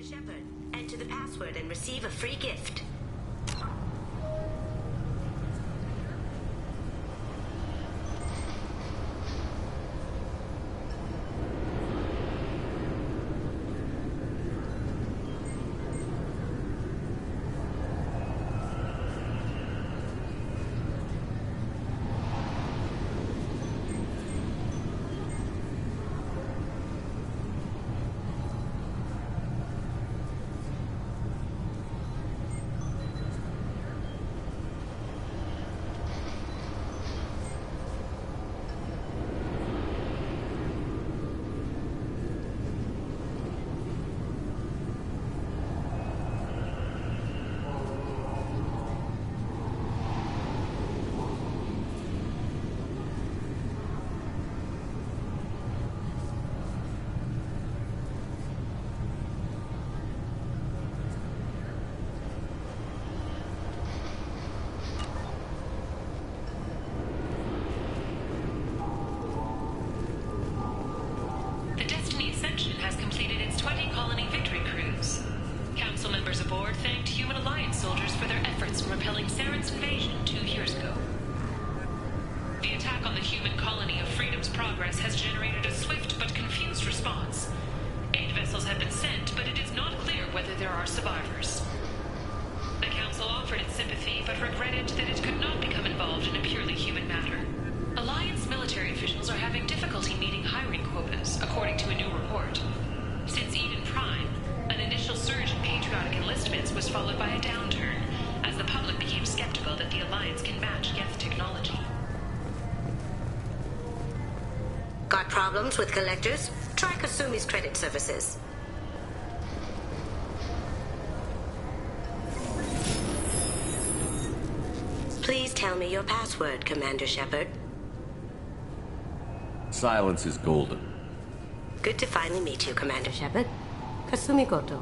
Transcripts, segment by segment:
Commander Shepard. Enter the password and receive a free gift. Has completed its 20-colony victory cruise. Council members aboard thanked Human Alliance soldiers for their efforts in repelling Saren's invasion 2 years ago. The attack on the human colony of Freedom's Progress has generated a swift but confused response. 8 vessels have been sent, but it is not clear whether there are survivors. The Council offered its sympathy, but regretted that it could not become involved in a purely human matter. Alliance military officials are having difficulty meeting hiring quotas, according to a new report. Since Eden Prime, an initial surge in patriotic enlistments was followed by a downturn, as the public became skeptical that the Alliance can match Geth technology. Got problems with collectors? Try Kasumi's credit services. Please tell me your password, Commander Shepard. Silence is golden. Good to finally meet you, Commander Shepard. Kasumi Goto.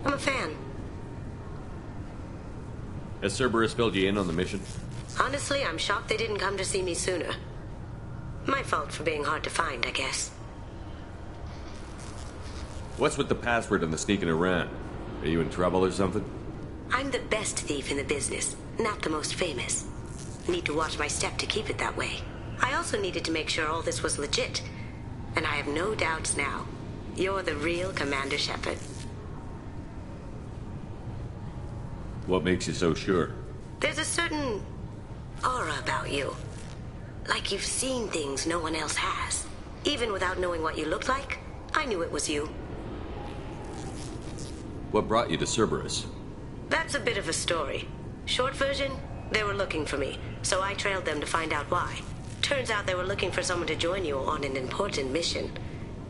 I'm a fan. Has Cerberus filled you in on the mission? Honestly, I'm shocked they didn't come to see me sooner. My fault for being hard to find, I guess. What's with the password and the sneaking around? Are you in trouble or something? I'm the best thief in the business, not the most famous. Need to watch my step to keep it that way. I also needed to make sure all this was legit. And I have no doubts now. You're the real Commander Shepard. What makes you so sure? There's a certain aura about you. Like you've seen things no one else has. Even without knowing what you looked like, I knew it was you. What brought you to Cerberus? That's a bit of a story. Short version, they were looking for me, so I trailed them to find out why. Turns out they were looking for someone to join you on an important mission,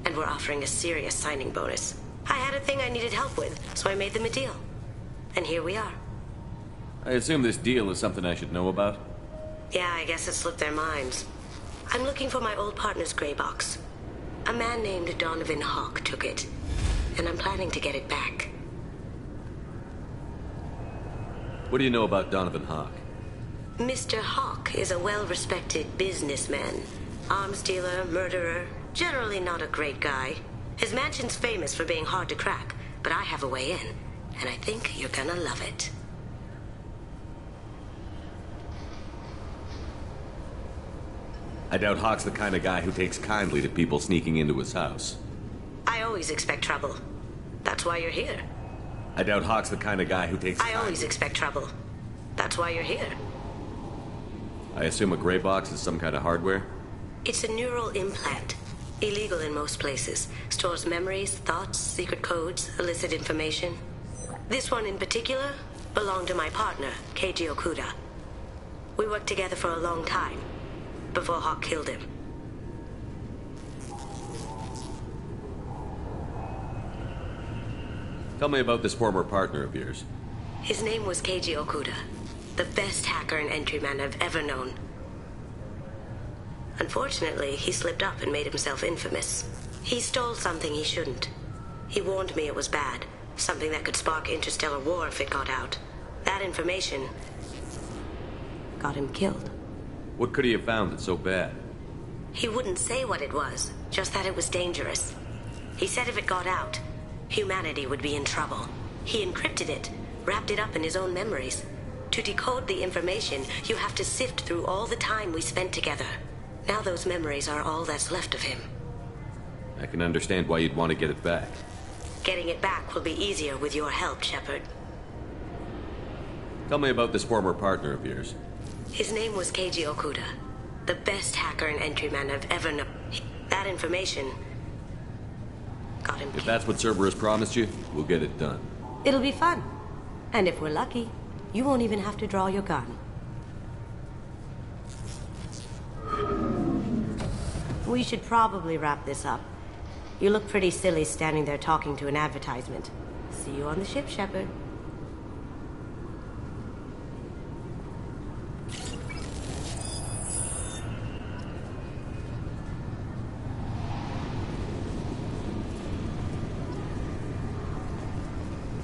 and were offering a serious signing bonus. I had a thing I needed help with, so I made them a deal. And here we are. I assume this deal is something I should know about? Yeah, I guess it slipped their minds. I'm looking for my old partner's gray box. A man named Donovan Hawk took it, and I'm planning to get it back. What do you know about Donovan Hawk? Mr. Hawk is a well-respected businessman. Arms dealer, murderer, generally not a great guy. His mansion's famous for being hard to crack, but I have a way in, and I think you're gonna love it. I doubt Hawk's the kind of guy who takes kindly to people sneaking into his house. I always expect trouble. That's why you're here. I doubt Hawk's the kind of guy who takes I always expect trouble. That's why you're here. I assume a gray box is some kind of hardware? It's a neural implant. Illegal in most places. Stores memories, thoughts, secret codes, illicit information. This one in particular belonged to my partner, Keiji Okuda. We worked together for a long time, before Hawk killed him. Tell me about this former partner of yours. His name was Keiji Okuda, the best hacker and entryman I've ever known. Unfortunately, he slipped up and made himself infamous. He stole something he shouldn't. He warned me it was bad, something that could spark interstellar war if it got out. That information got him killed. What could he have found that's so bad? He wouldn't say what it was, just that it was dangerous. He said if it got out, humanity would be in trouble. He encrypted it, wrapped it up in his own memories. To decode the information, you have to sift through all the time we spent together. Now those memories are all that's left of him. I can understand why you'd want to get it back. Getting it back will be easier with your help, Shepard. Tell me about this former partner of yours. His name was Keiji Okuda. The best hacker and entryman I've ever known. That information got him killed. If that's what Cerberus promised you, we'll get it done. It'll be fun. And if we're lucky, you won't even have to draw your gun. We should probably wrap this up. You look pretty silly standing there talking to an advertisement. See you on the ship, Shepard.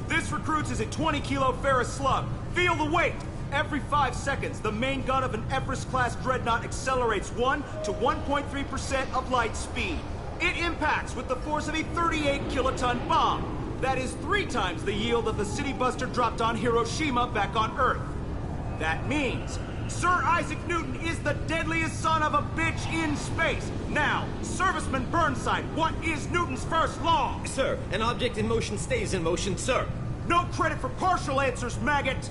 This recruits is a 20-kilo ferrous slug. Feel the weight! Every 5 seconds, the main gun of an Everest-class dreadnought accelerates 1 to 1.3% of light speed. It impacts with the force of a 38-kiloton bomb. That is 3 times the yield of the city buster dropped on Hiroshima back on Earth. That means Sir Isaac Newton is the deadliest son of a bitch in space. Now, Serviceman Burnside, what is Newton's first law? Sir, an object in motion stays in motion, sir. No credit for partial answers, maggot!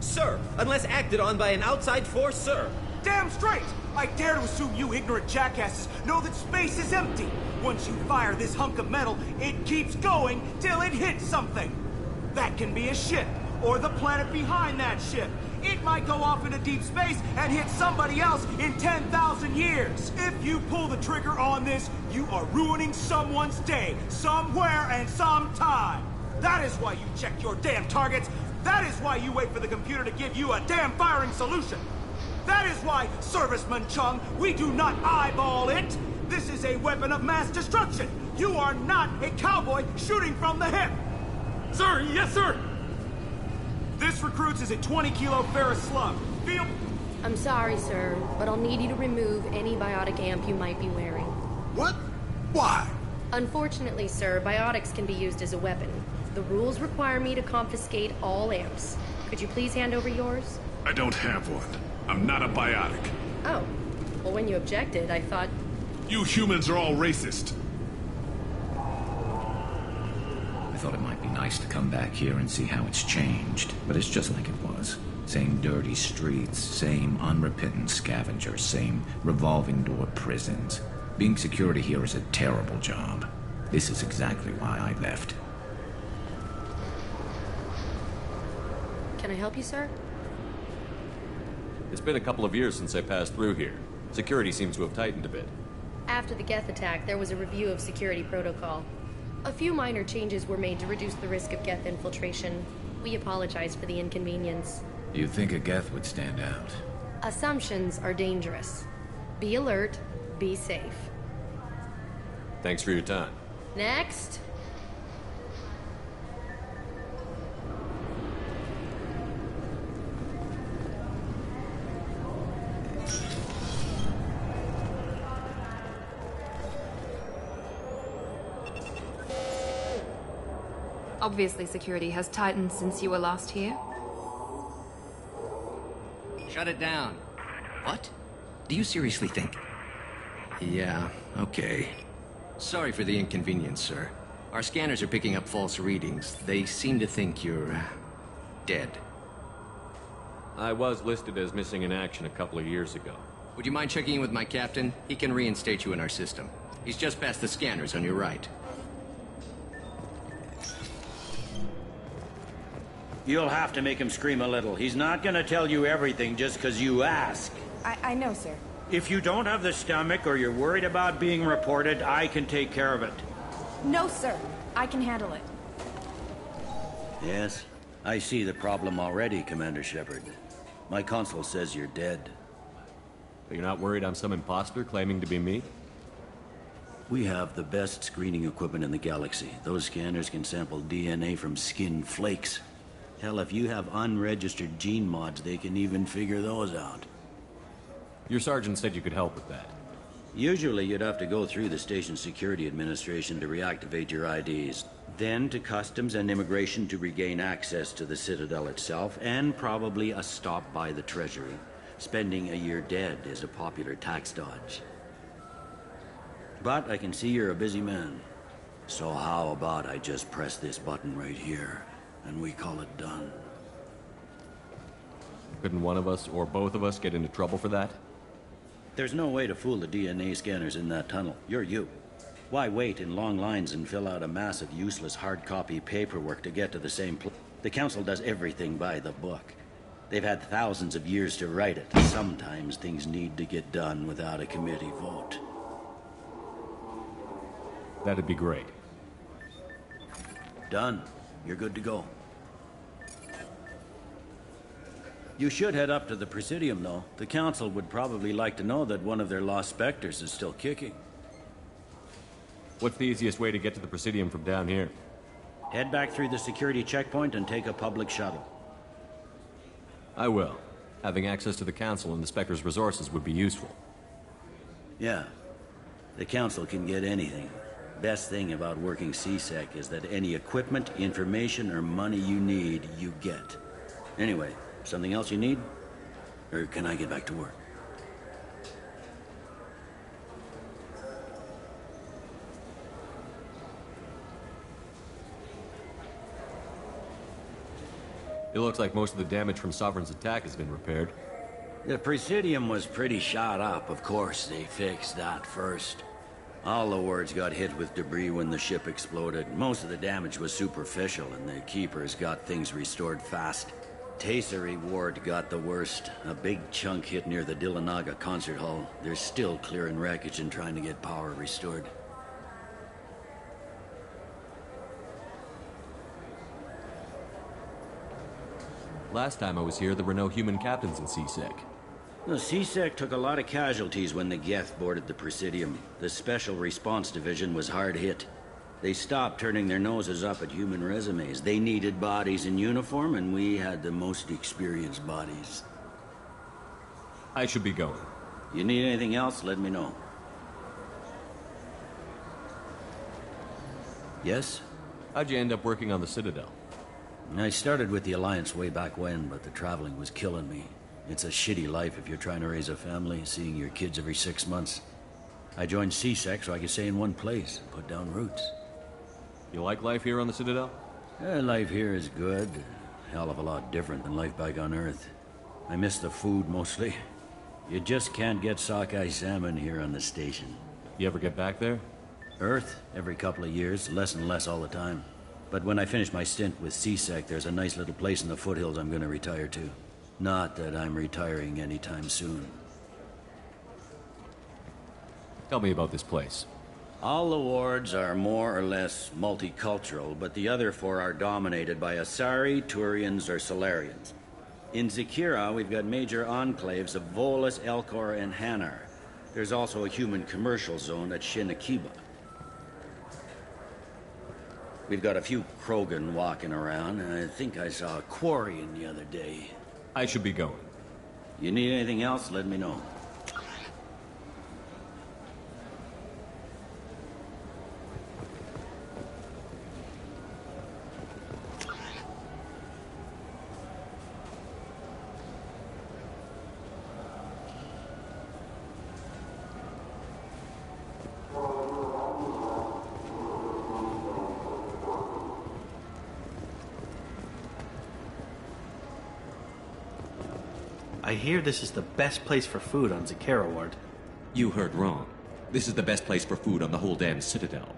Sir, unless acted on by an outside force, sir. Damn straight! I dare to assume you ignorant jackasses know that space is empty. Once you fire this hunk of metal, it keeps going till it hits something. That can be a ship, or the planet behind that ship. It might go off into deep space and hit somebody else in 10,000 years. If you pull the trigger on this, you are ruining someone's day, somewhere and sometime. That is why you check your damn targets. That is why you wait for the computer to give you a damn firing solution. That is why, Serviceman Chung, we do not eyeball it. This is a weapon of mass destruction. You are not a cowboy shooting from the hip. Sir, yes, sir. This recruits is a 20-kilo ferrous slug. Feel... I'm sorry, sir, but I'll need you to remove any biotic amp you might be wearing. What? Why? Unfortunately, sir, biotics can be used as a weapon. The rules require me to confiscate all amps. Could you please hand over yours? I don't have one. I'm not a biotic. Oh. Well, when you objected, I thought... You humans are all racist. I thought it might be nice to come back here and see how it's changed, but it's just like it was. Same dirty streets, same unrepentant scavengers, same revolving door prisons. Being security here is a terrible job. This is exactly why I left. Can I help you, sir? It's been a couple of years since I passed through here. Security seems to have tightened a bit. After the Geth attack, there was a review of security protocol. A few minor changes were made to reduce the risk of Geth infiltration. We apologize for the inconvenience. You'd think a Geth would stand out. Assumptions are dangerous. Be alert, be safe. Thanks for your time. Next! Obviously, security has tightened since you were last here. Shut it down. What? Do you seriously think? Yeah, okay. Sorry for the inconvenience, sir. Our scanners are picking up false readings. They seem to think you're... dead. I was listed as missing in action a couple of years ago. Would you mind checking in with my captain? He can reinstate you in our system. He's just past the scanners on your right. You'll have to make him scream a little. He's not gonna tell you everything just because you ask. I know, sir. If you don't have the stomach or you're worried about being reported, I can take care of it. No, sir. I can handle it. Yes, I see the problem already, Commander Shepard. My console says you're dead. You're not worried I'm some imposter claiming to be me? We have the best screening equipment in the galaxy. Those scanners can sample DNA from skin flakes. Hell, if you have unregistered gene mods, they can even figure those out. Your sergeant said you could help with that. Usually you'd have to go through the station security administration to reactivate your IDs, then to customs and immigration to regain access to the Citadel itself, and probably a stop by the Treasury. Spending a year dead is a popular tax dodge. But I can see you're a busy man. So how about I just press this button right here, and we call it done? Couldn't one of us, or both of us, get into trouble for that? There's no way to fool the DNA scanners in that tunnel. You're you. Why wait in long lines and fill out a massive useless hard copy paperwork to get to the same place? The Council does everything by the book. They've had thousands of years to write it. Sometimes things need to get done without a committee vote. That'd be great. Done. You're good to go. You should head up to the Presidium, though. The Council would probably like to know that one of their lost specters is still kicking. What's the easiest way to get to the Presidium from down here? Head back through the security checkpoint and take a public shuttle. I will. Having access to the Council and the Spectre's resources would be useful. Yeah. The Council can get anything. Best thing about working CSEC is that any equipment, information, or money you need, you get. Anyway, something else you need? Or can I get back to work? It looks like most of the damage from Sovereign's attack has been repaired. The Presidium was pretty shot up, of course. They fixed that first. All the wards got hit with debris when the ship exploded. Most of the damage was superficial, and the Keepers got things restored fast. Tasery Ward got the worst. A big chunk hit near the Dillanaga concert hall. They're still clearing wreckage and trying to get power restored. Last time I was here, there were no human captains in CSEC. The CSEC took a lot of casualties when the Geth boarded the Presidium. The Special Response Division was hard hit. They stopped turning their noses up at human resumes. They needed bodies in uniform, and we had the most experienced bodies. I should be going. You need anything else, let me know. Yes? How'd you end up working on the Citadel? I started with the Alliance way back when, but the traveling was killing me. It's a shitty life if you're trying to raise a family, seeing your kids every 6 months. I joined CSEC so I could stay in one place and put down roots. You like life here on the Citadel? Life here is good. A hell of a lot different than life back on Earth. I miss the food mostly. You just can't get sockeye salmon here on the station. You ever get back there? Earth, every couple of years, less and less all the time. But when I finish my stint with CSEC, there's a nice little place in the foothills I'm going to retire to. Not that I'm retiring anytime soon. Tell me about this place. All the wards are more or less multicultural, but the other 4 are dominated by Asari, Turians, or Solarians. In Zakira, we've got major enclaves of Volus, Elcor, and Hanar. There's also a human commercial zone at Shinakiba. We've got a few Krogan walking around, and I think I saw a Quarian the other day. I should be going. You need anything else, let me know. I hear this is the best place for food on Zakera Ward. You heard wrong. This is the best place for food on the whole damn Citadel.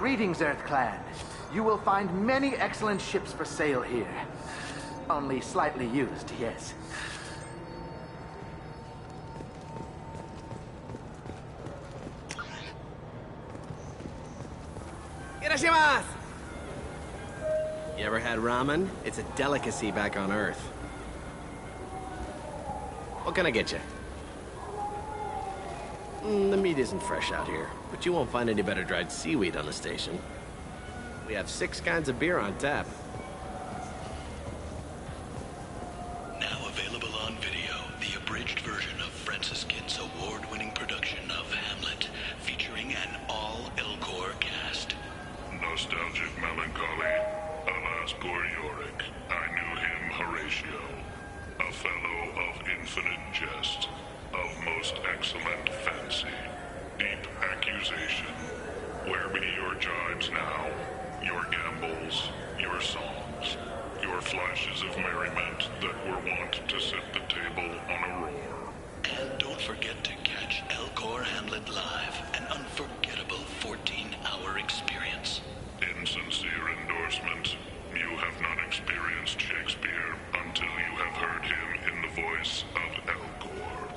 Greetings, Earth Clan. You will find many excellent ships for sale here. Only slightly used, yes. Irashimasu! You ever had ramen? It's a delicacy back on Earth. What can I get you? The meat isn't fresh out here, but you won't find any better dried seaweed on the station. We have 6 kinds of beer on tap. Now available on video, the abridged version of Francis Kidd's award-winning production of Hamlet, featuring an all-Elcor cast. Nostalgic melancholy, alas poor Yorick. I knew him, Horatio. A fellow of infinite jest, of most excellent fancy, deep accusation. Where be your jibes now? Your gambols, your songs, your flashes of merriment that were wont to set the table on a roar. And don't forget to catch Elcor Hamlet live, an unforgettable 14-hour experience. Insincere endorsement. You have not experienced Shakespeare until you have heard him in the voice of Elcor.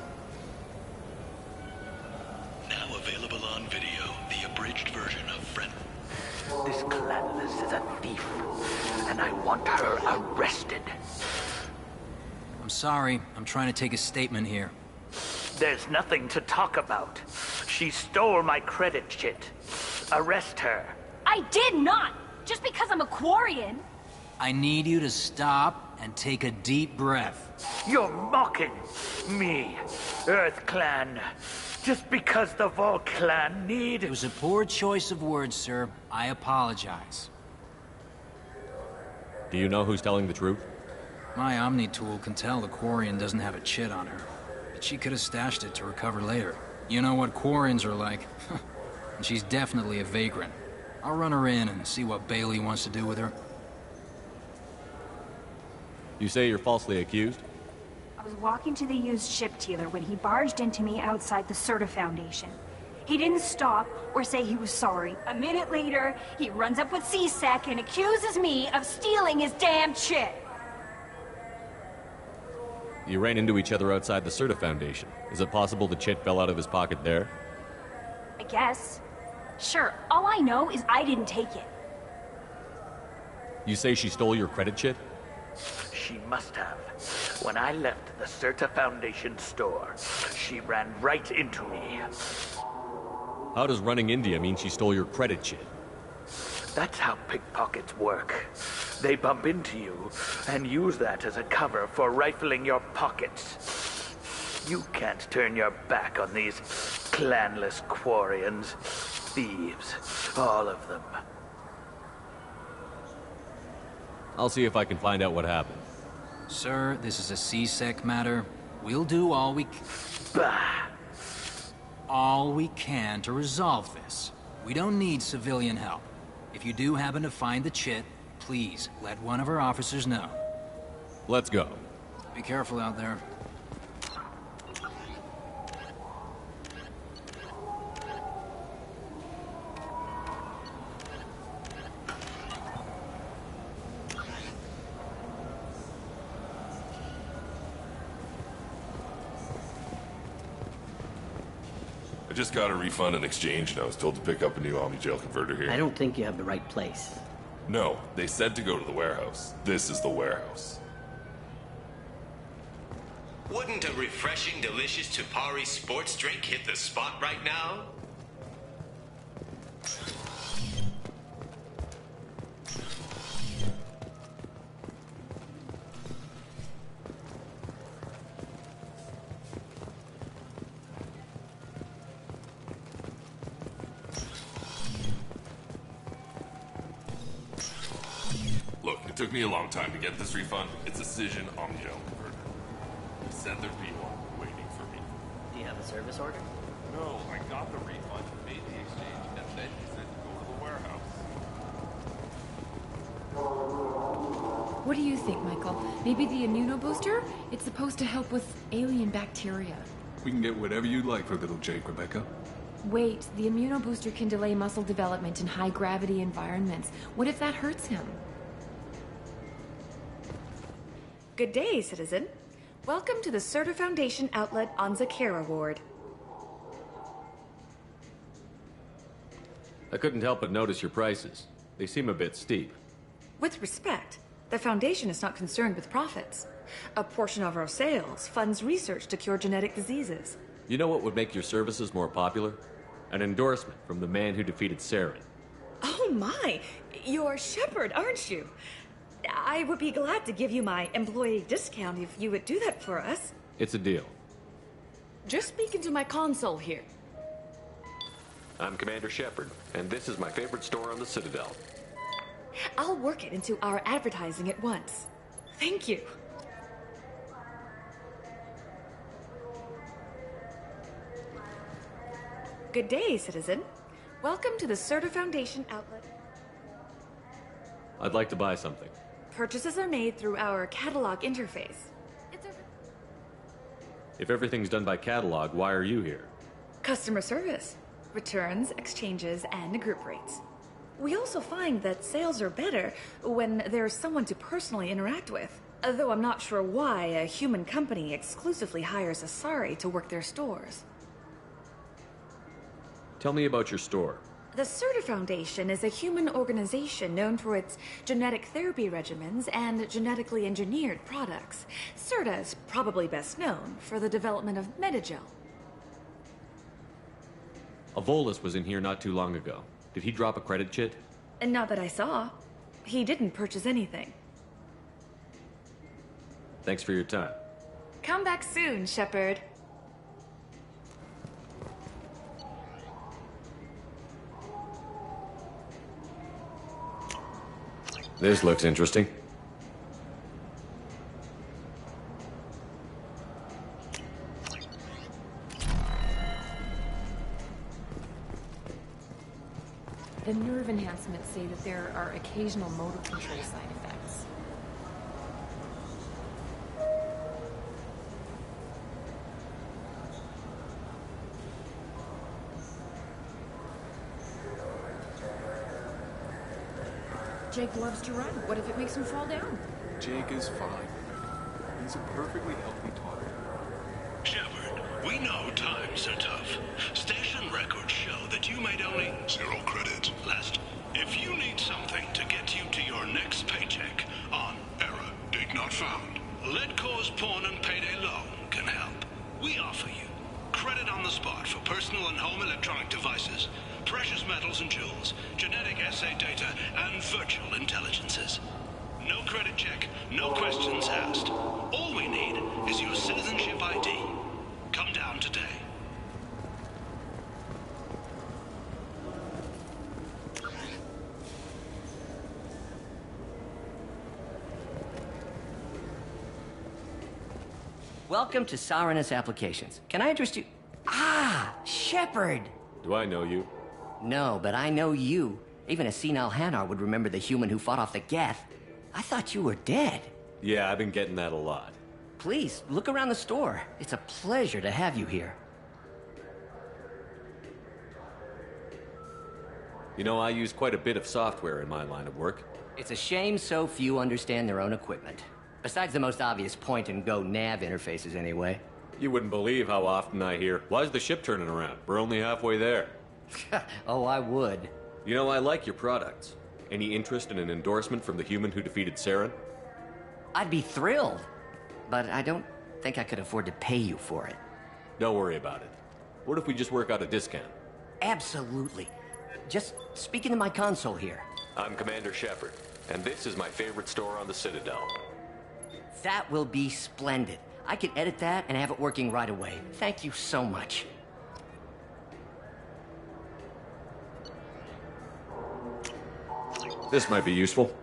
Now available on video, the abridged version of This Clanless is a thief, and I want her arrested. I'm sorry. I'm trying to take a statement here. There's nothing to talk about. She stole my credit chit. Arrest her. I did not! Just because I'm a Quarian. I need you to stop and take a deep breath. You're mocking me, Earth Clan. Just because the Vol Clan need... It was a poor choice of words, sir. I apologize. Do you know who's telling the truth? My Omni tool can tell the Quarian doesn't have a chit on her. But she could have stashed it to recover later. You know what Quarians are like. And she's definitely a vagrant. I'll run her in and see what Bailey wants to do with her. You say you're falsely accused? I was walking to the used ship dealer when he barged into me outside the Serta Foundation. He didn't stop or say he was sorry. A minute later, he runs up with C-Sec and accuses me of stealing his damn chit. You ran into each other outside the Serta Foundation. Is it possible the chit fell out of his pocket there? I guess. Sure, all I know is I didn't take it. You say she stole your credit chit? She must have. When I left the Serta Foundation store, she ran right into me. How does running into you mean she stole your credit chit? That's how pickpockets work. They bump into you and use that as a cover for rifling your pockets. You can't turn your back on these clanless Quarians. Thieves, all of them. I'll see if I can find out what happened. Sir, this is a C-Sec matter. We'll do all we can to resolve this. We don't need civilian help. If you do happen to find the chit, please let one of our officers know. Let's go. Be careful out there. I just got a refund and exchange, and I was told to pick up a new Omni Jail converter here. I don't think you have the right place. No, they said to go to the warehouse. This is the warehouse. Wouldn't a refreshing, delicious Tupari sports drink hit the spot right now? Look, it took me a long time to get this refund. It's a Cision Omni Jail converter. He said there'd be one waiting for me. Do you have a service order? No, I got the refund, made the exchange, and then he said to go to the warehouse. What do you think, Michael? Maybe the immunobooster? It's supposed to help with alien bacteria. We can get whatever you'd like for little Jake, Rebecca. Wait, the immunobooster can delay muscle development in high-gravity environments. What if that hurts him? Good day, citizen. Welcome to the Certa Foundation outlet on Zakera Ward. I couldn't help but notice your prices. They seem a bit steep. With respect, the Foundation is not concerned with profits. A portion of our sales funds research to cure genetic diseases. You know what would make your services more popular? An endorsement from the man who defeated Saren. Oh my! You're Shepard, aren't you? I would be glad to give you my employee discount if you would do that for us. It's a deal. Just speak into my console here. I'm Commander Shepard, and this is my favorite store on the Citadel. I'll work it into our advertising at once. Thank you. Good day, citizen. Welcome to the Certa Foundation outlet. I'd like to buy something. Purchases are made through our catalog interface. If everything's done by catalog, why are you here? Customer service, returns, exchanges, and group rates. We also find that sales are better when there's someone to personally interact with. Though I'm not sure why a human company exclusively hires Asari to work their stores. Tell me about your store. The Certa Foundation is a human organization known for its genetic therapy regimens and genetically engineered products. Certa is probably best known for the development of Metagel. Avolis was in here not too long ago. Did he drop a credit chit? And not that I saw. He didn't purchase anything. Thanks for your time. Come back soon, Shepard. This looks interesting. The nerve enhancements say that there are occasional motor control side effects. Jake loves to run. What if it makes him fall down? Jake is fine. He's a perfectly healthy toddler. Shepard, we know times are tough. Station records show that you made only 0 credit last. If you need something to get you to your next paycheck on error, date not found, Leadcore's Pawn and Payday Loan can help. We offer you credit on the spot for personal and home electronic devices, precious metals and jewels, genetic assay data, and virtual intelligences. No credit check, no questions asked. All we need is your citizenship ID. Come down today. Welcome to Saranus Applications. Can I interest you? Ah, Shepard! Do I know you? No, but I know you. Even a senile Hanar would remember the human who fought off the Geth. I thought you were dead. Yeah, I've been getting that a lot. Please, look around the store. It's a pleasure to have you here. You know, I use quite a bit of software in my line of work. It's a shame so few understand their own equipment. Besides the most obvious point-and-go nav interfaces, anyway. You wouldn't believe how often I hear, "Why's the ship turning around? We're only halfway there." Oh, I would. You know, I like your products. Any interest in an endorsement from the human who defeated Saren? I'd be thrilled. But I don't think I could afford to pay you for it. Don't worry about it. What if we just work out a discount? Absolutely. Just speak into my console here. I'm Commander Shepard, and this is my favorite store on the Citadel. That will be splendid. I can edit that and have it working right away. Thank you so much. This might be useful.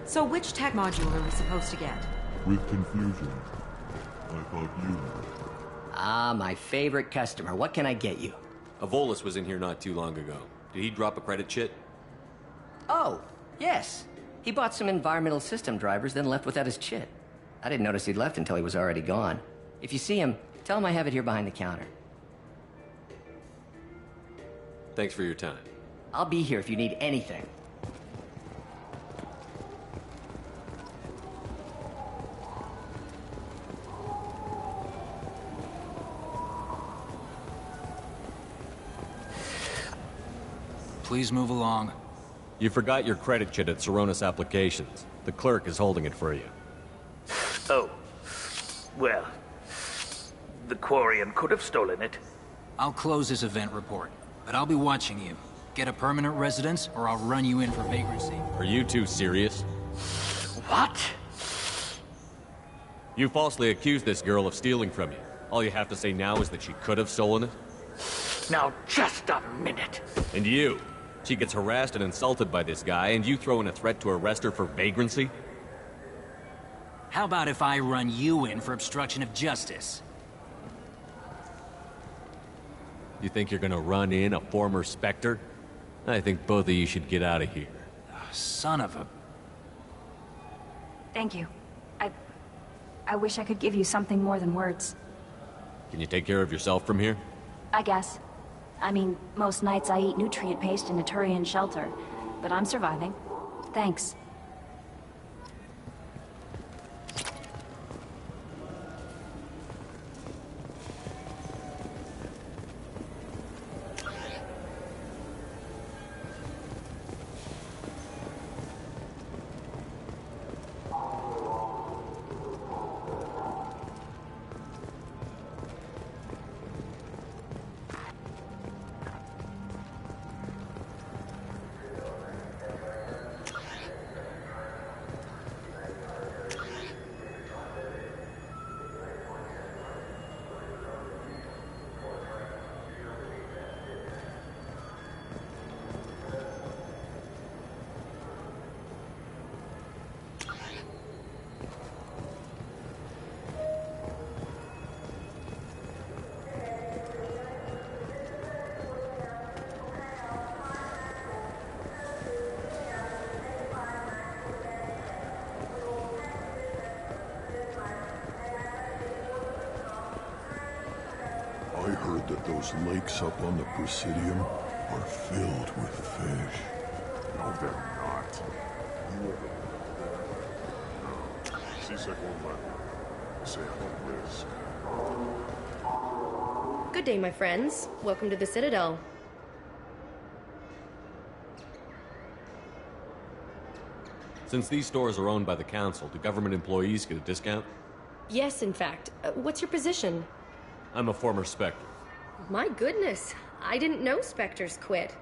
So which tech module are we supposed to get? With confusion. I thought you knew. Ah, my favorite customer. What can I get you? Avolis was in here not too long ago. Did he drop a credit chit? Oh, yes. He bought some environmental system drivers, then left without his chit. I didn't notice he'd left until he was already gone. If you see him, tell him I have it here behind the counter. Thanks for your time. I'll be here if you need anything. Please move along. You forgot your credit chit at Saronis Applications. The clerk is holding it for you. Oh. Well, the Quarian could have stolen it. I'll close this event report, but I'll be watching you. Get a permanent residence, or I'll run you in for vagrancy. Are you two serious? What? You falsely accused this girl of stealing from you. All you have to say now is that she could have stolen it? Now, just a minute. And you? She gets harassed and insulted by this guy, and you throw in a threat to arrest her for vagrancy? How about if I run you in for obstruction of justice? You think you're gonna run in a former Spectre? I think both of you should get out of here. Son of a... Thank you. I wish I could give you something more than words. Can you take care of yourself from here? I guess. I mean, most nights I eat nutrient paste in a Turian shelter, but I'm surviving. Thanks. I heard that those lakes up on the Presidium are filled with fish. No, they're not. You ever no. C-Sec won't let me. Say I don't risk. Good day, my friends. Welcome to the Citadel. Since these stores are owned by the Council, do government employees get a discount? Yes, in fact. What's your position? I'm a former Spectre. My goodness. I didn't know Spectres quit.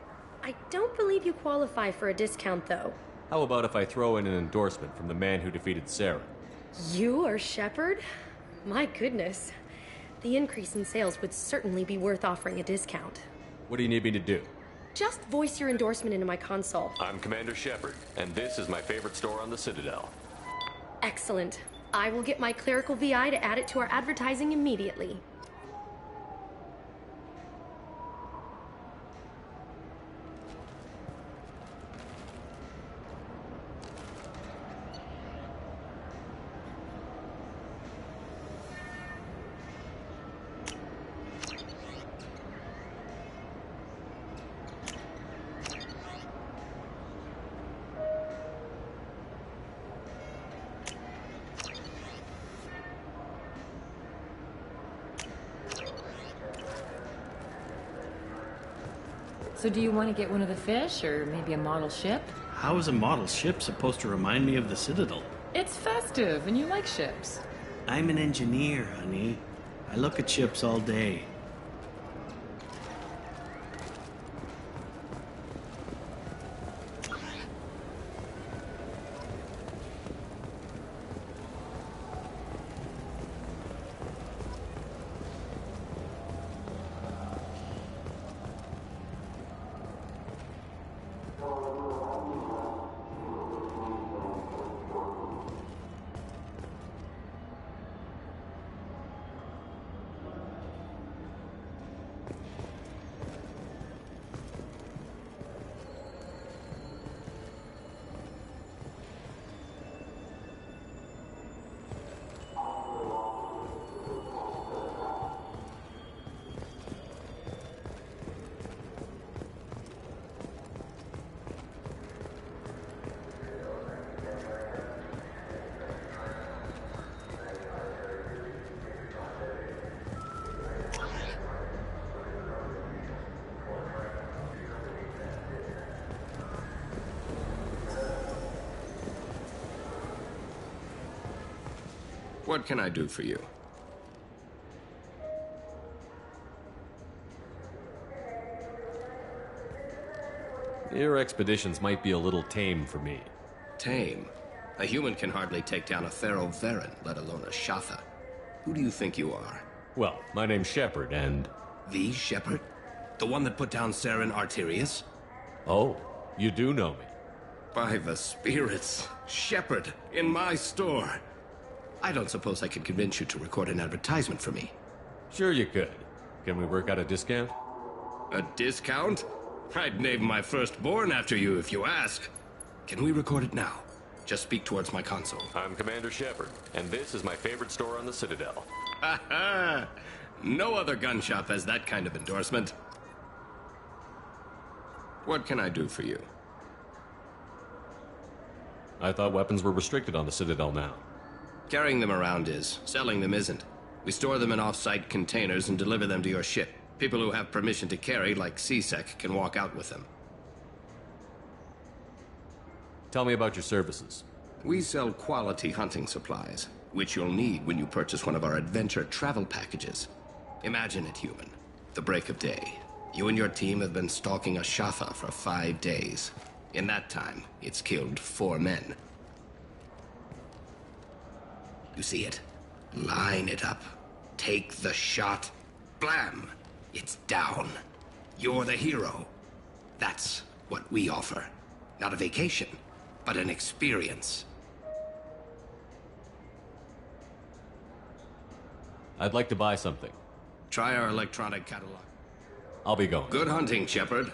I don't believe you qualify for a discount, though. How about if I throw in an endorsement from the man who defeated Sarah? You are Shepard? My goodness. The increase in sales would certainly be worth offering a discount. What do you need me to do? Just voice your endorsement into my console. I'm Commander Shepard, and this is my favorite store on the Citadel. Excellent. I will get my clerical VI to add it to our advertising immediately. So do you want to get one of the fish, or maybe a model ship? How is a model ship supposed to remind me of the Citadel? It's festive, and you like ships. I'm an engineer, honey. I look at ships all day. What can I do for you? Your expeditions might be a little tame for me. Tame? A human can hardly take down a Pharaoh Varen, let alone a Shatha. Who do you think you are? Well, my name's Shepard, and... The Shepard? The one that put down Saren Arterius? Oh, you do know me. By the spirits. Shepard, in my store. I don't suppose I could convince you to record an advertisement for me. Sure you could. Can we work out a discount? A discount? I'd name my firstborn after you if you ask. Can we record it now? Just speak towards my console. I'm Commander Shepard, and this is my favorite store on the Citadel. Ha ha! No other gun shop has that kind of endorsement. What can I do for you? I thought weapons were restricted on the Citadel now. Carrying them around is. Selling them isn't. We store them in off-site containers and deliver them to your ship. People who have permission to carry, like CSEC, can walk out with them. Tell me about your services. We sell quality hunting supplies, which you'll need when you purchase one of our adventure travel packages. Imagine it, human. The break of day. You and your team have been stalking a Shatha for 5 days. In that time, it's killed 4 men. You see it? Line it up. Take the shot. Blam! It's down. You're the hero. That's what we offer. Not a vacation, but an experience. I'd like to buy something. Try our electronic catalog. I'll be going. Good hunting, Shepard.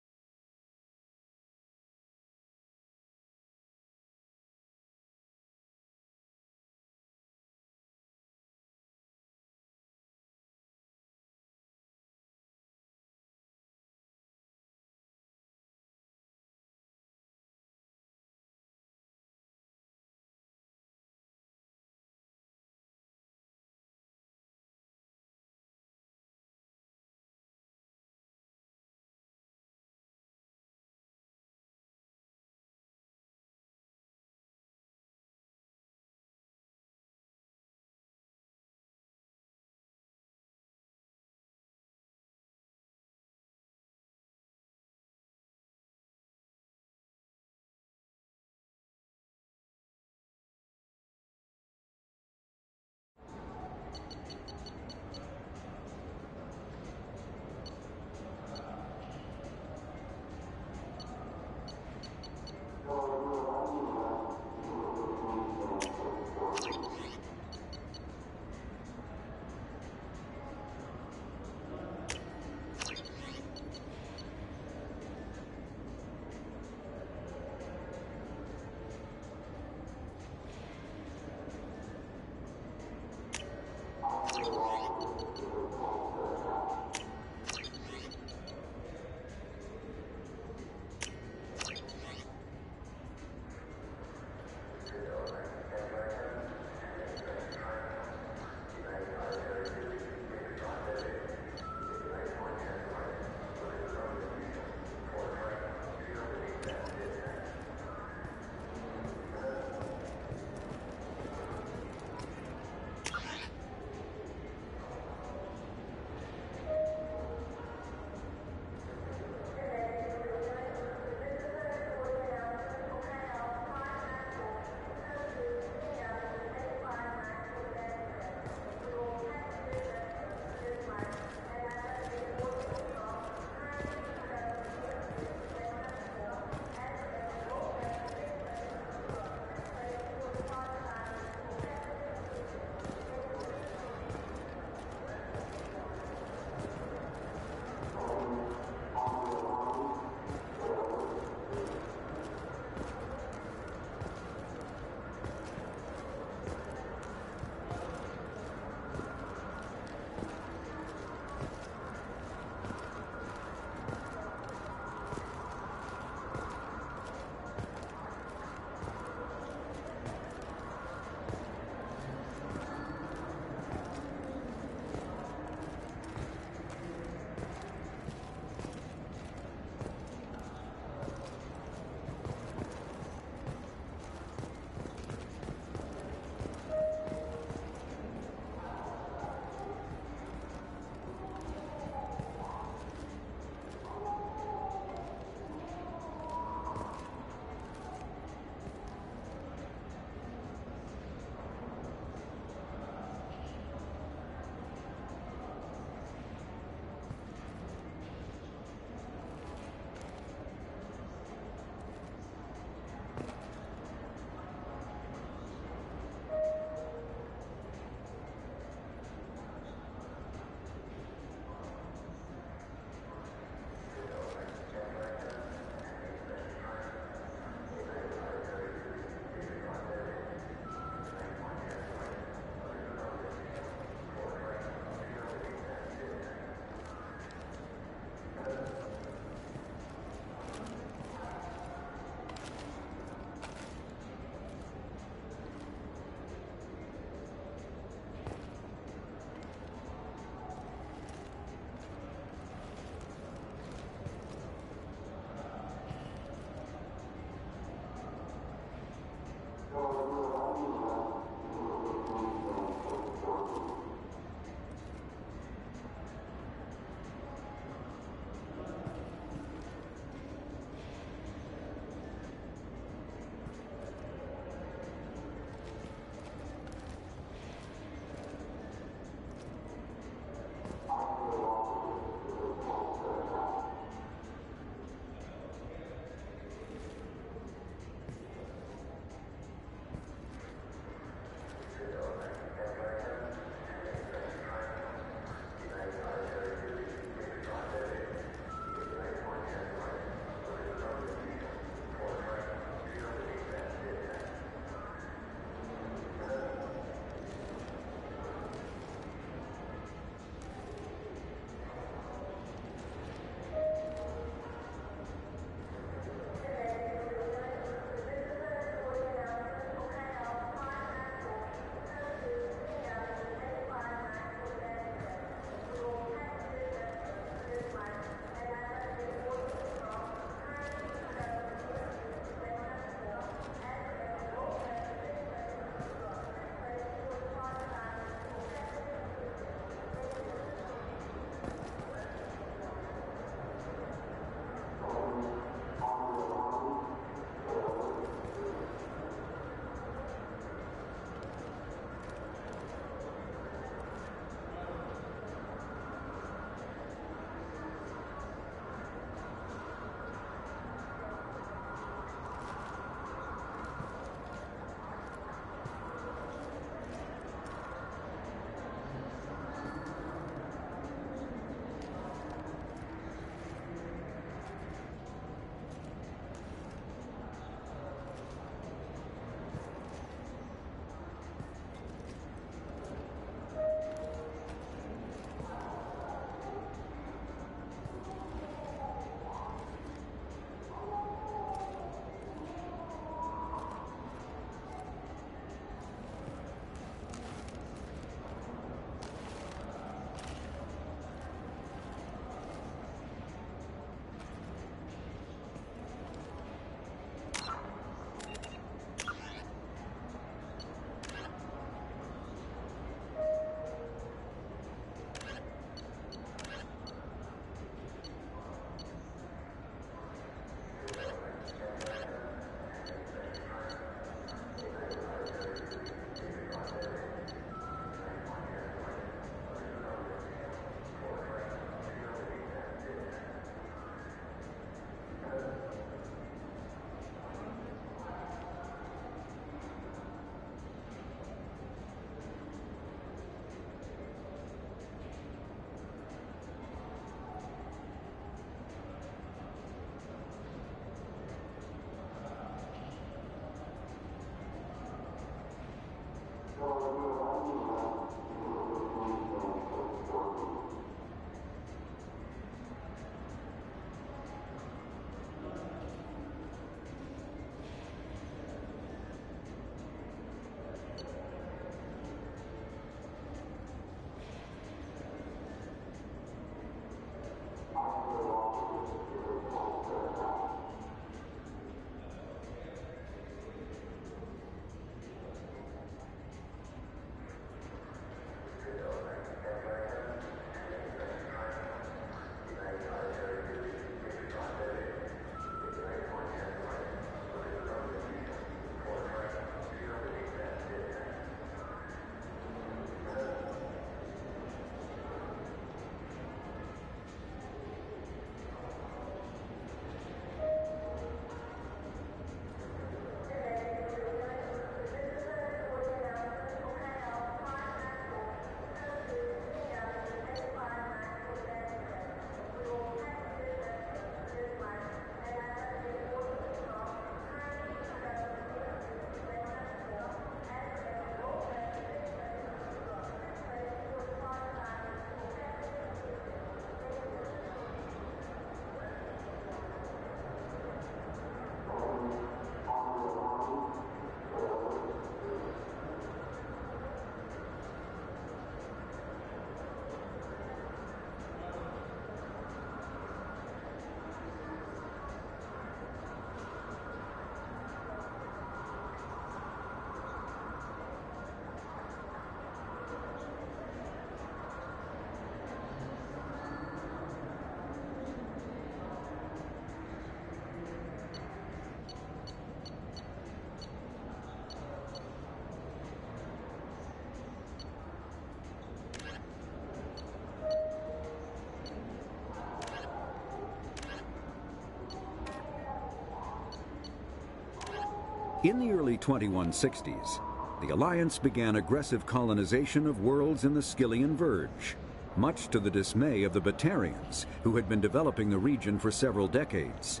In the early 2160s, the Alliance began aggressive colonization of worlds in the Skyllian Verge, much to the dismay of the Batarians, who had been developing the region for several decades.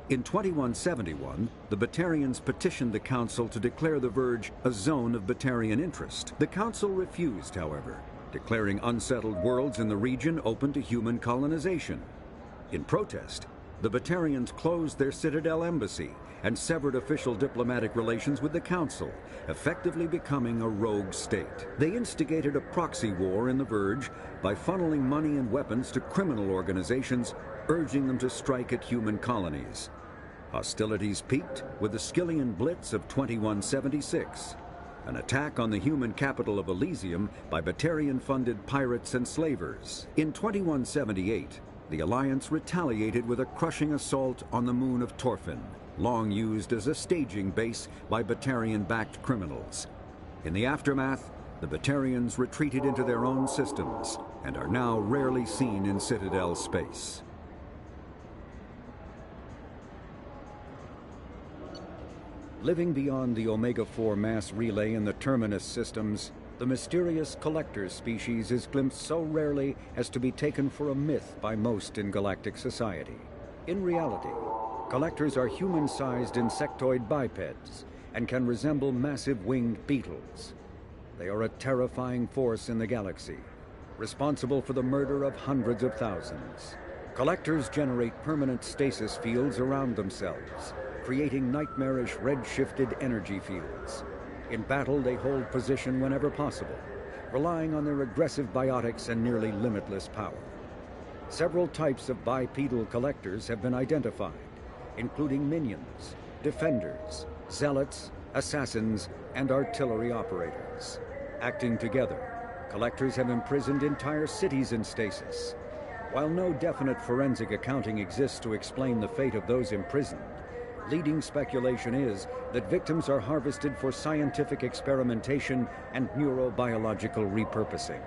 In 2171, the Batarians petitioned the Council to declare the Verge a zone of Batarian interest. The Council refused, however, declaring unsettled worlds in the region open to human colonization. In protest, the Batarians closed their Citadel embassy and severed official diplomatic relations with the Council, effectively becoming a rogue state. They instigated a proxy war in the Verge by funneling money and weapons to criminal organizations, urging them to strike at human colonies. Hostilities peaked with the Skyllian Blitz of 2176, an attack on the human capital of Elysium by Batarian-funded pirates and slavers. In 2178, the Alliance retaliated with a crushing assault on the moon of Torfin, long used as a staging base by Batarian-backed criminals. In the aftermath, the Batarians retreated into their own systems and are now rarely seen in Citadel space. Living beyond the Omega-4 mass relay in the Terminus systems, the mysterious Collector species is glimpsed so rarely as to be taken for a myth by most in galactic society. In reality, Collectors are human-sized insectoid bipeds and can resemble massive winged beetles. They are a terrifying force in the galaxy, responsible for the murder of hundreds of thousands. Collectors generate permanent stasis fields around themselves, creating nightmarish red-shifted energy fields. In battle, they hold position whenever possible, relying on their aggressive biotics and nearly limitless power. Several types of bipedal collectors have been identified, including minions, defenders, zealots, assassins, and artillery operators. Acting together, collectors have imprisoned entire cities in stasis. While no definite forensic accounting exists to explain the fate of those imprisoned, leading speculation is that victims are harvested for scientific experimentation and neurobiological repurposing.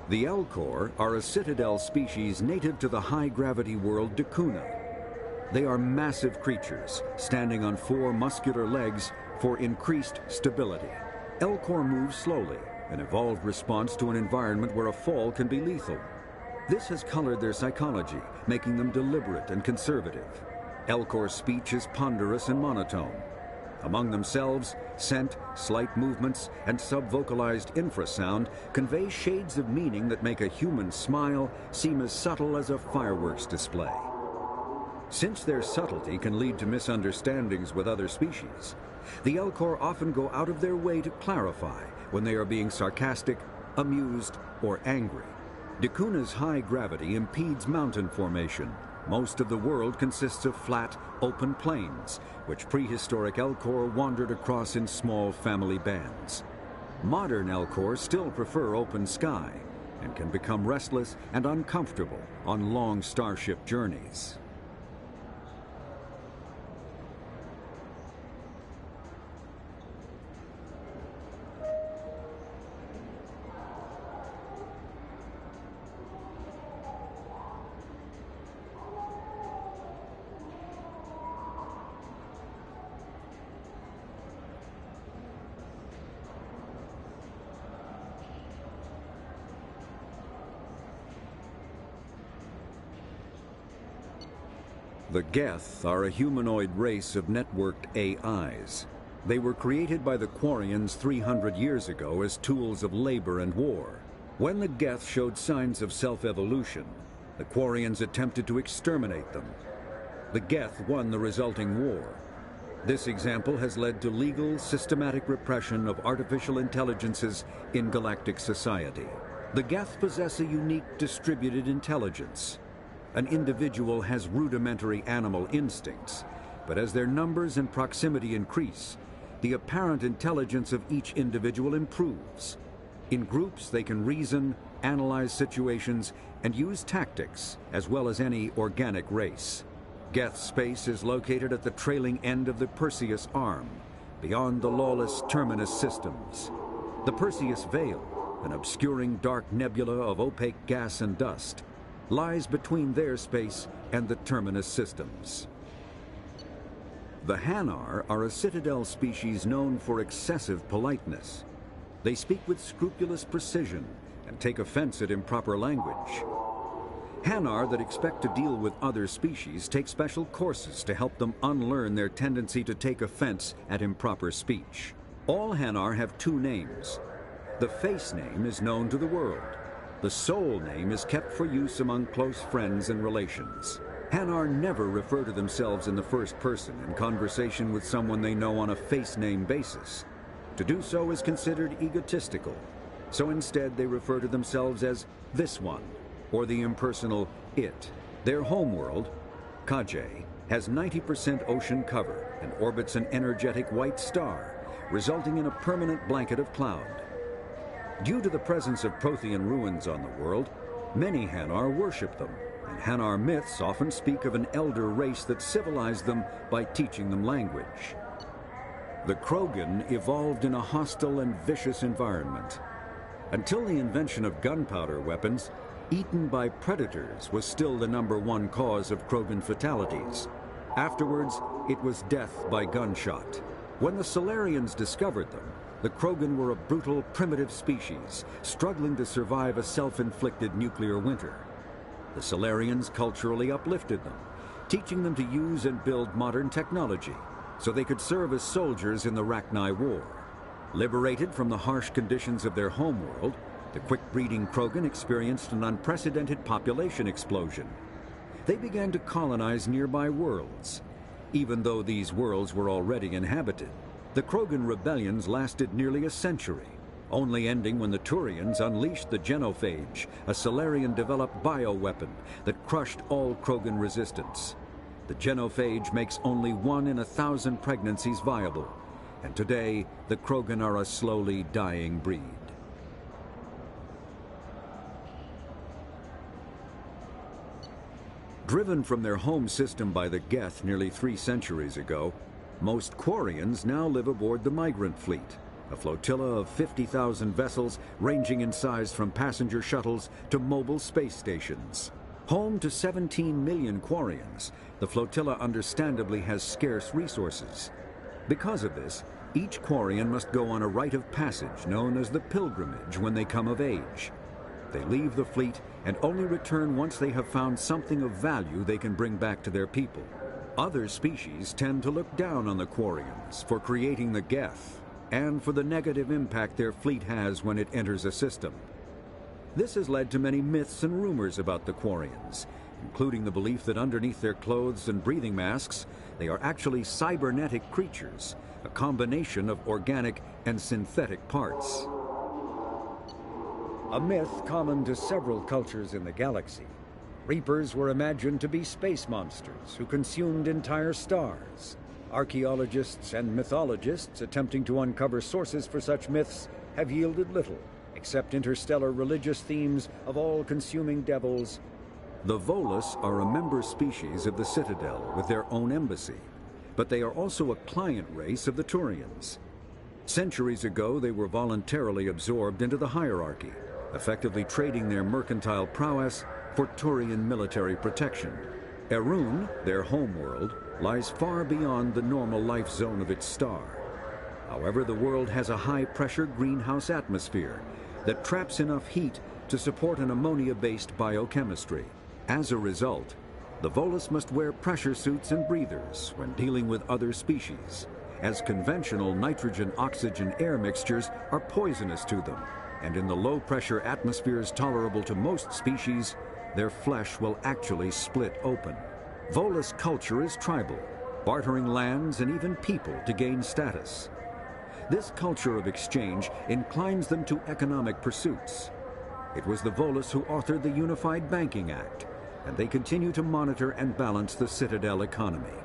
The Elcor are a citadel species native to the high-gravity world Dakuna. They are massive creatures, standing on 4 muscular legs for increased stability. Elcor move slowly, an evolved response to an environment where a fall can be lethal. This has colored their psychology, making them deliberate and conservative. Elcor's speech is ponderous and monotone. Among themselves, scent, slight movements, and sub-vocalized infrasound convey shades of meaning that make a human smile seem as subtle as a fireworks display. Since their subtlety can lead to misunderstandings with other species, the Elcor often go out of their way to clarify when they are being sarcastic, amused, or angry. Dakuna's high gravity impedes mountain formation. Most of the world consists of flat, open plains, which prehistoric Elcor wandered across in small family bands. Modern Elcor still prefer open sky and can become restless and uncomfortable on long starship journeys. The Geth are a humanoid race of networked AIs. They were created by the Quarians 300 years ago as tools of labor and war. When the Geth showed signs of self-evolution, the Quarians attempted to exterminate them. The Geth won the resulting war. This example has led to legal, systematic repression of artificial intelligences in galactic society. The Geth possess a unique distributed intelligence. An individual has rudimentary animal instincts, but as their numbers and proximity increase, the apparent intelligence of each individual improves. In groups, they can reason, analyze situations, and use tactics, as well as any organic race. Geth space is located at the trailing end of the Perseus Arm, beyond the lawless Terminus systems. The Perseus Veil, an obscuring dark nebula of opaque gas and dust, lies between their space and the Terminus systems. The Hanar are a citadel species known for excessive politeness. They speak with scrupulous precision and take offense at improper language. Hanar that expect to deal with other species take special courses to help them unlearn their tendency to take offense at improper speech. All Hanar have 2 names. The face name is known to the world. The soul name is kept for use among close friends and relations. Hanar never refer to themselves in the first person in conversation with someone they know on a face name basis. To do so is considered egotistical, so instead they refer to themselves as this one, or the impersonal it. Their homeworld, Kajay, has 90% ocean cover and orbits an energetic white star, resulting in a permanent blanket of cloud. Due to the presence of Prothean ruins on the world, many Hanar worship them, and Hanar myths often speak of an elder race that civilized them by teaching them language. The Krogan evolved in a hostile and vicious environment. Until the invention of gunpowder weapons, eaten by predators was still the #1 cause of Krogan fatalities. Afterwards, it was death by gunshot. When the Solarians discovered them, the Krogan were a brutal, primitive species, struggling to survive a self-inflicted nuclear winter. The Solarians culturally uplifted them, teaching them to use and build modern technology, so they could serve as soldiers in the Rachni War. Liberated from the harsh conditions of their homeworld, the quick-breeding Krogan experienced an unprecedented population explosion. They began to colonize nearby worlds. Even though these worlds were already inhabited, the Krogan rebellions lasted nearly a century, only ending when the Turians unleashed the Genophage, a Solarian-developed bioweapon that crushed all Krogan resistance. The Genophage makes only 1 in 1,000 pregnancies viable, and today the Krogan are a slowly dying breed. Driven from their home system by the Geth nearly 3 centuries ago, most Quarians now live aboard the migrant fleet. a flotilla of 50,000 vessels ranging in size from passenger shuttles to mobile space stations. Home to 17 million Quarians, the flotilla understandably has scarce resources. Because of this, each Quarian must go on a rite of passage known as the pilgrimage when they come of age. They leave the fleet and only return once they have found something of value they can bring back to their people. Other species tend to look down on the Quarians for creating the Geth and for the negative impact their fleet has when it enters a system. This has led to many myths and rumors about the Quarians, including the belief that underneath their clothes and breathing masks, they are actually cybernetic creatures, a combination of organic and synthetic parts. A myth common to several cultures in the galaxy. Reapers were imagined to be space monsters who consumed entire stars. Archaeologists and mythologists attempting to uncover sources for such myths have yielded little, except interstellar religious themes of all-consuming devils. The Volus are a member species of the Citadel with their own embassy, but they are also a client race of the Turians. Centuries ago, they were voluntarily absorbed into the hierarchy, effectively trading their mercantile prowess for Turian military protection. Erun, their homeworld, lies far beyond the normal life zone of its star. However, the world has a high-pressure greenhouse atmosphere that traps enough heat to support an ammonia-based biochemistry. As a result, the Volus must wear pressure suits and breathers when dealing with other species, as conventional nitrogen-oxygen air mixtures are poisonous to them, and in the low-pressure atmospheres tolerable to most species, their flesh will actually split open. Volus culture is tribal, bartering lands and even people to gain status. This culture of exchange inclines them to economic pursuits. It was the Volus who authored the Unified Banking Act, and they continue to monitor and balance the Citadel economy.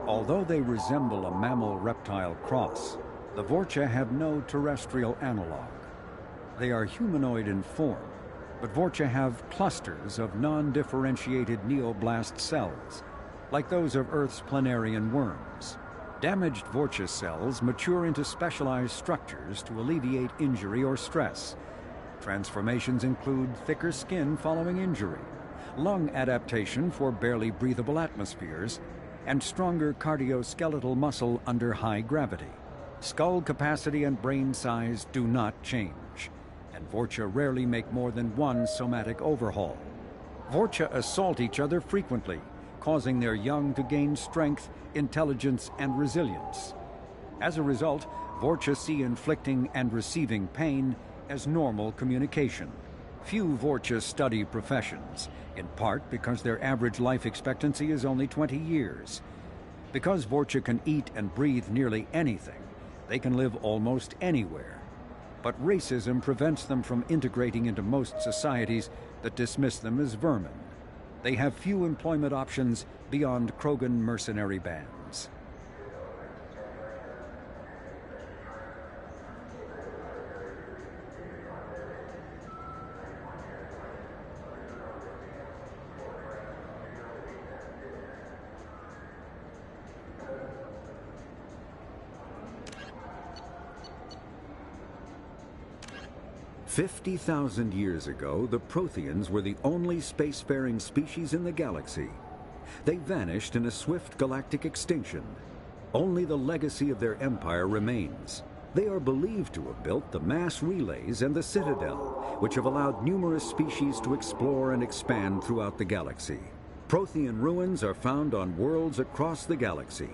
Although they resemble a mammal-reptile cross, the Vorcha have no terrestrial analog. They are humanoid in form, but Vorcha have clusters of non-differentiated neoblast cells, like those of Earth's planarian worms. Damaged Vorcha cells mature into specialized structures to alleviate injury or stress. Transformations include thicker skin following injury, lung adaptation for barely breathable atmospheres, and stronger cardioskeletal muscle under high gravity. Skull capacity and brain size do not change, and Vorcha rarely make more than one somatic overhaul. Vorcha assault each other frequently, causing their young to gain strength, intelligence, and resilience. As a result, Vorcha see inflicting and receiving pain as normal communication. Few Vorcha study professions, in part because their average life expectancy is only 20 years. Because Vorcha can eat and breathe nearly anything, they can live almost anywhere. But racism prevents them from integrating into most societies that dismiss them as vermin. They have few employment options beyond Krogan mercenary bands. "50,000 years ago, the Protheans were the only spacefaring species in the galaxy. They vanished in a swift galactic extinction. Only the legacy of their empire remains. They are believed to have built the mass relays and the Citadel, which have allowed numerous species to explore and expand throughout the galaxy. Prothean ruins are found on worlds across the galaxy.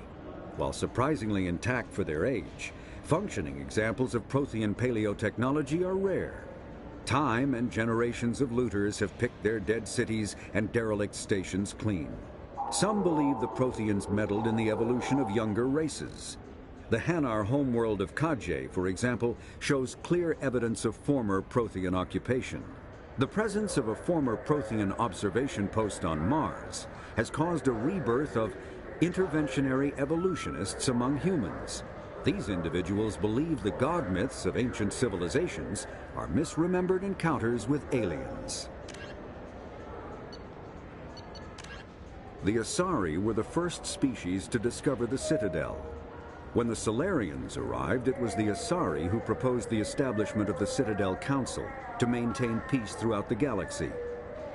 While surprisingly intact for their age, functioning examples of Prothean paleotechnology are rare. Time and generations of looters have picked their dead cities and derelict stations clean. Some believe the Protheans meddled in the evolution of younger races. The Hanar homeworld of Kajay, for example, shows clear evidence of former Prothean occupation. The presence of a former Prothean observation post on Mars has caused a rebirth of interventionary evolutionists among humans. These individuals believe the god myths of ancient civilizations are misremembered encounters with aliens. The Asari were the first species to discover the Citadel. When the Solarians arrived, it was the Asari who proposed the establishment of the Citadel Council to maintain peace throughout the galaxy.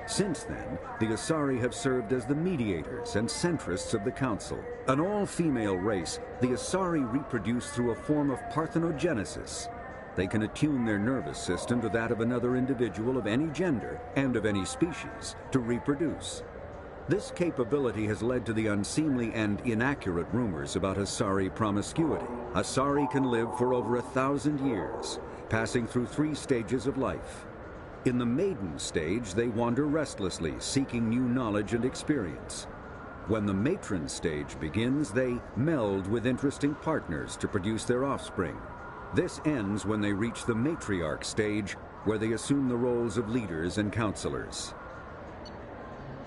Since then, the Asari have served as the mediators and centrists of the Council. An all-female race, the Asari reproduce through a form of parthenogenesis. They can attune their nervous system to that of another individual of any gender and of any species to reproduce. This capability has led to the unseemly and inaccurate rumors about Asari promiscuity. Asari can live for over 1,000 years, passing through 3 stages of life. In the maiden stage, they wander restlessly, seeking new knowledge and experience. When the matron stage begins, they meld with interesting partners to produce their offspring. This ends when they reach the matriarch stage, where they assume the roles of leaders and counselors.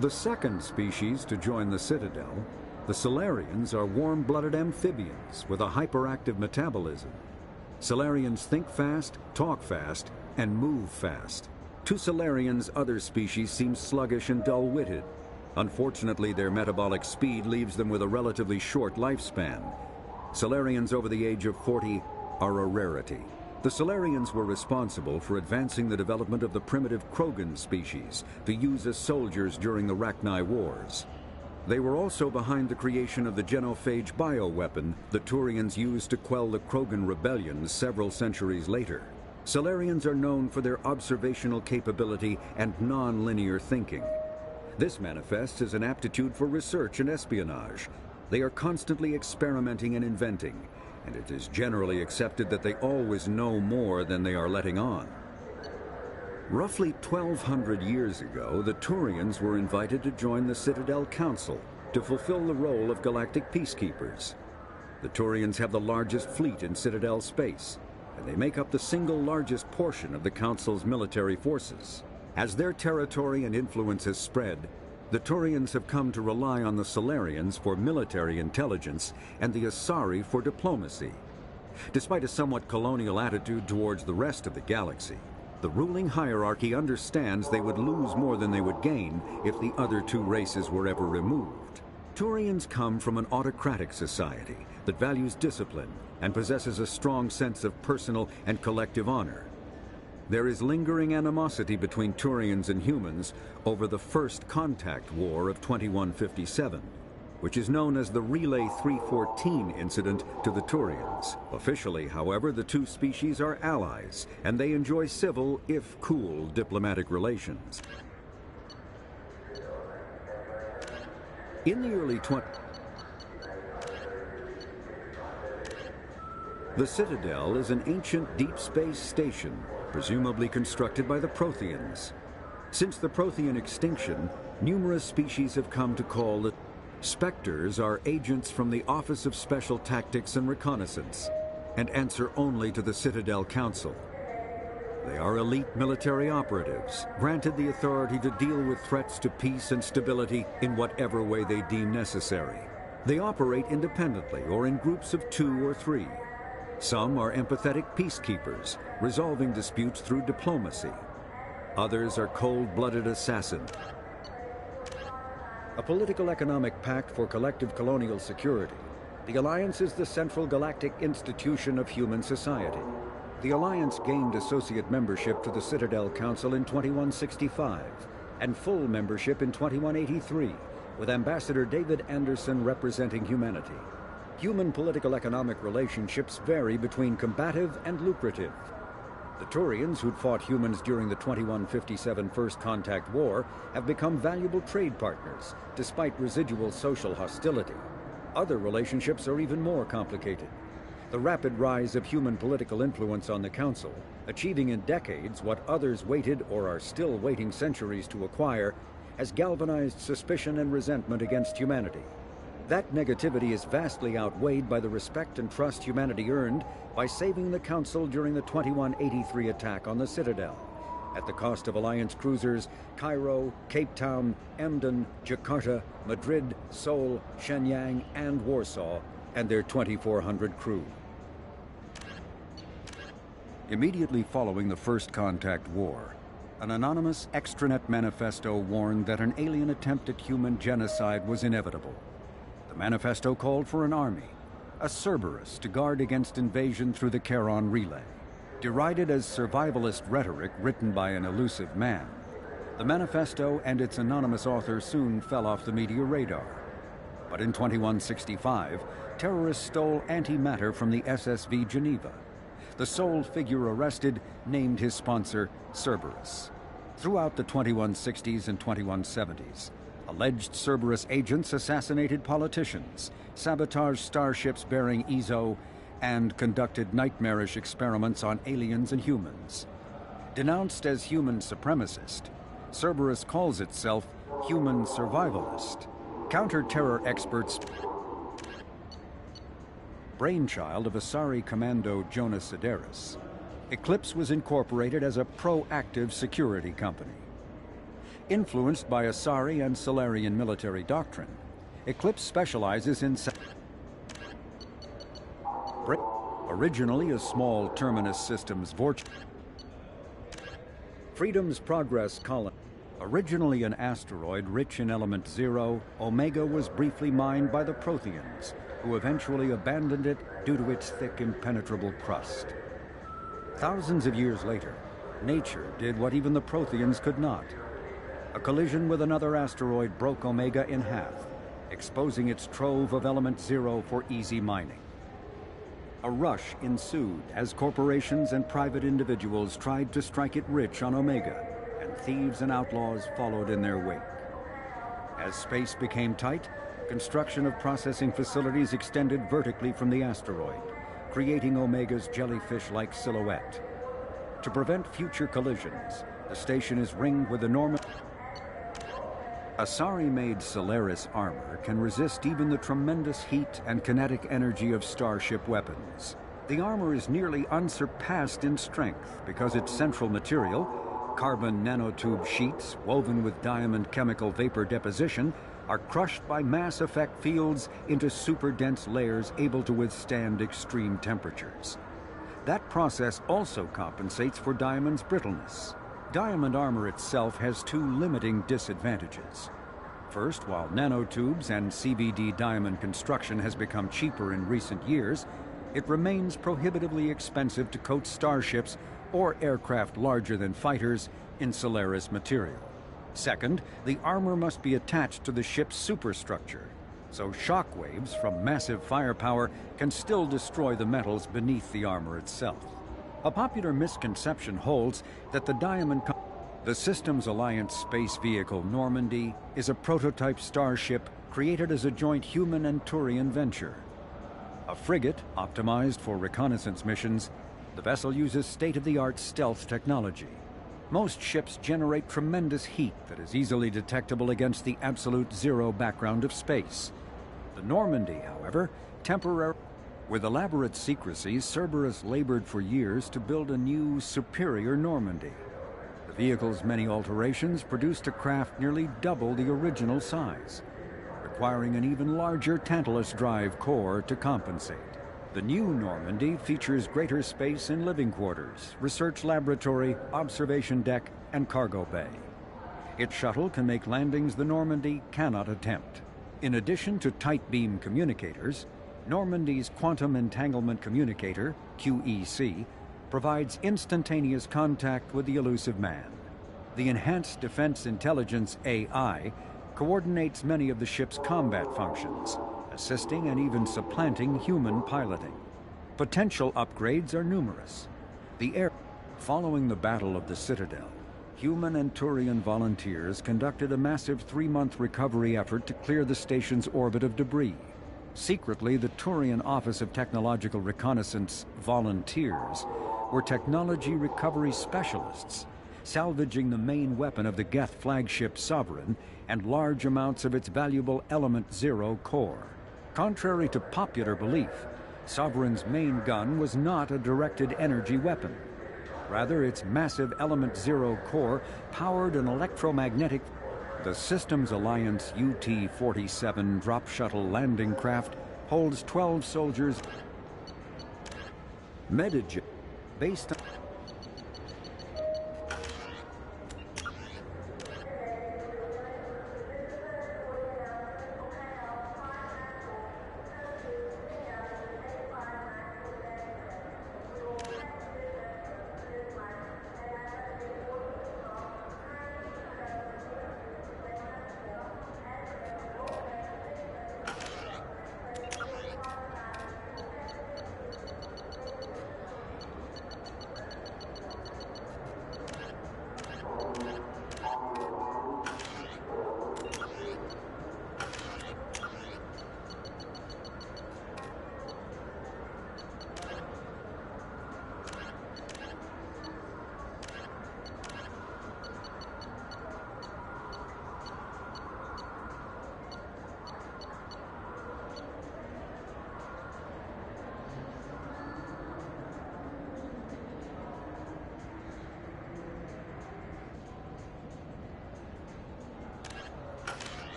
The second species to join the Citadel, the Solarians, are warm-blooded amphibians with a hyperactive metabolism. Solarians think fast, talk fast, and move fast. To Solarians, other species seem sluggish and dull-witted. Unfortunately, their metabolic speed leaves them with a relatively short lifespan. Solarians over the age of 40 are a rarity. The Solarians were responsible for advancing the development of the primitive Krogan species to use as soldiers during the Rachni Wars. They were also behind the creation of the genophage bioweapon the Turians used to quell the Krogan rebellions several centuries later. Solarians are known for their observational capability and non-linear thinking. This manifests as an aptitude for research and espionage. They are constantly experimenting and inventing, and it is generally accepted that they always know more than they are letting on. Roughly 1,200 years ago, the Turians were invited to join the Citadel Council to fulfill the role of galactic peacekeepers. The Turians have the largest fleet in Citadel space, and they make up the single largest portion of the Council's military forces. As their territory and influence has spread, the Turians have come to rely on the Solarians for military intelligence and the Asari for diplomacy. Despite a somewhat colonial attitude towards the rest of the galaxy, the ruling hierarchy understands they would lose more than they would gain if the other 2 races were ever removed. Turians come from an autocratic society that values discipline and possesses a strong sense of personal and collective honor. There is lingering animosity between Turians and humans over the First Contact War of 2157, which is known as the Relay 314 incident to the Turians. Officially, however, the 2 species are allies, and they enjoy civil, if cool, diplomatic relations. In the early The Citadel is an ancient deep space station, presumably constructed by the Protheans. Since the Prothean extinction, numerous species have come to call it. Spectres are agents from the Office of Special Tactics and Reconnaissance, and answer only to the Citadel Council. They are elite military operatives, granted the authority to deal with threats to peace and stability in whatever way they deem necessary. They operate independently or in groups of 2 or 3. Some are empathetic peacekeepers, resolving disputes through diplomacy. Others are cold-blooded assassins. A political economic pact for collective colonial security, the Alliance is the central galactic institution of human society. The Alliance gained associate membership to the Citadel Council in 2165 and full membership in 2183, with Ambassador David Anderson representing humanity. Human political economic relationships vary between combative and lucrative. The Turians, who'd fought humans during the 2157 First Contact War, have become valuable trade partners, despite residual social hostility. Other relationships are even more complicated. The rapid rise of human political influence on the Council, achieving in decades what others waited or are still waiting centuries to acquire, has galvanized suspicion and resentment against humanity. That negativity is vastly outweighed by the respect and trust humanity earned by saving the Council during the 2183 attack on the Citadel, at the cost of Alliance cruisers Cairo, Cape Town, Emden, Jakarta, Madrid, Seoul, Shenyang, and Warsaw, and their 2,400 crew. Immediately following the First Contact War, an anonymous extranet manifesto warned that an alien attempt at human genocide was inevitable. The manifesto called for an army, a Cerberus to guard against invasion through the Charon Relay. Derided as survivalist rhetoric written by an elusive man, the manifesto and its anonymous author soon fell off the media radar. But in 2165, terrorists stole antimatter from the SSV Geneva. The sole figure arrested named his sponsor Cerberus. Throughout the 2160s and 2170s, alleged Cerberus agents assassinated politicians, sabotaged starships bearing EZO, and conducted nightmarish experiments on aliens and humans. Denounced as human supremacist, Cerberus calls itself human survivalist. Counter-terror experts, brainchild of Asari commando Jonas Sideris, Eclipse was incorporated as a proactive security company. Influenced by Asari and Solarian military doctrine, Eclipse specializes in originally a small Terminus Systems vortex. Freedom's Progress colony. Originally an asteroid rich in element 0, Omega was briefly mined by the Protheans, who eventually abandoned it due to its thick, impenetrable crust. Thousands of years later, nature did what even the Protheans could not. A collision with another asteroid broke Omega in half, exposing its trove of element 0 for easy mining. A rush ensued as corporations and private individuals tried to strike it rich on Omega, and thieves and outlaws followed in their wake. As space became tight, construction of processing facilities extended vertically from the asteroid, creating Omega's jellyfish-like silhouette. To prevent future collisions, the station is ringed with enormous... Asari-made Solaris armor can resist even the tremendous heat and kinetic energy of starship weapons. The armor is nearly unsurpassed in strength because its central material, carbon nanotube sheets woven with diamond chemical vapor deposition, are crushed by mass effect fields into super-dense layers able to withstand extreme temperatures. That process also compensates for diamond's brittleness. Diamond armor itself has two limiting disadvantages. First, while nanotubes and CVD diamond construction has become cheaper in recent years, it remains prohibitively expensive to coat starships or aircraft larger than fighters in Solaris material. Second, the armor must be attached to the ship's superstructure, so shock waves from massive firepower can still destroy the metals beneath the armor itself. A popular misconception holds that the Systems Alliance space vehicle Normandy is a prototype starship created as a joint human and Turian venture. A frigate optimized for reconnaissance missions, the vessel uses state-of-the-art stealth technology. Most ships generate tremendous heat that is easily detectable against the absolute zero background of space. The Normandy, however, with elaborate secrecy, Cerberus labored for years to build a new, superior Normandy. The vehicle's many alterations produced a craft nearly double the original size, requiring an even larger Tantalus drive core to compensate. The new Normandy features greater space in living quarters, research laboratory, observation deck, and cargo bay. Its shuttle can make landings the Normandy cannot attempt. In addition to tight beam communicators, Normandy's Quantum Entanglement Communicator, QEC, provides instantaneous contact with the elusive man. The Enhanced Defense Intelligence AI coordinates many of the ship's combat functions, assisting and even supplanting human piloting. Potential upgrades are numerous. Following the Battle of the Citadel, human and Turian volunteers conducted a massive 3-month recovery effort to clear the station's orbit of debris. Secretly, the Turian Office of Technological Reconnaissance volunteers were technology recovery specialists, salvaging the main weapon of the Geth flagship Sovereign and large amounts of its valuable Element 0 core. Contrary to popular belief, Sovereign's main gun was not a directed energy weapon. Rather, its massive Element 0 core powered an electromagnetic... The Systems Alliance UT-47 drop shuttle landing craft holds 12 soldiers. Medijet, based on...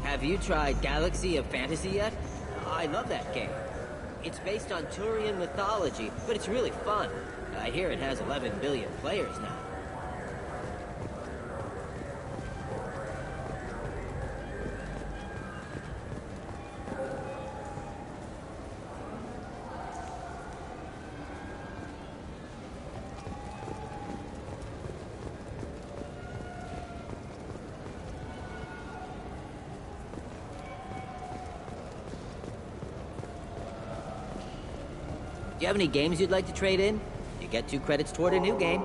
Have you tried Galaxy of Fantasy yet? I love that game. It's based on Turian mythology, but it's really fun. I hear it has 11 billion players now. Do you have any games you'd like to trade in? You get 2 credits toward a new game.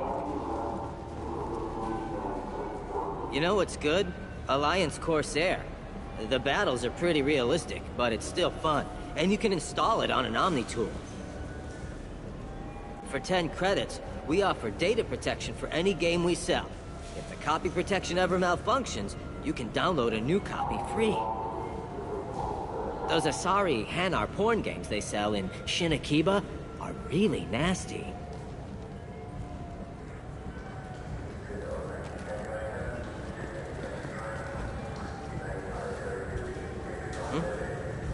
You know what's good? Alliance Corsair. The battles are pretty realistic, but it's still fun. And you can install it on an Omni tool. For 10 credits, we offer data protection for any game we sell. If the copy protection ever malfunctions, you can download a new copy free. Those Asari Hanar porn games they sell in Shinakiba are really nasty.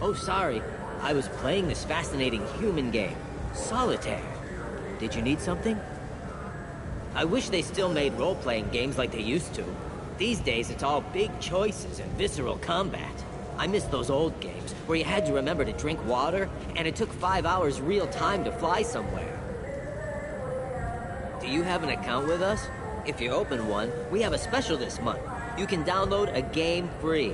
Oh, sorry. I was playing this fascinating human game, Solitaire. Did you need something? I wish they still made role-playing games like they used to. These days, it's all big choices and visceral combat. I miss those old games, where you had to remember to drink water, and it took 5 hours real time to fly somewhere. Do you have an account with us? If you open one, we have a special this month. You can download a game free.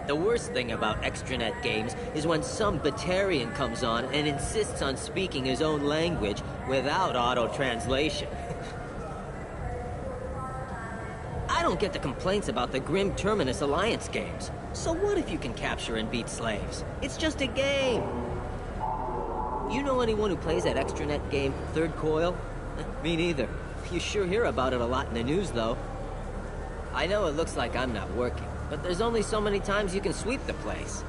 The worst thing about extranet games is when some Batarian comes on and insists on speaking his own language without auto-translation. I don't get the complaints about the Grim Terminus Alliance games. So what if you can capture and beat slaves? It's just a game! You know anyone who plays that extranet game, Third Coil? Me neither. You sure hear about it a lot in the news, though. I know it looks like I'm not working, but there's only so many times you can sweep the place.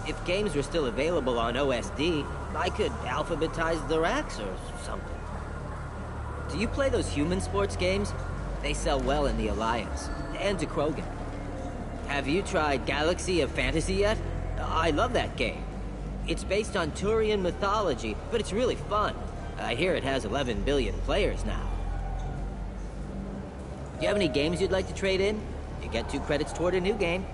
If games were still available on OSD, I could alphabetize the racks or something. Do you play those human sports games? They sell well in the Alliance, and to Krogan. Have you tried Galaxy of Fantasy yet? I love that game. It's based on Turian mythology, but it's really fun. I hear it has 11 billion players now. Do you have any games you'd like to trade in? You get 2 credits toward a new game.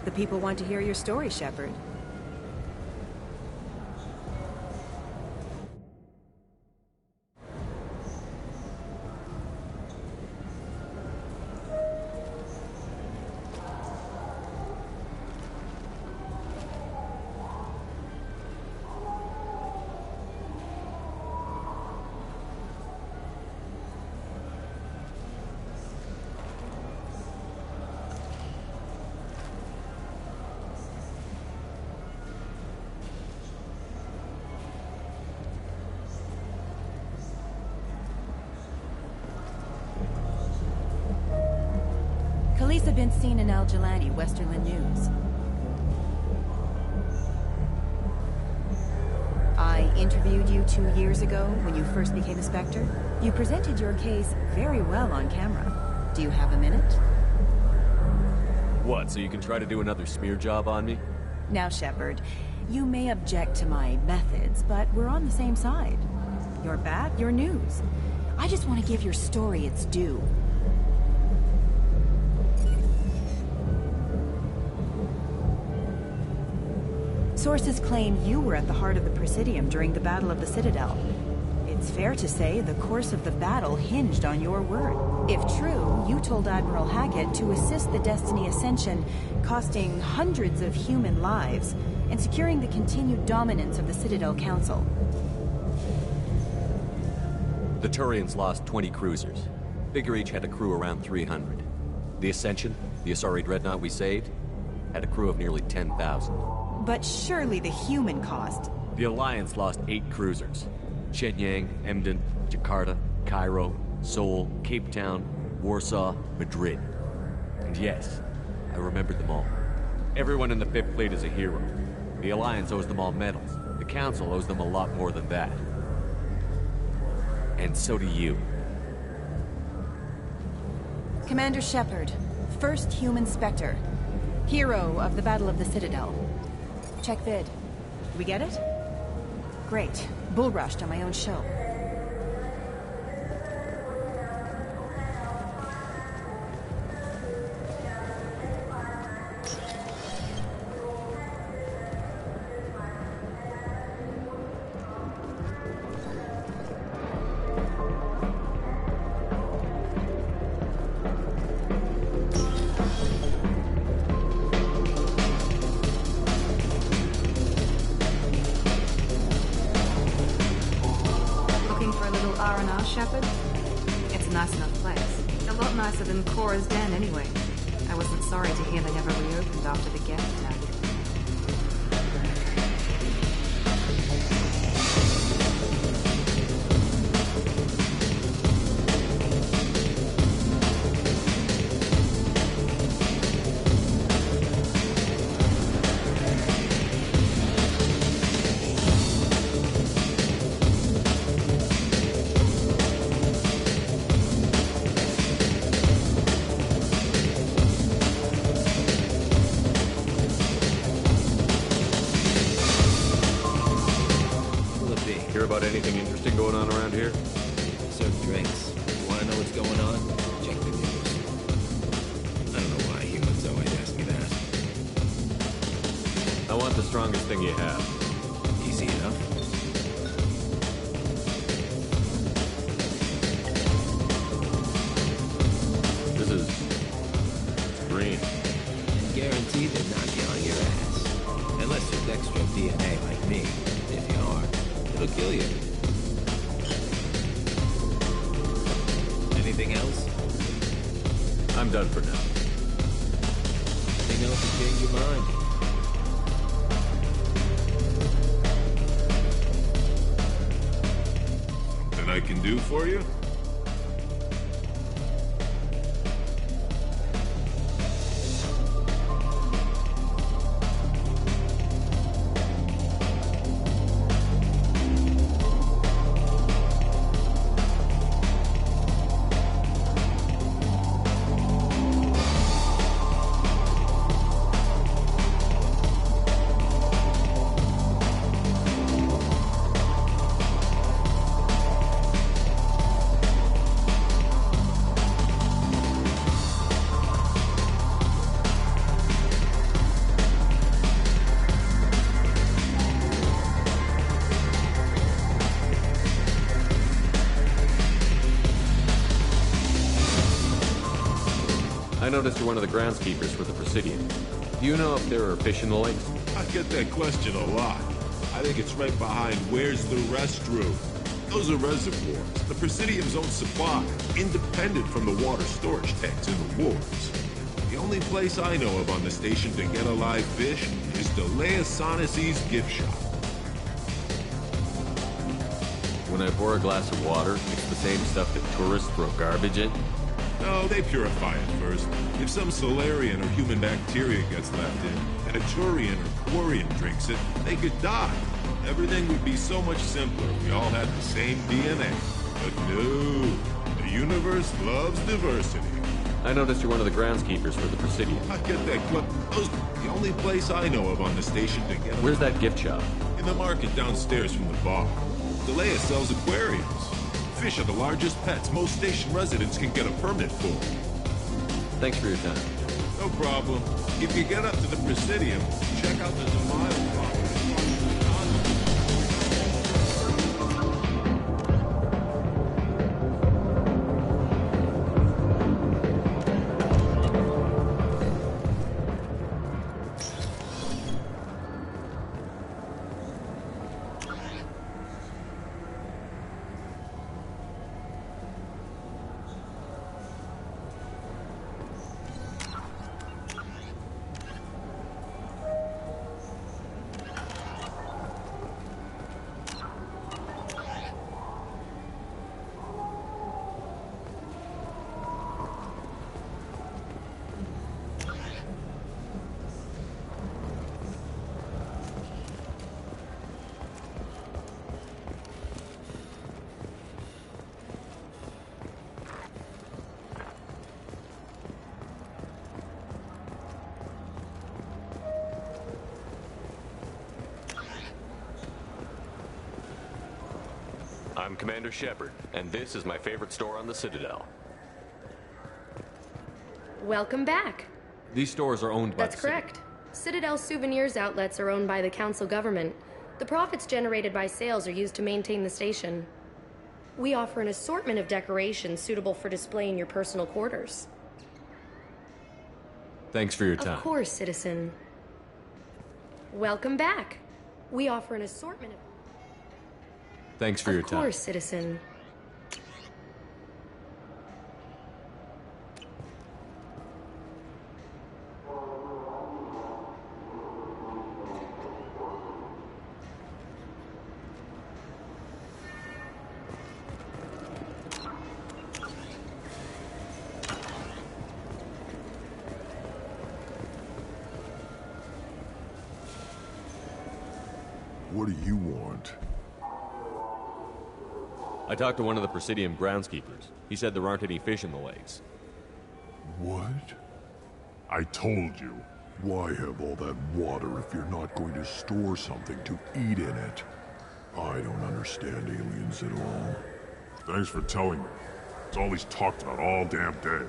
The people want to hear your story, Shepard. Khalees been seen in Al Jelani, Westerland News. I interviewed you 2 years ago when you first became a Spectre. You presented your case very well on camera. Do you have a minute? What, so you can try to do another smear job on me? Now, Shepard, you may object to my methods, but we're on the same side. You're back, you're news. I just want to give your story its due. Sources claim you were at the heart of the Presidium during the Battle of the Citadel. It's fair to say the course of the battle hinged on your word. If true, you told Admiral Hackett to assist the Destiny Ascension, costing hundreds of human lives, and securing the continued dominance of the Citadel Council. The Turians lost 20 cruisers. Figure each had a crew around 300. The Ascension, the Asari dreadnought we saved, had a crew of nearly 10,000. But surely the human cost. The Alliance lost 8 cruisers. Shenyang, Emden, Jakarta, Cairo, Seoul, Cape Town, Warsaw, Madrid. And yes, I remembered them all. Everyone in the 5th Fleet is a hero. The Alliance owes them all medals. The Council owes them a lot more than that. And so do you. Commander Shepard, first human Spectre. Hero of the Battle of the Citadel. Check vid. We get it? Great. Bull rushed on my own show. Shepard? It's a nice enough place. A lot nicer than Cora's den, anyway. I wasn't sorry to hear they never reopened after the Geth attack. Hear about anything interesting going on around here? Serve drinks. You want to know what's going on? Check the news. I don't know why humans always ask me that. I want the strongest thing you have. Easy enough. This is green. And guaranteed to knock you on your ass. Unless you're Dextro DNA like me. If you are, it'll kill you. Anything else? I'm done for now. Anything else to change your mind? That I can do for you? I noticed you're one of the groundskeepers for the Presidium. Do you know if there are fish in the lakes? I get that question a lot. I think it's right behind where's the restroom. Those are reservoirs, the Presidium's own supply, independent from the water storage tanks in the wards. The only place I know of on the station to get a live fish is Delea Sonesi's gift shop. When I pour a glass of water, it's the same stuff that tourists throw garbage in? No, they purify it first. If some Solarian or human bacteria gets left in, and a Turian or Quarian drinks it, they could die. Everything would be so much simpler if we all had the same DNA. But no, the universe loves diversity. I noticed you're one of the groundskeepers for the Presidium. I get that those the only place I know of on the station to get... Where's that gift shop? In the market downstairs from the bar. Delea sells aquariums. Fish are the largest pets most station residents can get a permit for. Thanks for your time. No problem. If you get up to the Presidium, check out the Demile property. I'm Commander Shepard, and this is my favorite store on the Citadel. Welcome back. These stores are owned by That's correct. Citadel souvenirs outlets are owned by the council government. The profits generated by sales are used to maintain the station. We offer an assortment of decorations suitable for display in your personal quarters. Thanks for your time. Of course, citizen. Welcome back. We offer an assortment of... Thanks for your time. Of course, citizen. What do you want? I talked to one of the Presidium groundskeepers. He said there aren't any fish in the lakes. What? I told you. Why have all that water if you're not going to store something to eat in it? I don't understand aliens at all. Thanks for telling me. It's all he's talked about all damn day.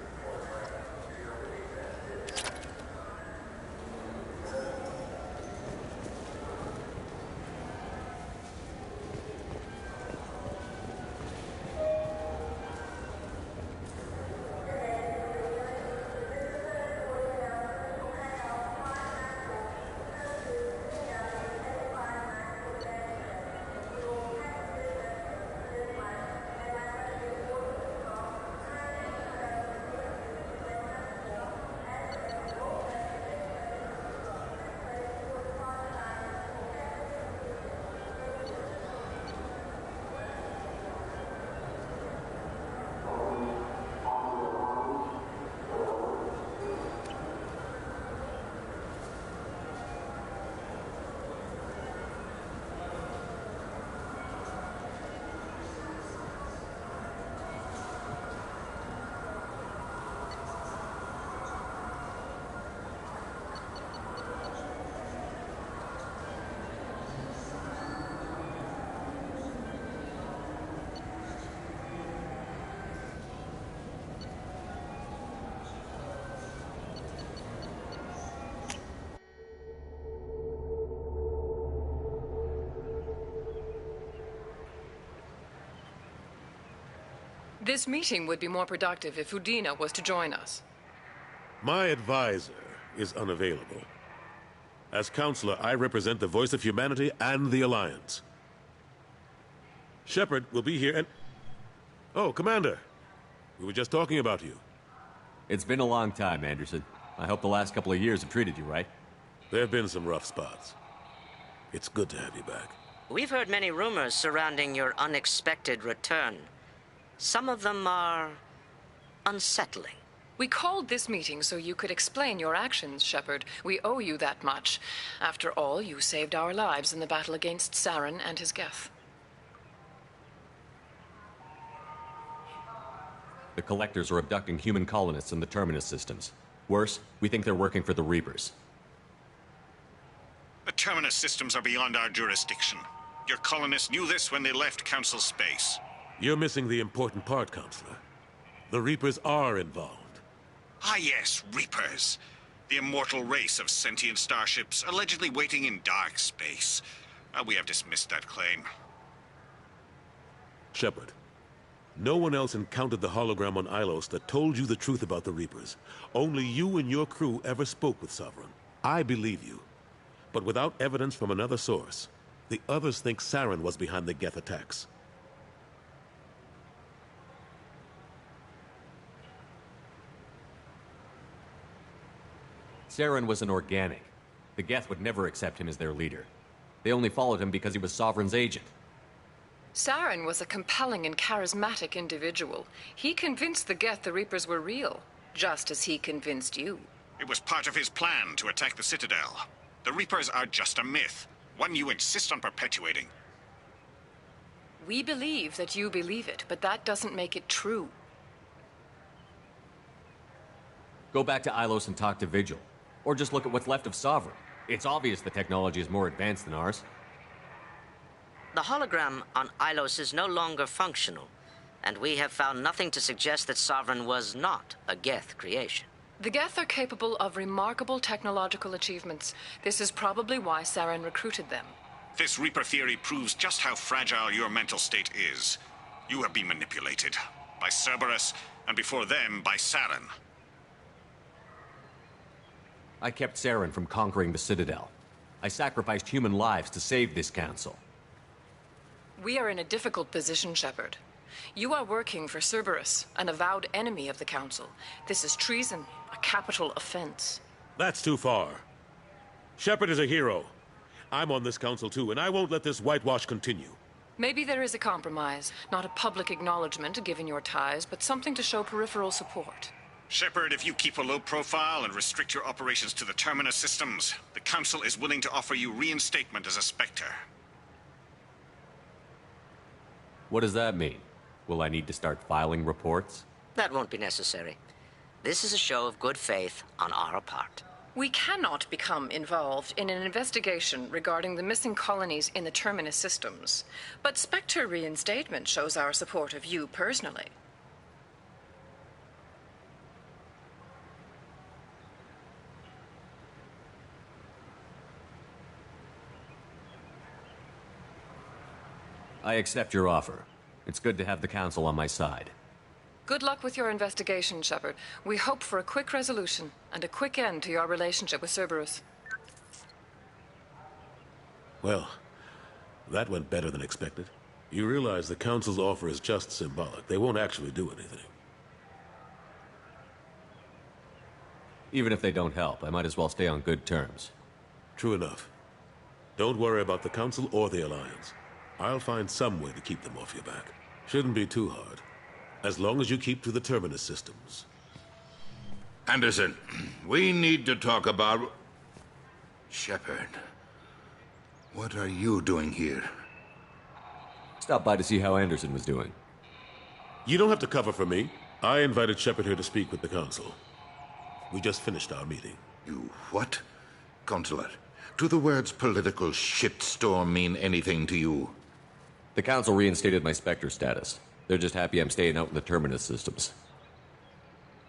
This meeting would be more productive if Udina was to join us. My advisor is unavailable. As counselor, I represent the voice of humanity and the Alliance. Shepard will be here and... Oh, Commander. We were just talking about you. It's been a long time, Anderson. I hope the last couple of years have treated you right. There have been some rough spots. It's good to have you back. We've heard many rumors surrounding your unexpected return. Some of them are unsettling. We called this meeting so you could explain your actions, Shepard. We owe you that much. After all, you saved our lives in the battle against Saren and his Geth. The Collectors are abducting human colonists in the Terminus systems. Worse, we think they're working for the Reapers. The Terminus systems are beyond our jurisdiction. Your colonists knew this when they left Council space. You're missing the important part, Counselor. The Reapers are involved. Ah yes, Reapers. The immortal race of sentient starships allegedly waiting in dark space. We have dismissed that claim. Shepard, no one else encountered the hologram on Ilos that told you the truth about the Reapers. Only you and your crew ever spoke with Sovereign. I believe you. But without evidence from another source, the others think Saren was behind the Geth attacks. Saren was an organic. The Geth would never accept him as their leader. They only followed him because he was Sovereign's agent. Saren was a compelling and charismatic individual. He convinced the Geth the Reapers were real, just as he convinced you. It was part of his plan to attack the Citadel. The Reapers are just a myth, one you insist on perpetuating. We believe that you believe it, but that doesn't make it true. Go back to Ilos and talk to Vigil. Or just look at what's left of Sovereign. It's obvious the technology is more advanced than ours. The hologram on Ilos is no longer functional, and we have found nothing to suggest that Sovereign was not a Geth creation. The Geth are capable of remarkable technological achievements. This is probably why Saren recruited them. This Reaper theory proves just how fragile your mental state is. You have been manipulated. By Cerberus, and before them, by Saren. I kept Saren from conquering the Citadel. I sacrificed human lives to save this council. We are in a difficult position, Shepard. You are working for Cerberus, an avowed enemy of the Council. This is treason, a capital offense. That's too far. Shepard is a hero. I'm on this council too, and I won't let this whitewash continue. Maybe there is a compromise. Not a public acknowledgement given your ties, but something to show peripheral support. Shepard, if you keep a low profile and restrict your operations to the Terminus systems, the Council is willing to offer you reinstatement as a Spectre. What does that mean? Will I need to start filing reports? That won't be necessary. This is a show of good faith on our part. We cannot become involved in an investigation regarding the missing colonies in the Terminus systems. But Spectre reinstatement shows our support of you personally. I accept your offer. It's good to have the Council on my side. Good luck with your investigation, Shepard. We hope for a quick resolution and a quick end to your relationship with Cerberus. Well, that went better than expected. You realize the Council's offer is just symbolic. They won't actually do anything. Even if they don't help, I might as well stay on good terms. True enough. Don't worry about the Council or the Alliance. I'll find some way to keep them off your back. Shouldn't be too hard. As long as you keep to the Terminus systems. Anderson, we need to talk about... Shepard. What are you doing here? Stopped by to see how Anderson was doing. You don't have to cover for me. I invited Shepard here to speak with the Council. We just finished our meeting. You what? Counselor, do the words political shitstorm mean anything to you? The Council reinstated my Spectre status. They're just happy I'm staying out in the Terminus systems.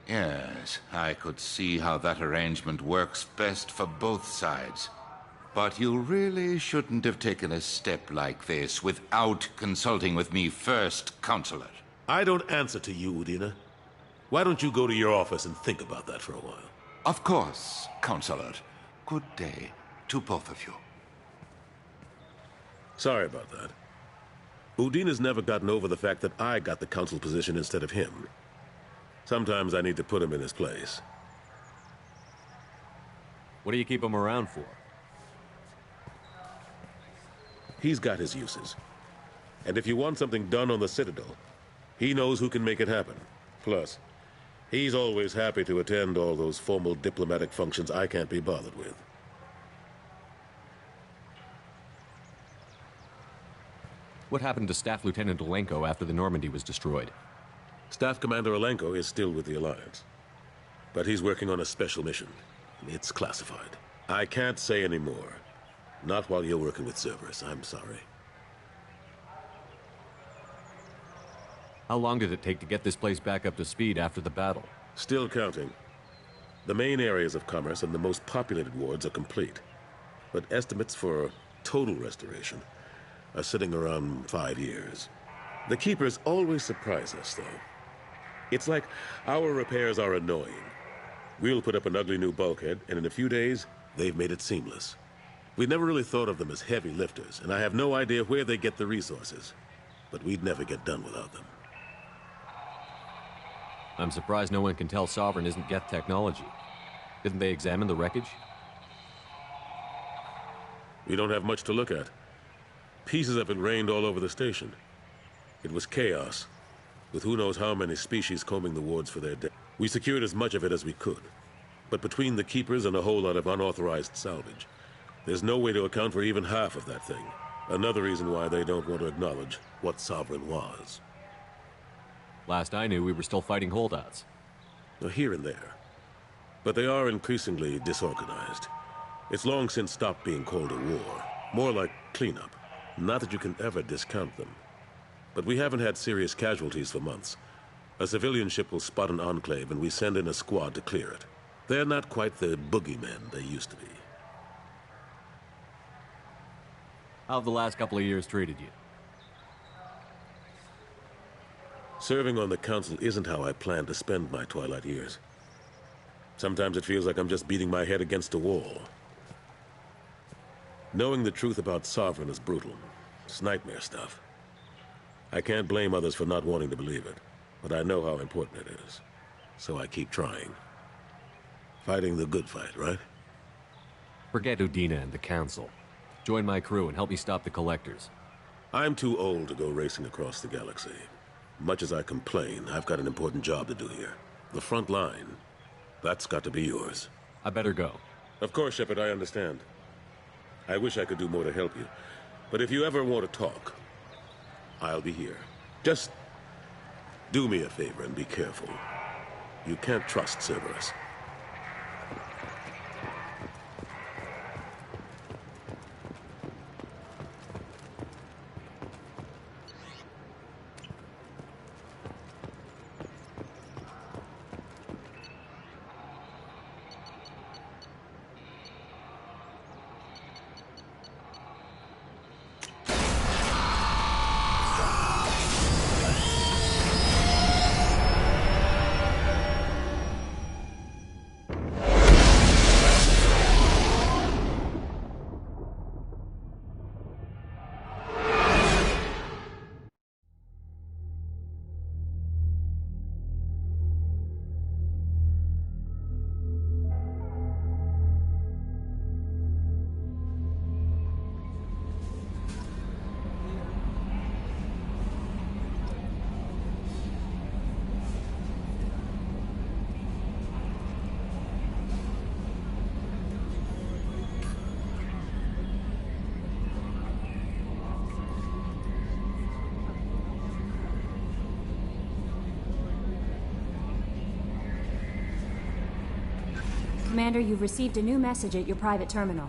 Yes, I could see how that arrangement works best for both sides. But you really shouldn't have taken a step like this without consulting with me first, Counselor. I don't answer to you, Udina. Why don't you go to your office and think about that for a while? Of course, Counselor. Good day to both of you. Sorry about that. Udine has never gotten over the fact that I got the council position instead of him. Sometimes I need to put him in his place. What do you keep him around for? He's got his uses. And if you want something done on the Citadel, he knows who can make it happen. Plus, he's always happy to attend all those formal diplomatic functions I can't be bothered with. What happened to Staff Lieutenant Alenko after the Normandy was destroyed? Staff Commander Alenko is still with the Alliance. But he's working on a special mission. It's classified. I can't say any more. Not while you're working with Cerberus, I'm sorry. How long did it take to get this place back up to speed after the battle? Still counting. The main areas of commerce and the most populated wards are complete. But estimates for total restoration are sitting around 5 years. The Keepers always surprise us, though. It's like our repairs are annoying. We'll put up an ugly new bulkhead, and in a few days, they've made it seamless. We never really thought of them as heavy lifters, and I have no idea where they get the resources. But we'd never get done without them. I'm surprised no one can tell Sovereign isn't Geth technology. Didn't they examine the wreckage? We don't have much to look at. Pieces of it rained all over the station. It was chaos, with who knows how many species combing the wards for their dead. We secured as much of it as we could. But between the Keepers and a whole lot of unauthorized salvage, there's no way to account for even half of that thing. Another reason why they don't want to acknowledge what Sovereign was. Last I knew, we were still fighting holdouts. Here and there. But they are increasingly disorganized. It's long since stopped being called a war. More like cleanup. Not that you can ever discount them. But we haven't had serious casualties for months. A civilian ship will spot an enclave and we send in a squad to clear it. They're not quite the boogeymen they used to be. How have the last couple of years treated you? Serving on the council isn't how I plan to spend my twilight years. Sometimes it feels like I'm just beating my head against a wall. Knowing the truth about Sovereign is brutal. It's nightmare stuff. I can't blame others for not wanting to believe it, but I know how important it is. So I keep trying. Fighting the good fight, right? Forget Udina and the Council. Join my crew and help me stop the Collectors. I'm too old to go racing across the galaxy. Much as I complain, I've got an important job to do here. The front line. That's got to be yours. I better go. Of course, Shepard, I understand. I wish I could do more to help you. But if you ever want to talk, I'll be here. Just do me a favor and be careful. You can't trust Cerberus. Commander, you've received a new message at your private terminal.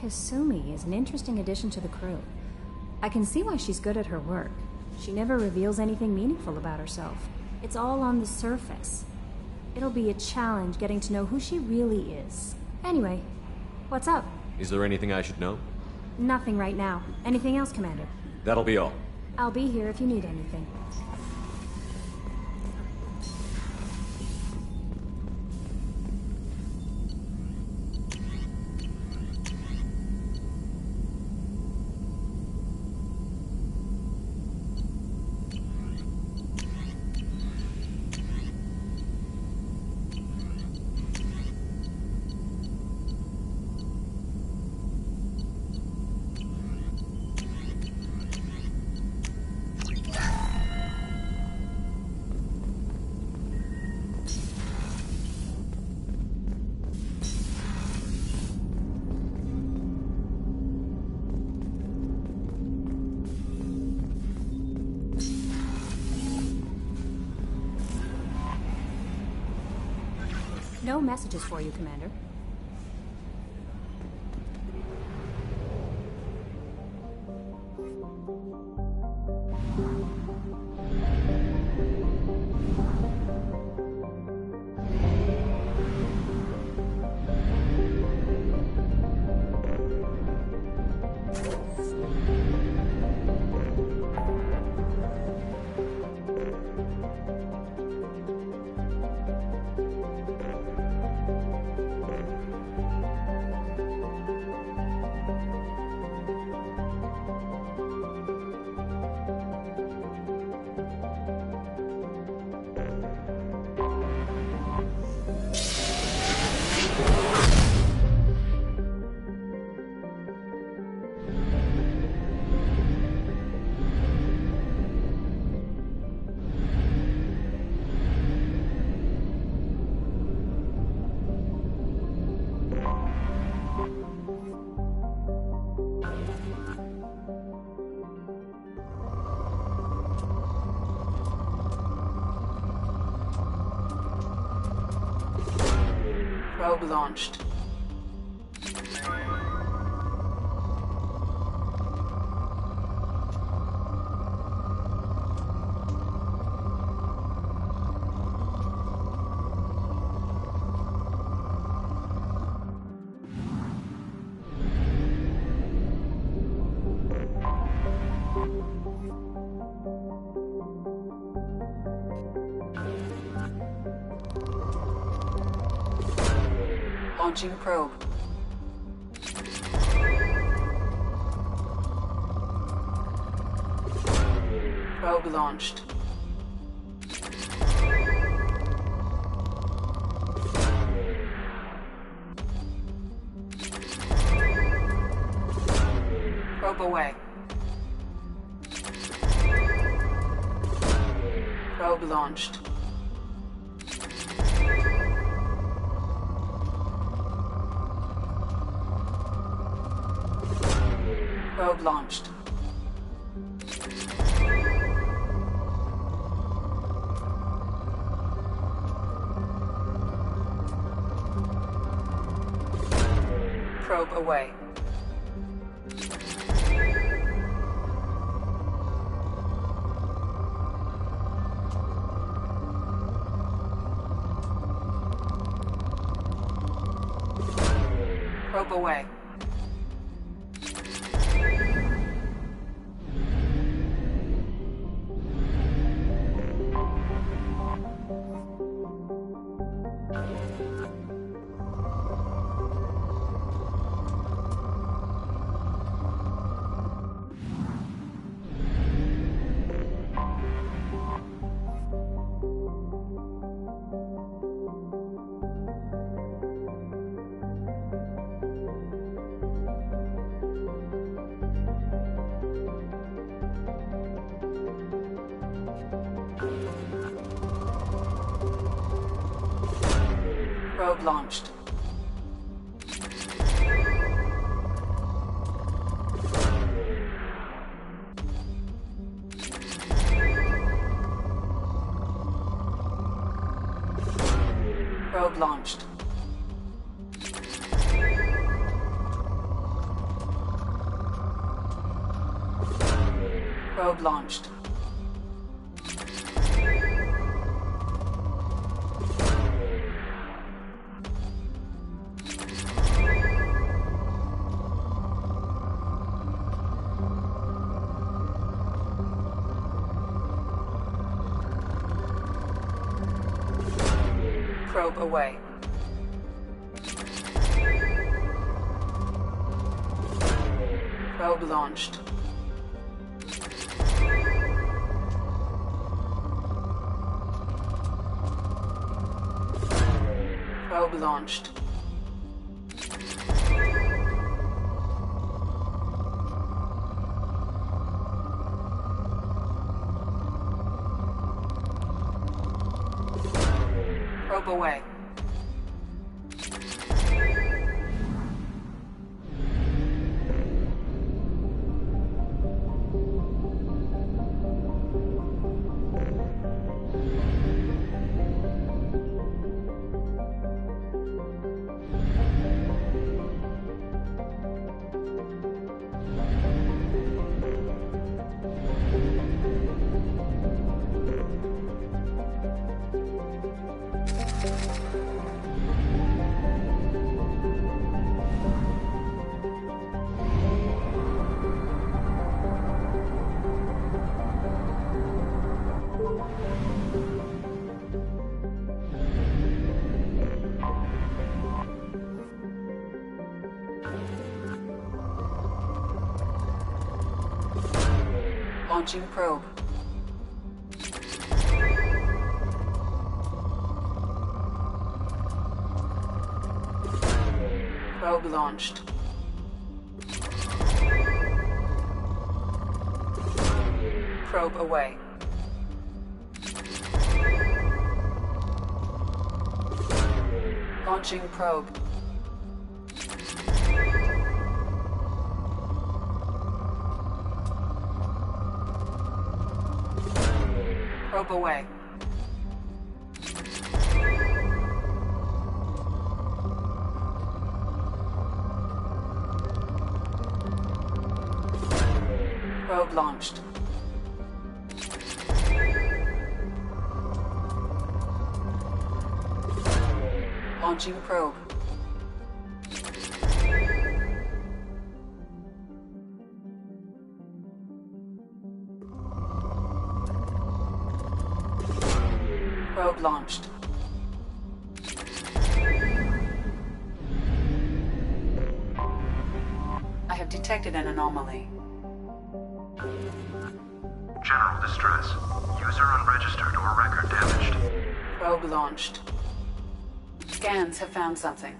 Kasumi is an interesting addition to the crew. I can see why she's good at her work. She never reveals anything meaningful about herself. It's all on the surface. It'll be a challenge getting to know who she really is. Anyway, what's up? Is there anything I should know? Nothing right now. Anything else, Commander? That'll be all. I'll be here if you need anything. No messages for you, Commander. Probe launched. Launching probe. Probe launched. Probe away. Probe launched. Probe launched. Probe away. Probe away. Probe launched. Probe launched. Probe launched. Probe away. Probe launched. Probe launched. Probe away. Launching probe. Probe launched. Probe away. Launching probe. Probe away. Probe launched. Launching probe. Probe launched. I have detected an anomaly. General distress. User unregistered or record damaged. Probe launched. Scans have found something.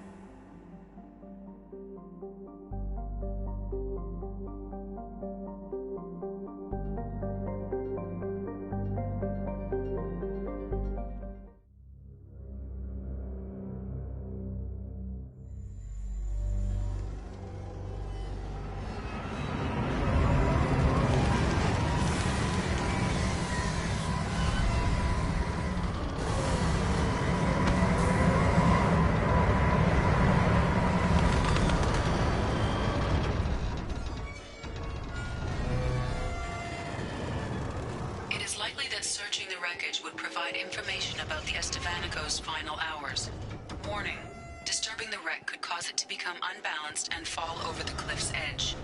Searching the wreckage would provide information about the Estevanico's final hours. Warning, disturbing the wreck could cause it to become unbalanced and fall over the cliff's edge.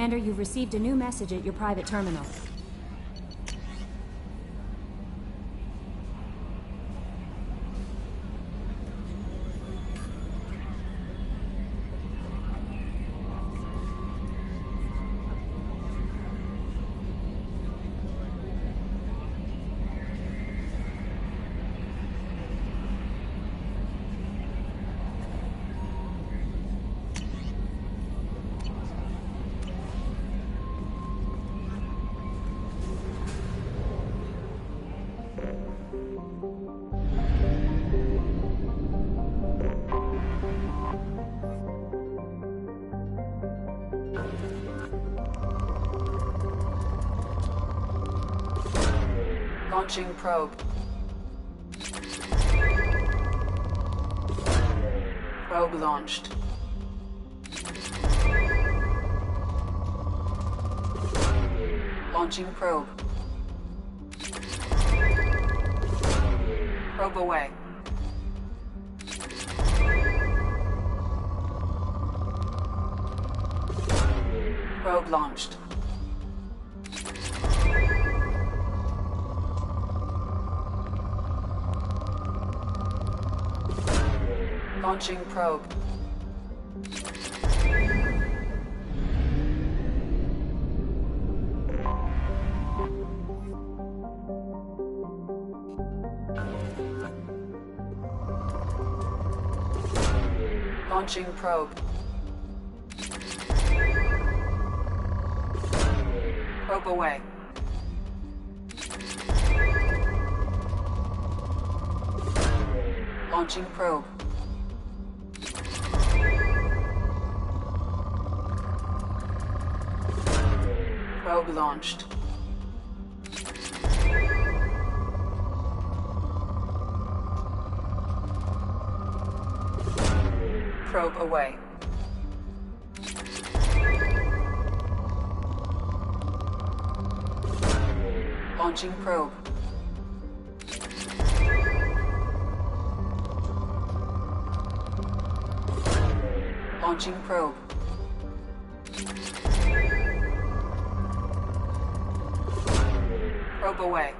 Commander, you've received a new message at your private terminal. Launching probe. Probe launched. Launching probe. Probe away. Probe launched. Launching probe. Launching probe. Probe away. Launching probe. Probe launched. Probe away. Launching probe. Launching probe. Probe away.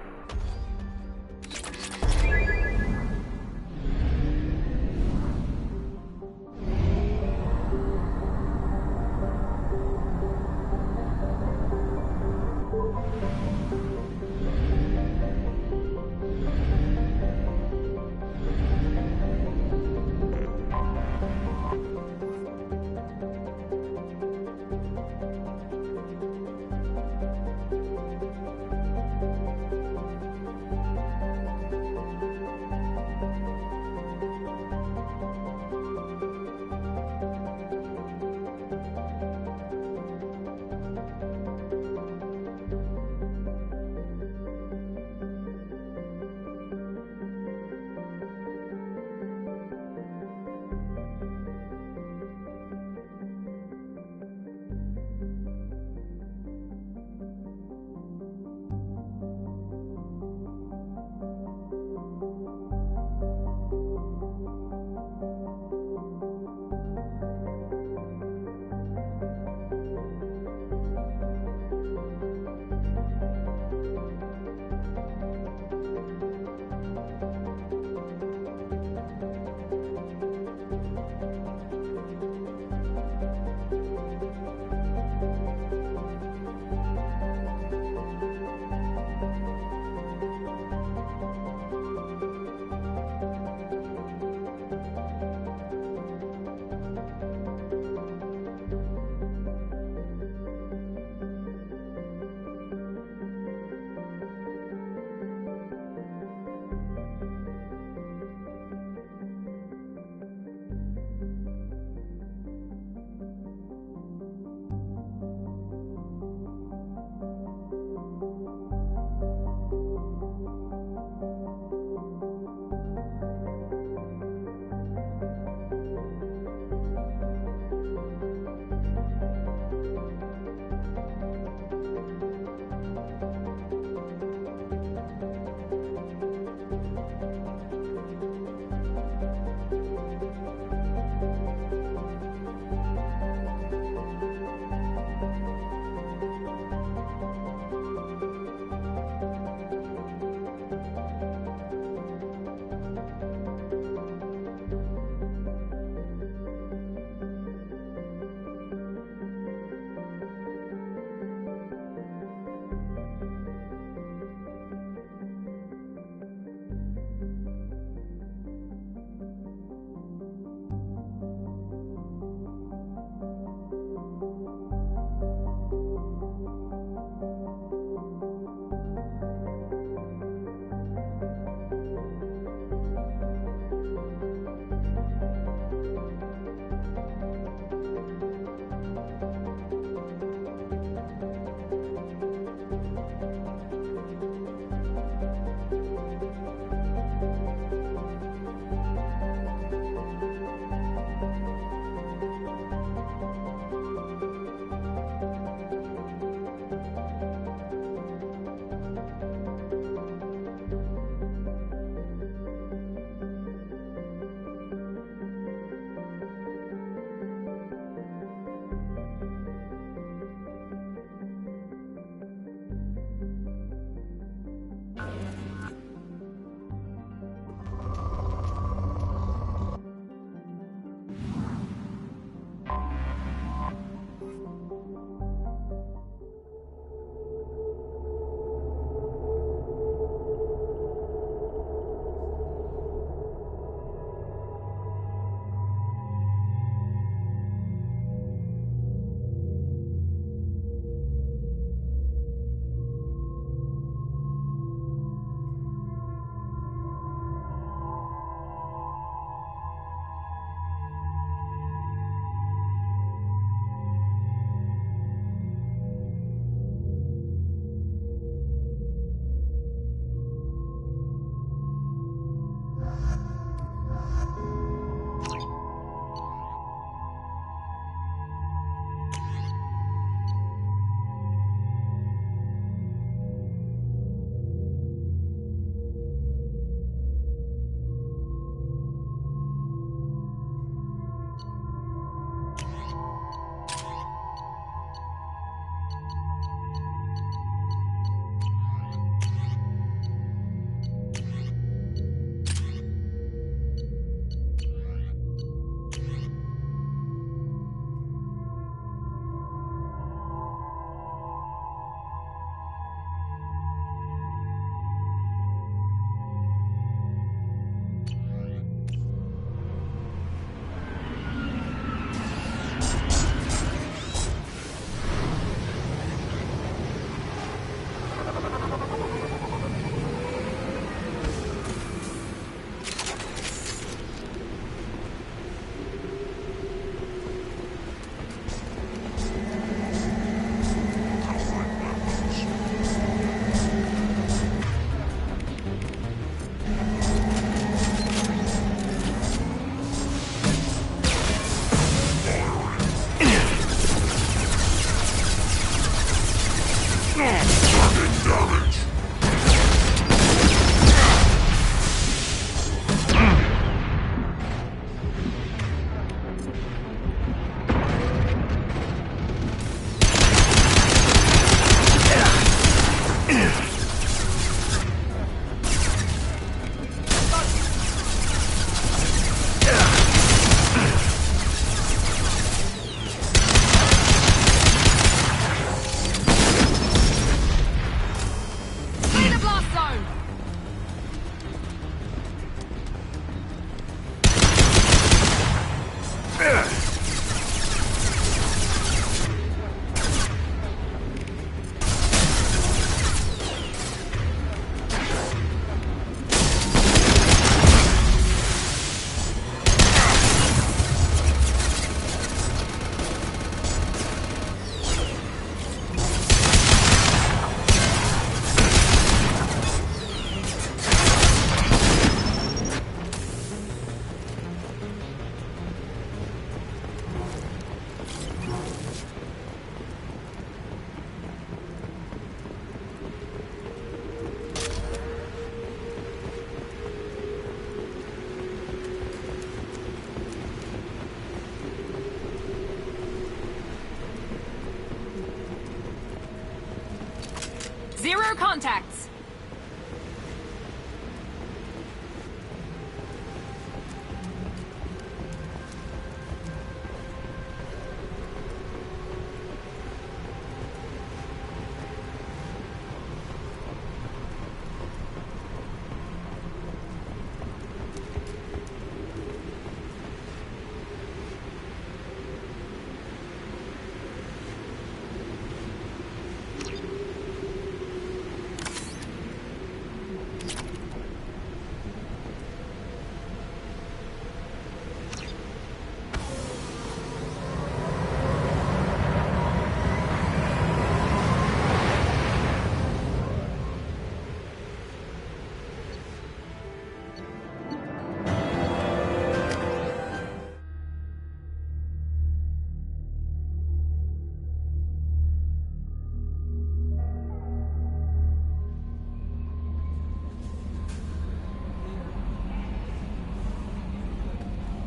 contacts!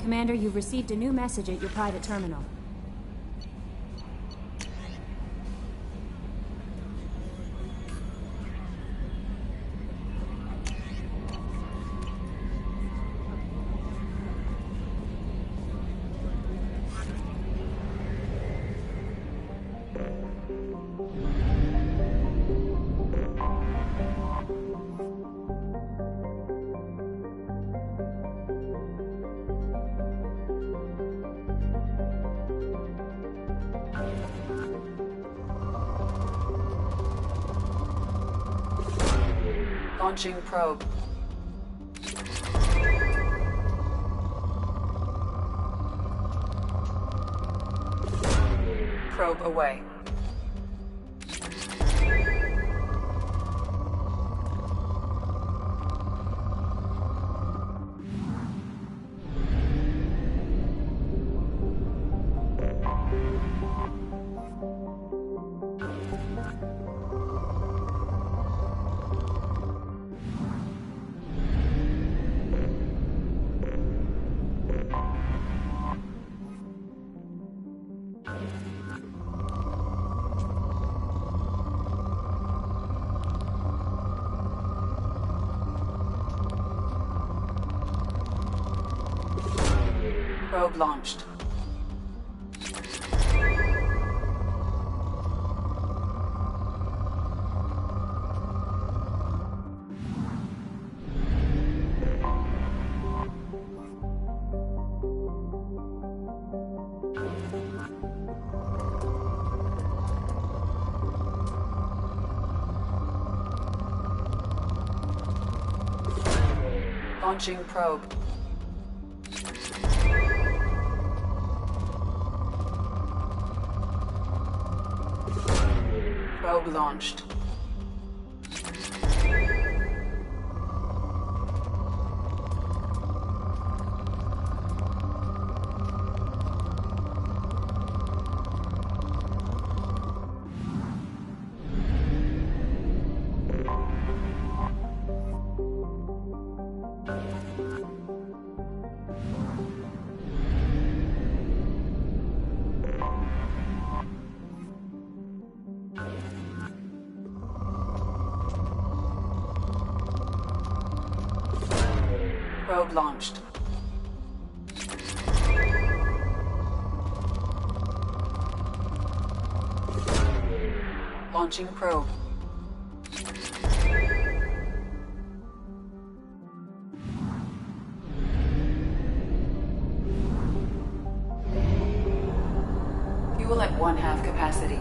Commander, you've received a new message at your private terminal. Launching probe. Probe away. Probe launched. Launching probe. Probe launched. Probe launched. Launching probe. Fuel at 1/2 capacity.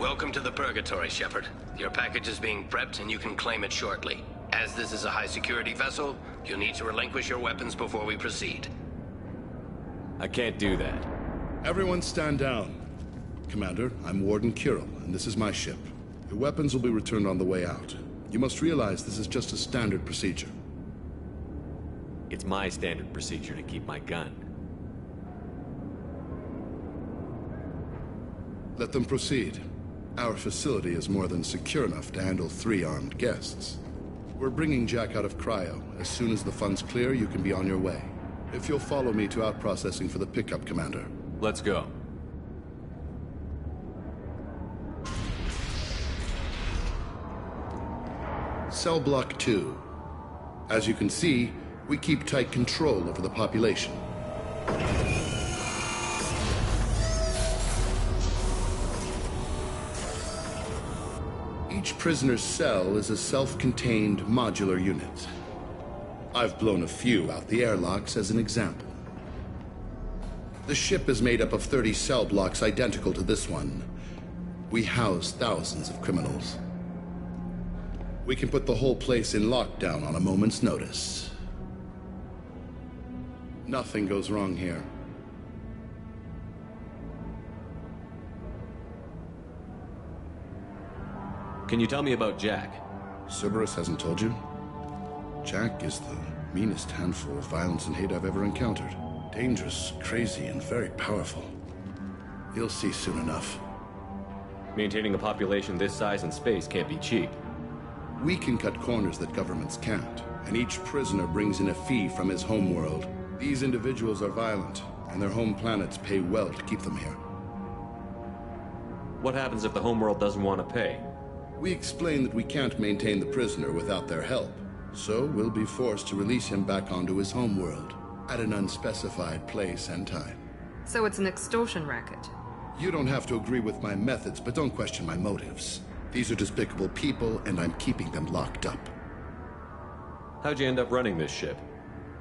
Welcome to the Purgatory, Shepard. Your package is being prepped and you can claim it shortly. As this is a high-security vessel, you'll need to relinquish your weapons before we proceed. I can't do that. Everyone stand down. Commander, I'm Warden Kirill, and this is my ship. Your weapons will be returned on the way out. You must realize this is just a standard procedure. It's my standard procedure to keep my gun. Let them proceed. Our facility is more than secure enough to handle 3 armed guests. We're bringing Jack out of cryo. As soon as the funds clear, you can be on your way. If you'll follow me to out-processing for the pickup, Commander. Let's go. Cell Block 2. As you can see, we keep tight control over the population. Each prisoner's cell is a self-contained modular unit. I've blown a few out the airlocks as an example. The ship is made up of 30 cell blocks identical to this one. We house thousands of criminals. We can put the whole place in lockdown on a moment's notice. Nothing goes wrong here. Can you tell me about Jack? Cerberus hasn't told you? Jack is the meanest handful of violence and hate I've ever encountered. Dangerous, crazy, and very powerful. You'll see soon enough. Maintaining a population this size in space can't be cheap. We can cut corners that governments can't, and each prisoner brings in a fee from his homeworld. These individuals are violent, and their home planets pay well to keep them here. What happens if the homeworld doesn't want to pay? We explain that we can't maintain the prisoner without their help, so we'll be forced to release him back onto his homeworld at an unspecified place and time. So it's an extortion racket. You don't have to agree with my methods, but don't question my motives. These are despicable people, and I'm keeping them locked up. How'd you end up running this ship?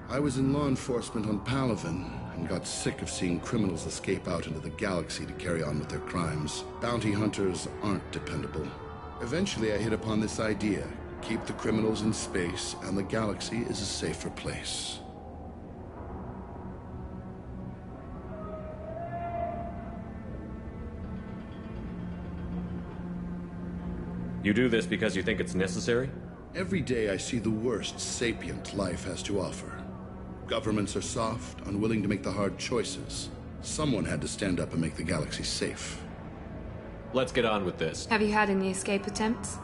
I was in law enforcement on Palaven, and got sick of seeing criminals escape out into the galaxy to carry on with their crimes. Bounty hunters aren't dependable. Eventually, I hit upon this idea. Keep the criminals in space, and the galaxy is a safer place. You do this because you think it's necessary? Every day I see the worst sapient life has to offer. Governments are soft, unwilling to make the hard choices. Someone had to stand up and make the galaxy safe. Let's get on with this. Have you had any escape attempts?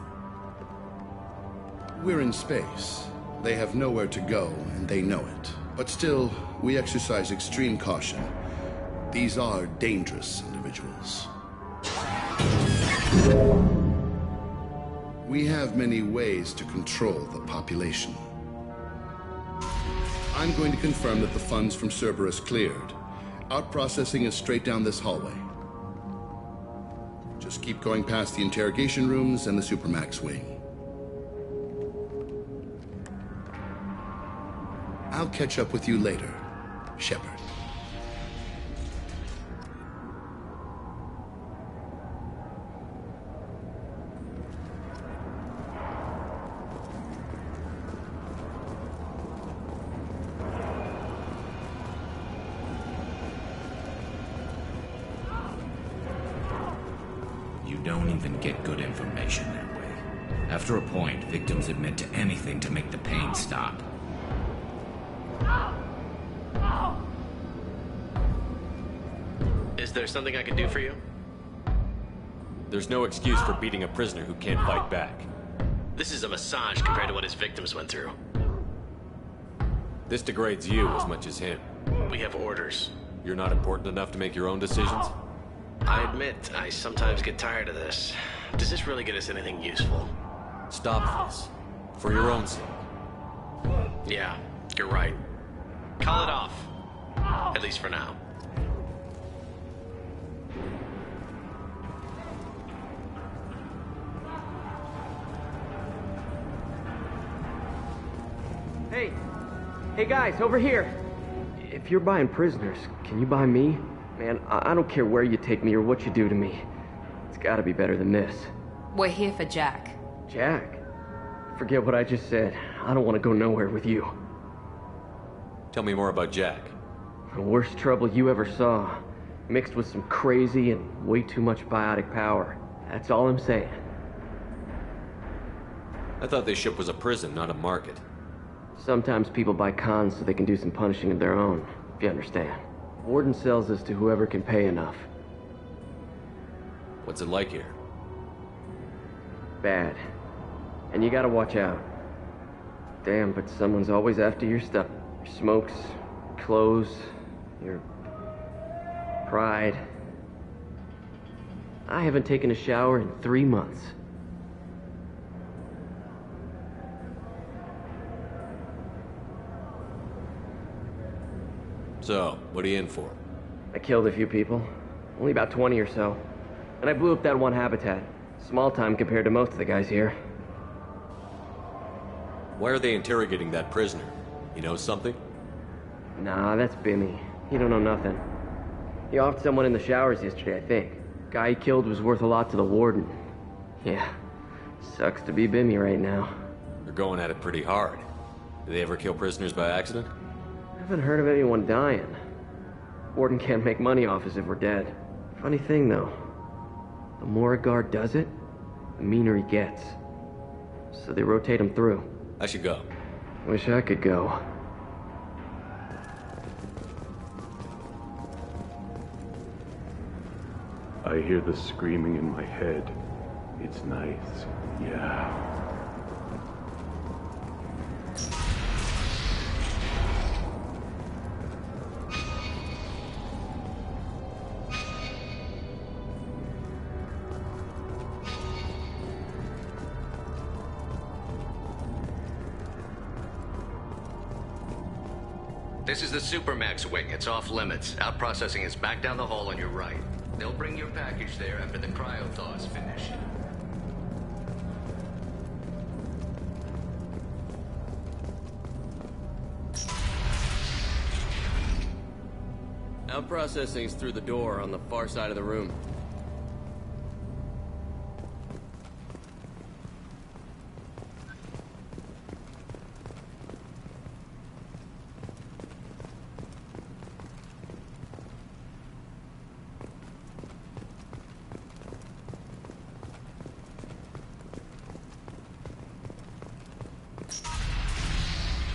We're in space. They have nowhere to go, and they know it. But still, we exercise extreme caution. These are dangerous individuals. We have many ways to control the population. I'm going to confirm that the funds from Cerberus cleared. Out-processing is straight down this hallway. Just keep going past the interrogation rooms and the Supermax wing. I'll catch up with you later, Shepard. You don't even get good information that way. After a point, victims admit to anything to make the pain stop. Is there something I can do for you? There's no excuse for beating a prisoner who can't fight back. This is a massage compared to what his victims went through. This degrades you as much as him. We have orders. You're not important enough to make your own decisions? I admit, I sometimes get tired of this. Does this really get us anything useful? Stop this. For your own sake. Yeah, you're right. Call it off. At least for now. Hey guys, over here! If you're buying prisoners, can you buy me? Man, I don't care where you take me or what you do to me. It's gotta be better than this. We're here for Jack. Jack? Forget what I just said. I don't want to go nowhere with you. Tell me more about Jack. The worst trouble you ever saw. Mixed with some crazy and way too much biotic power. That's all I'm saying. I thought this ship was a prison, not a market. Sometimes people buy cons so they can do some punishing of their own, if you understand. Warden sells this to whoever can pay enough. What's it like here? Bad. And you gotta watch out. Damn, but someone's always after your stuff. Your smokes, clothes, your pride. I haven't taken a shower in 3 months. So, what are you in for? I killed a few people. Only about 20 or so. And I blew up that one habitat. Small time compared to most of the guys here. Why are they interrogating that prisoner? You know something? Nah, that's Bimmy. He don't know nothing. He offed someone in the showers yesterday, I think. Guy he killed was worth a lot to the warden. Yeah, sucks to be Bimmy right now. They're going at it pretty hard. Do they ever kill prisoners by accident? I haven't heard of anyone dying. Warden can't make money off us if we're dead. Funny thing, though. The more a guard does it, the meaner he gets. So they rotate him through. I should go. Wish I could go. I hear the screaming in my head. It's nice. Yeah. This is the Supermax wing. It's off limits. Out processing is back down the hall on your right. They'll bring your package there after the cryo-thaw's finished. Out processing's through the door on the far side of the room.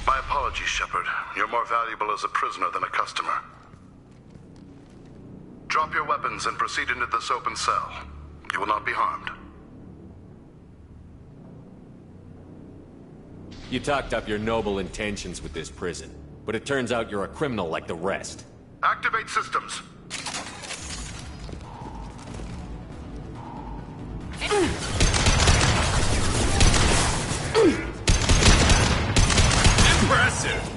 My apologies, Shepard. You're more valuable as a prisoner than a customer. Drop your weapons and proceed into this open cell. You will not be harmed. You talked up your noble intentions with this prison, but it turns out you're a criminal like the rest. Activate systems. Impressive!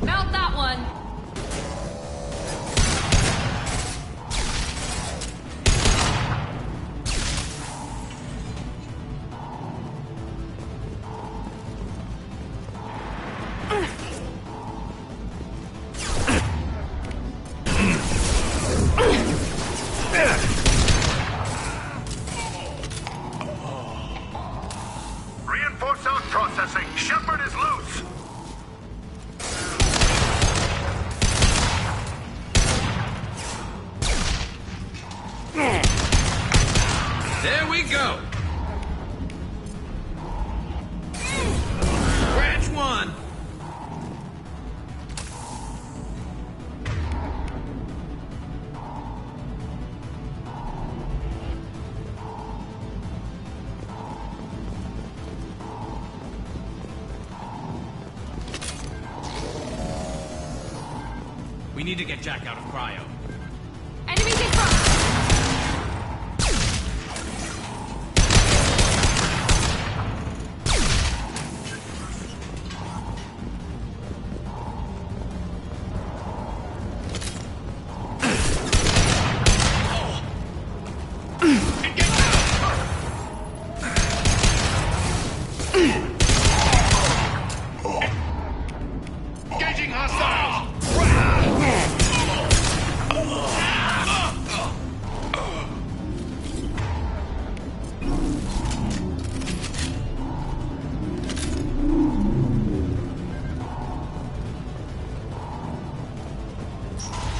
Mount that one! Reinforce out processing. Shepard is loose. There we go! Scratch one! need to get Jack out of cryo. Enemies in front! Engaging hostiles!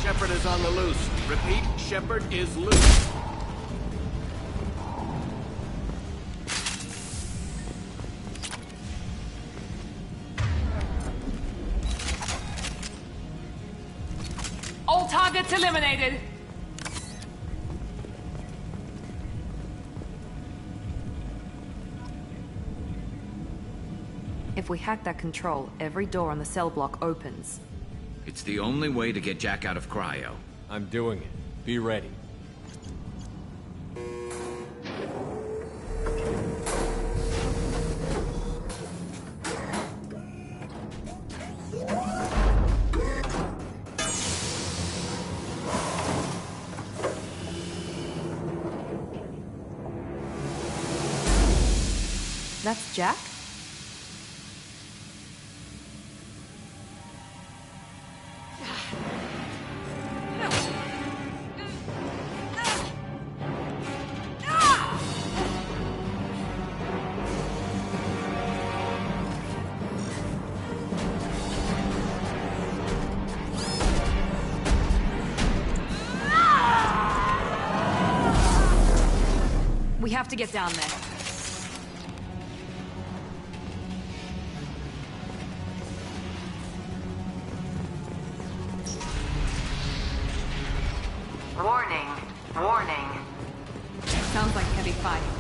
Shepard is on the loose. Repeat, Shepard is loose. All targets eliminated! If we hack that control, every door on the cell block opens. It's the only way to get Jack out of cryo. I'm doing it. Be ready. That's Jack? We have to get down there. Warning. Warning. Sounds like heavy fighting.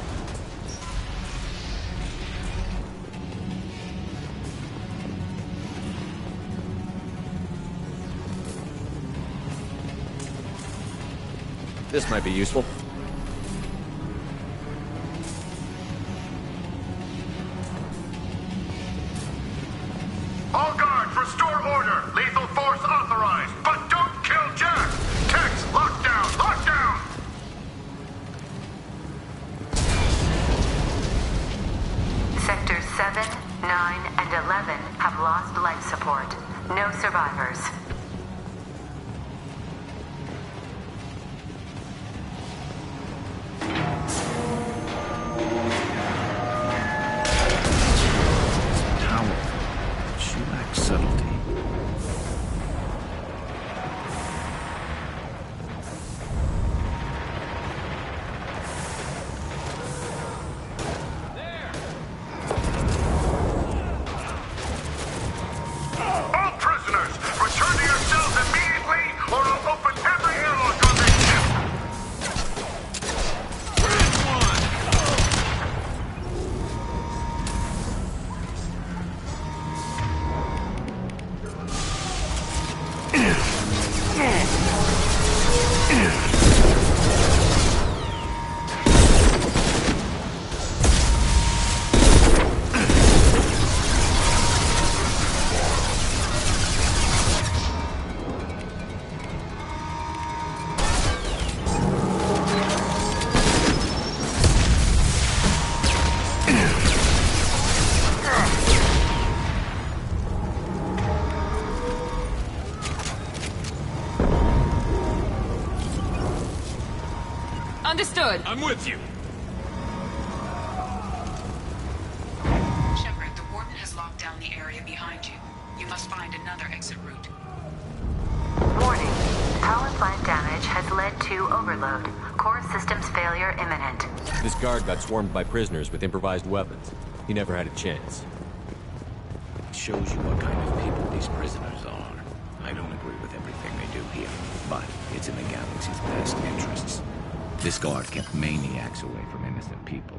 This might be useful. All guards, restore order. Lethal force authorized, but don't kill Jack. Tex, lockdown, lockdown. Sectors 7, 9, and 11 have lost life support. No survivors. She lacks subtlety. All prisoners, return to your cells immediately, or I'll open every airlock on this ship. Understood. I'm with you. Shepard, the Warden has locked down the area behind you. You must find another exit route. Warning. Power plant damage has led to overload. Core systems failure imminent. This guard got swarmed by prisoners with improvised weapons. He never had a chance. It shows you what kind of people these prisoners are. I don't agree with everything they do here, but it's in the galaxy's best interests. This guard kept maniacs away from innocent people.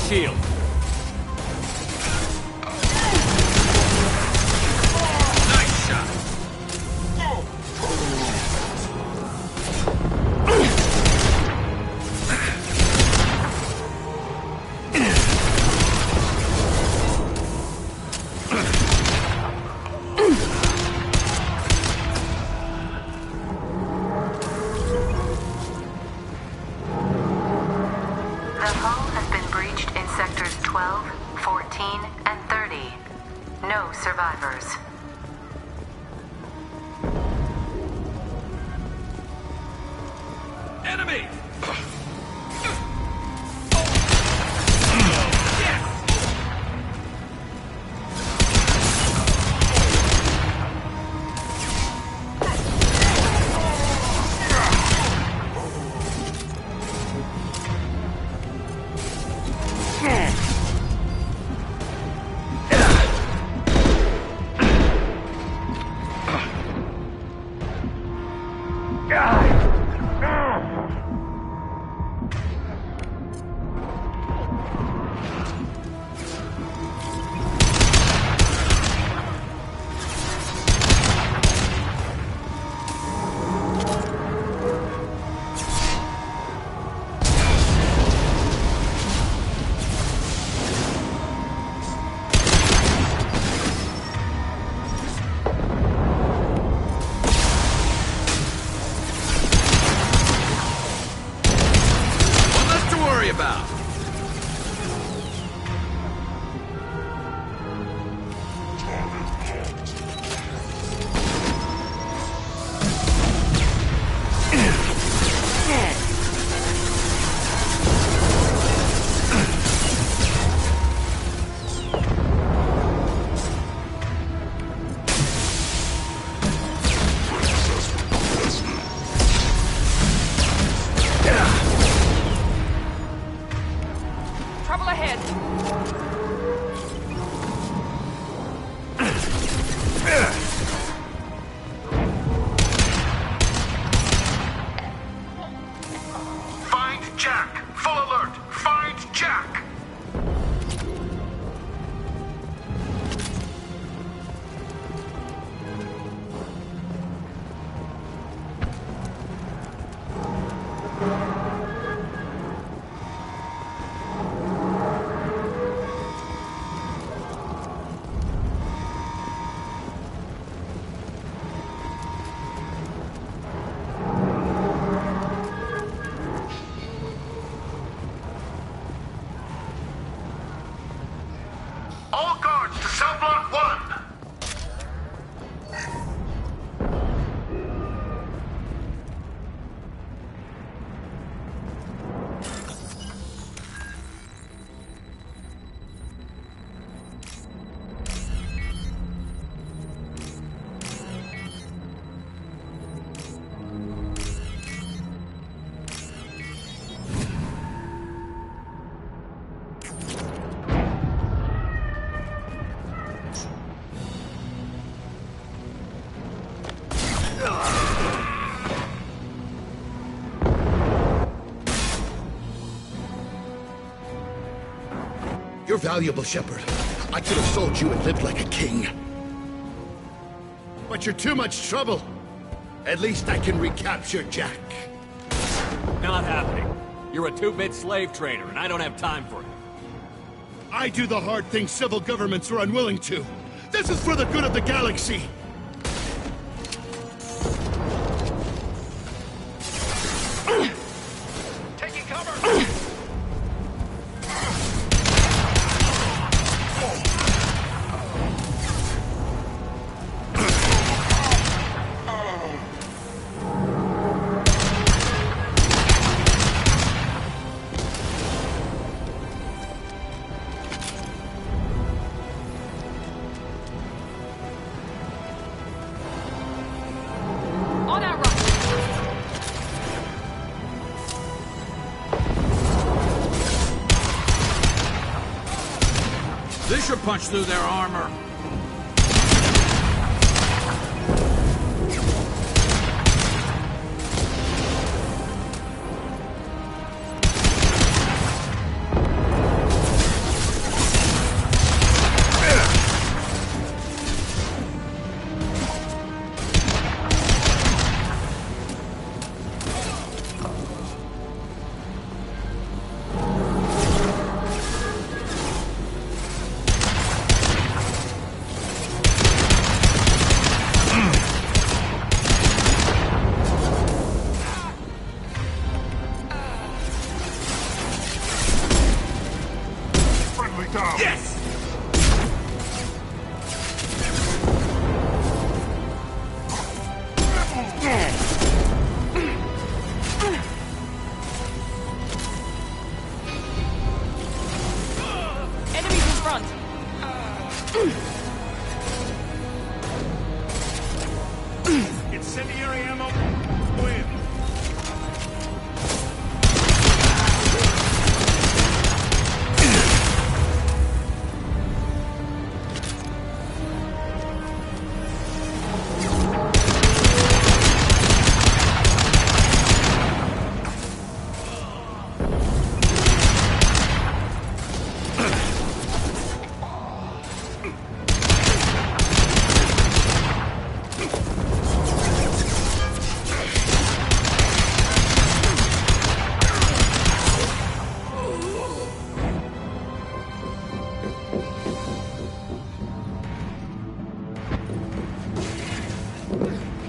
shield. Nice shot. The hull has been breached in sectors 12, 14, and 30. No survivors. Enemy! About. Trouble ahead. Find Jack! Full alert! Find Jack! All guards to cell block 1! You're valuable, Shepard. I could have sold you and lived like a king. But you're too much trouble. At least I can recapture Jack. Not happening. You're a two-bit slave trader, and I don't have time for it. I do the hard things civil governments are unwilling to. This is for the good of the galaxy. Taking cover! On our right. This should punch through their armor. down! Yes! Enemies in front! Incendiary ammo! Win!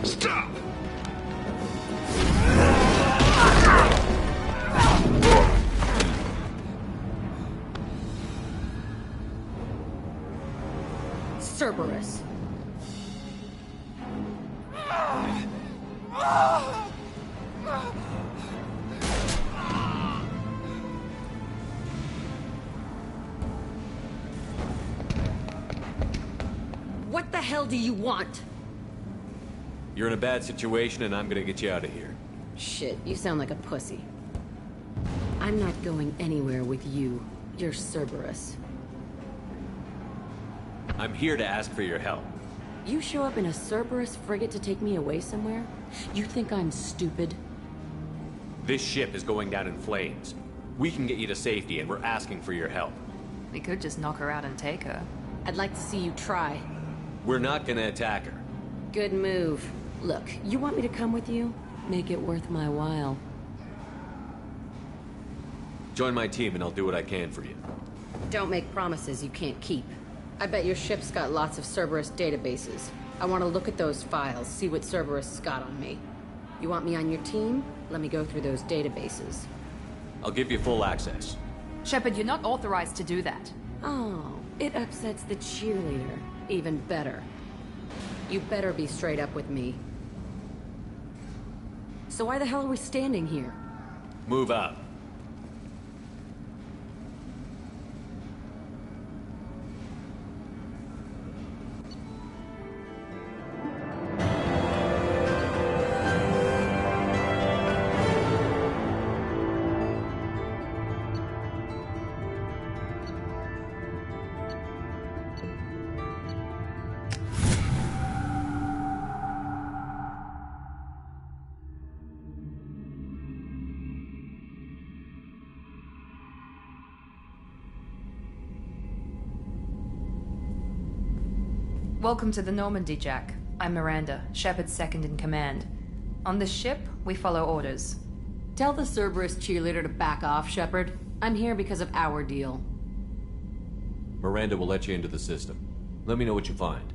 Stop! Cerberus. What the hell do you want? You're in a bad situation, and I'm gonna get you out of here. Shit, you sound like a pussy. I'm not going anywhere with you. You're Cerberus. I'm here to ask for your help. You show up in a Cerberus frigate to take me away somewhere? You think I'm stupid? This ship is going down in flames. We can get you to safety, and we're asking for your help. We could just knock her out and take her. I'd like to see you try. We're not gonna attack her. Good move. Look, you want me to come with you? Make it worth my while. Join my team, and I'll do what I can for you. Don't make promises you can't keep. I bet your ship's got lots of Cerberus databases. I want to look at those files, see what Cerberus has got on me. You want me on your team? Let me go through those databases. I'll give you full access. Shepard, you're not authorized to do that. Oh, it upsets the cheerleader. Even better. You better be straight up with me. So why the hell are we standing here? Move out. Welcome to the Normandy, Jack. I'm Miranda, Shepard's second in command. On this ship, we follow orders. Tell the Cerberus cheerleader to back off, Shepard. I'm here because of our deal. Miranda will let you into the system. Let me know what you find.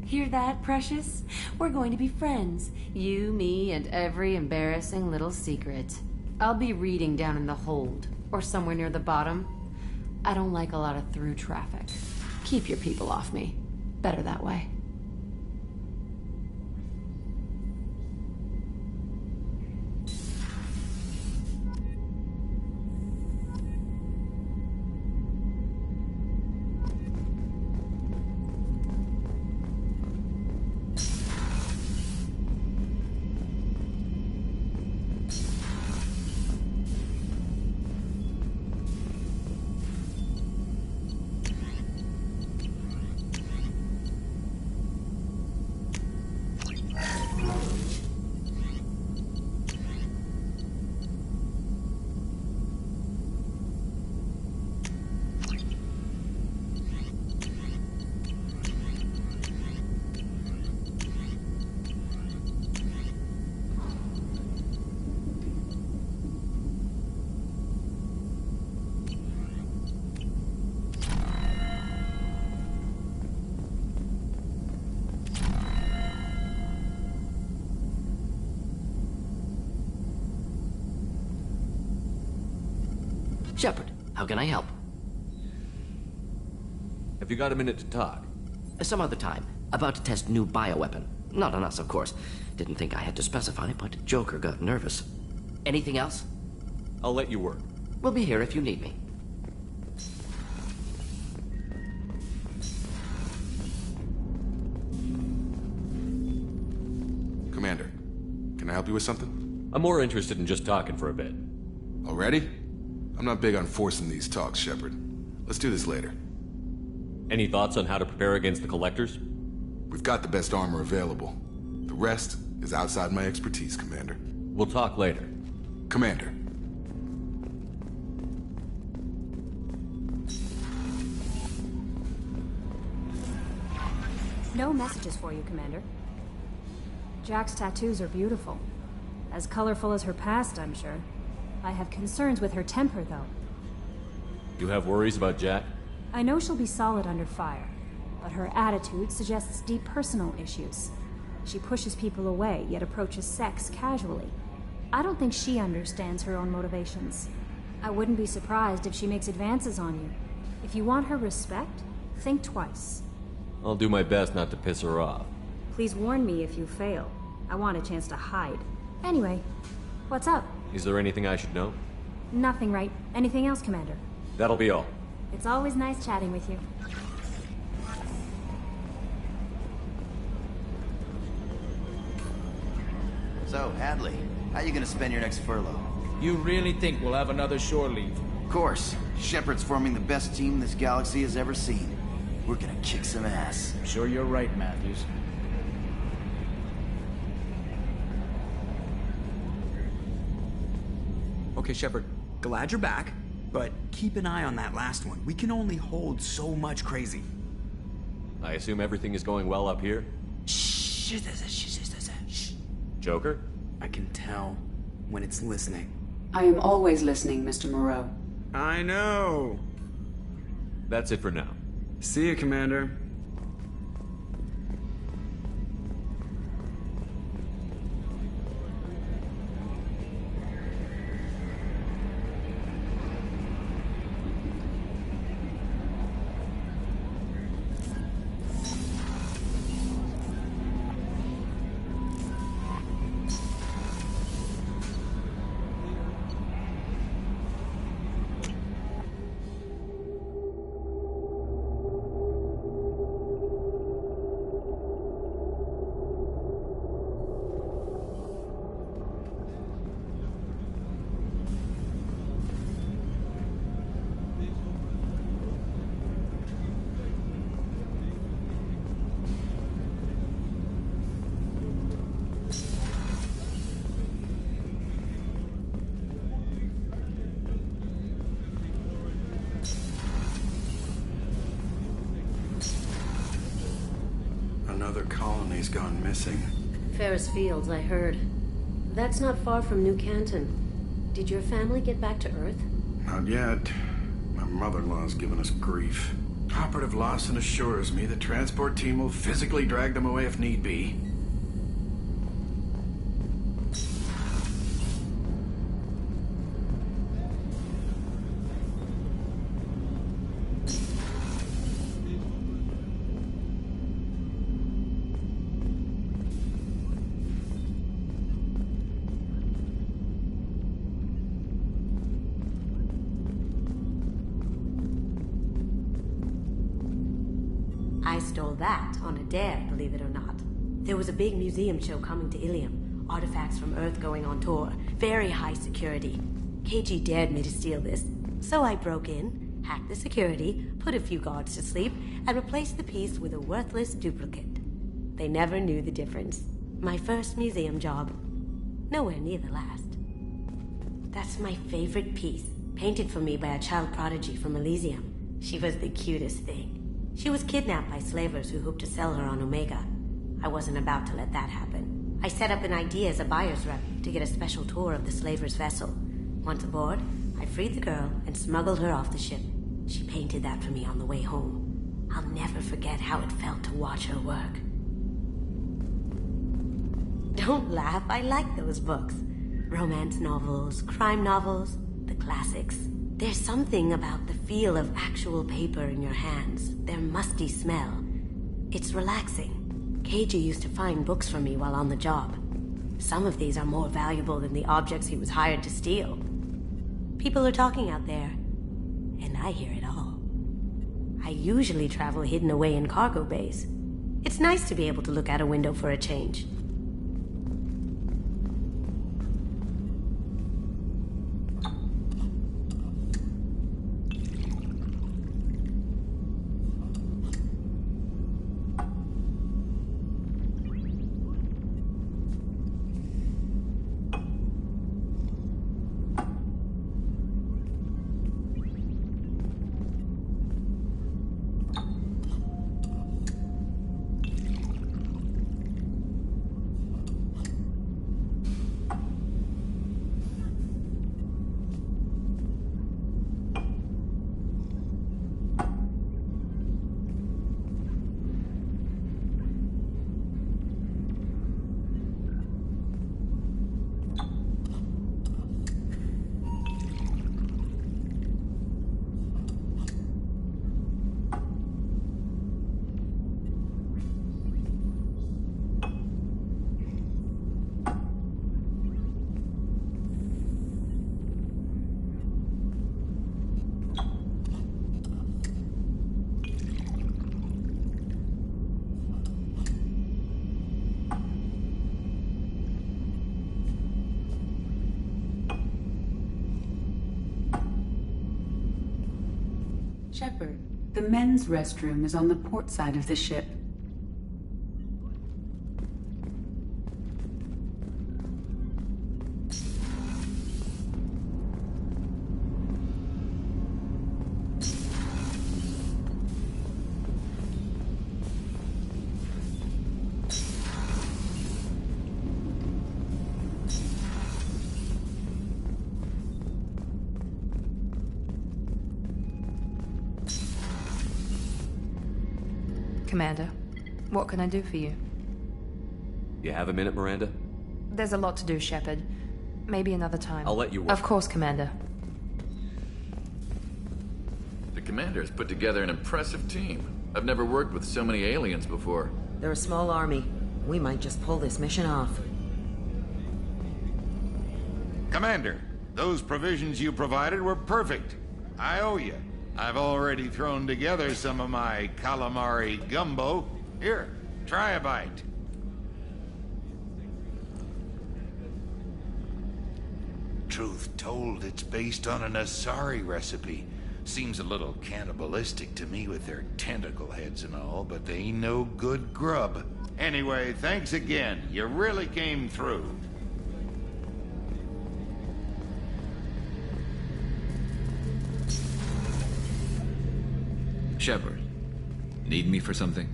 Hear that, Precious? We're going to be friends. You, me, and every embarrassing little secret. I'll be reading down in the hold, or somewhere near the bottom. I don't like a lot of through traffic. Keep your people off me. Better that way. Shepard, how can I help? Have you got a minute to talk? Some other time. About to test new bioweapon. Not on us, of course. Didn't think I had to specify, but Joker got nervous. Anything else? I'll let you work. We'll be here if you need me. Commander, can I help you with something? I'm more interested in just talking for a bit. Already? I'm not big on forcing these talks, Shepard. Let's do this later. Any thoughts on how to prepare against the Collectors? We've got the best armor available. The rest is outside my expertise, Commander. We'll talk later. Commander. No messages for you, Commander. Jack's tattoos are beautiful. As colorful as her past, I'm sure. I have concerns with her temper, though. You have worries about Jack? I know she'll be solid under fire, but her attitude suggests deep personal issues. She pushes people away, yet approaches sex casually. I don't think she understands her own motivations. I wouldn't be surprised if she makes advances on you. If you want her respect, think twice. I'll do my best not to piss her off. Please warn me if you fail. I want a chance to hide. Anyway, what's up? Is there anything I should know? Nothing, right? Anything else, Commander? That'll be all. It's always nice chatting with you. So, Hadley, how you gonna spend your next furlough? You really think we'll have another shore leave? Of course. Shepard's forming the best team this galaxy has ever seen. We're gonna kick some ass. I'm sure you're right, Matthews. Okay, Shepard, glad you're back, but keep an eye on that last one. We can only hold so much crazy. I assume everything is going well up here? Shh. Joker? I can tell when it's listening. I am always listening, Mr. Moreau. I know. That's it for now. See you, Commander. Another colony's gone missing. Ferris Fields, I heard. That's not far from New Canton. Did your family get back to Earth? Not yet. My mother-in-law's given us grief. Operative Lawson assures me the transport team will physically drag them away if need be. I stole that on a dare, believe it or not. There was a big museum show coming to Ilium. Artifacts from Earth going on tour. Very high security. KG dared me to steal this. So I broke in, hacked the security, put a few guards to sleep, and replaced the piece with a worthless duplicate. They never knew the difference. My first museum job. Nowhere near the last. That's my favorite piece. Painted for me by a child prodigy from Elysium. She was the cutest thing. She was kidnapped by slavers who hoped to sell her on Omega. I wasn't about to let that happen. I set up an idea as a buyer's rep to get a special tour of the slaver's vessel. Once aboard, I freed the girl and smuggled her off the ship. She painted that for me on the way home. I'll never forget how it felt to watch her work. Don't laugh, I like those books. Romance novels, crime novels, the classics. There's something about the feel of actual paper in your hands, their musty smell. It's relaxing. KG used to find books for me while on the job. Some of these are more valuable than the objects he was hired to steal. People are talking out there, and I hear it all. I usually travel hidden away in cargo bays. It's nice to be able to look out a window for a change. Shepard, the men's restroom is on the port side of the ship. Commander, what can I do for you? You have a minute, Miranda? There's a lot to do, Shepard. Maybe another time. I'll let you work. Of course, Commander. The Commander has put together an impressive team. I've never worked with so many aliens before. They're a small army. We might just pull this mission off. Commander, those provisions you provided were perfect. I owe you. I've already thrown together some of my calamari gumbo. Here, try a bite. Truth told, it's based on an Asari recipe. Seems a little cannibalistic to me with their tentacle heads and all, but they ain't no good grub. Anyway, thanks again. You really came through. Shepard, need me for something?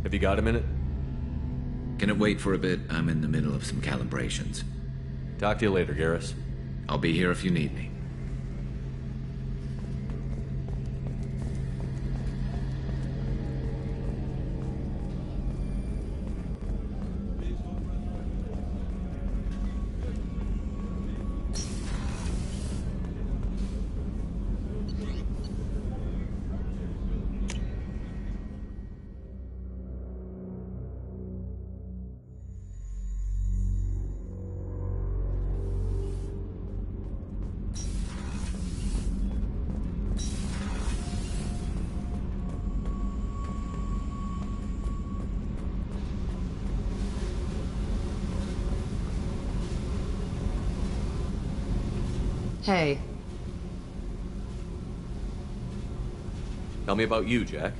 Have you got a minute? Can it wait for a bit? I'm in the middle of some calibrations. Talk to you later, Garrus. I'll be here if you need me. Hey. Tell me about you, Jack.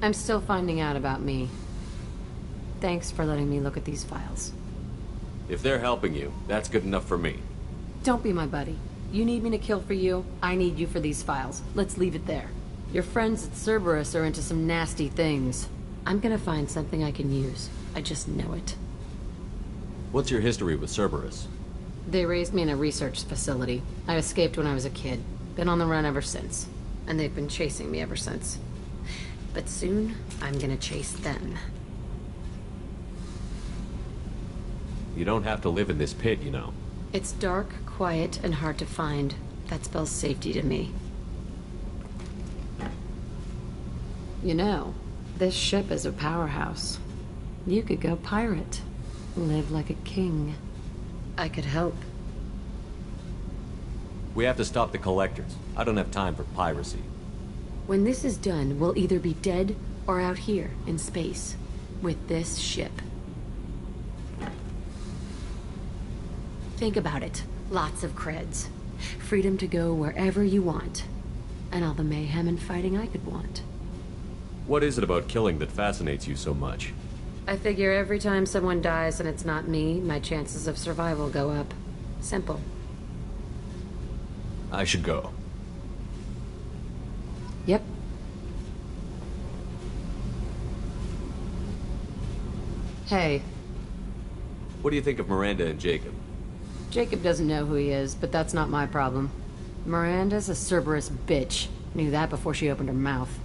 I'm still finding out about me. Thanks for letting me look at these files. If they're helping you, that's good enough for me. Don't be my buddy. You need me to kill for you, I need you for these files. Let's leave it there. Your friends at Cerberus are into some nasty things. I'm gonna find something I can use. I just know it. What's your history with Cerberus? They raised me in a research facility. I escaped when I was a kid. Been on the run ever since. And they've been chasing me ever since. But soon, I'm gonna chase them. You don't have to live in this pit, you know. It's dark, quiet, and hard to find. That spells safety to me. You know, this ship is a powerhouse. You could go pirate. Live like a king. I could help. We have to stop the collectors. I don't have time for piracy. When this is done, we'll either be dead or out here in space with this ship. Think about it. Lots of creds. Freedom to go wherever you want. And all the mayhem and fighting I could want. What is it about killing that fascinates you so much? I figure every time someone dies and it's not me, my chances of survival go up. Simple. I should go. Yep. Hey. What do you think of Miranda and Jacob? Jacob doesn't know who he is, but that's not my problem. Miranda's a Cerberus bitch. Knew that before she opened her mouth.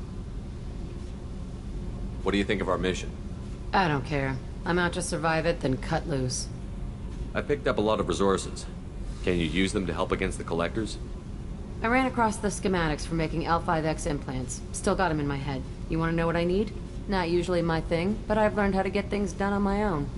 What do you think of our mission? I don't care. I'm out to survive it, then cut loose. I picked up a lot of resources. Can you use them to help against the collectors? I ran across the schematics for making L5X implants. Still got them in my head. You want to know what I need? Not usually my thing, but I've learned how to get things done on my own.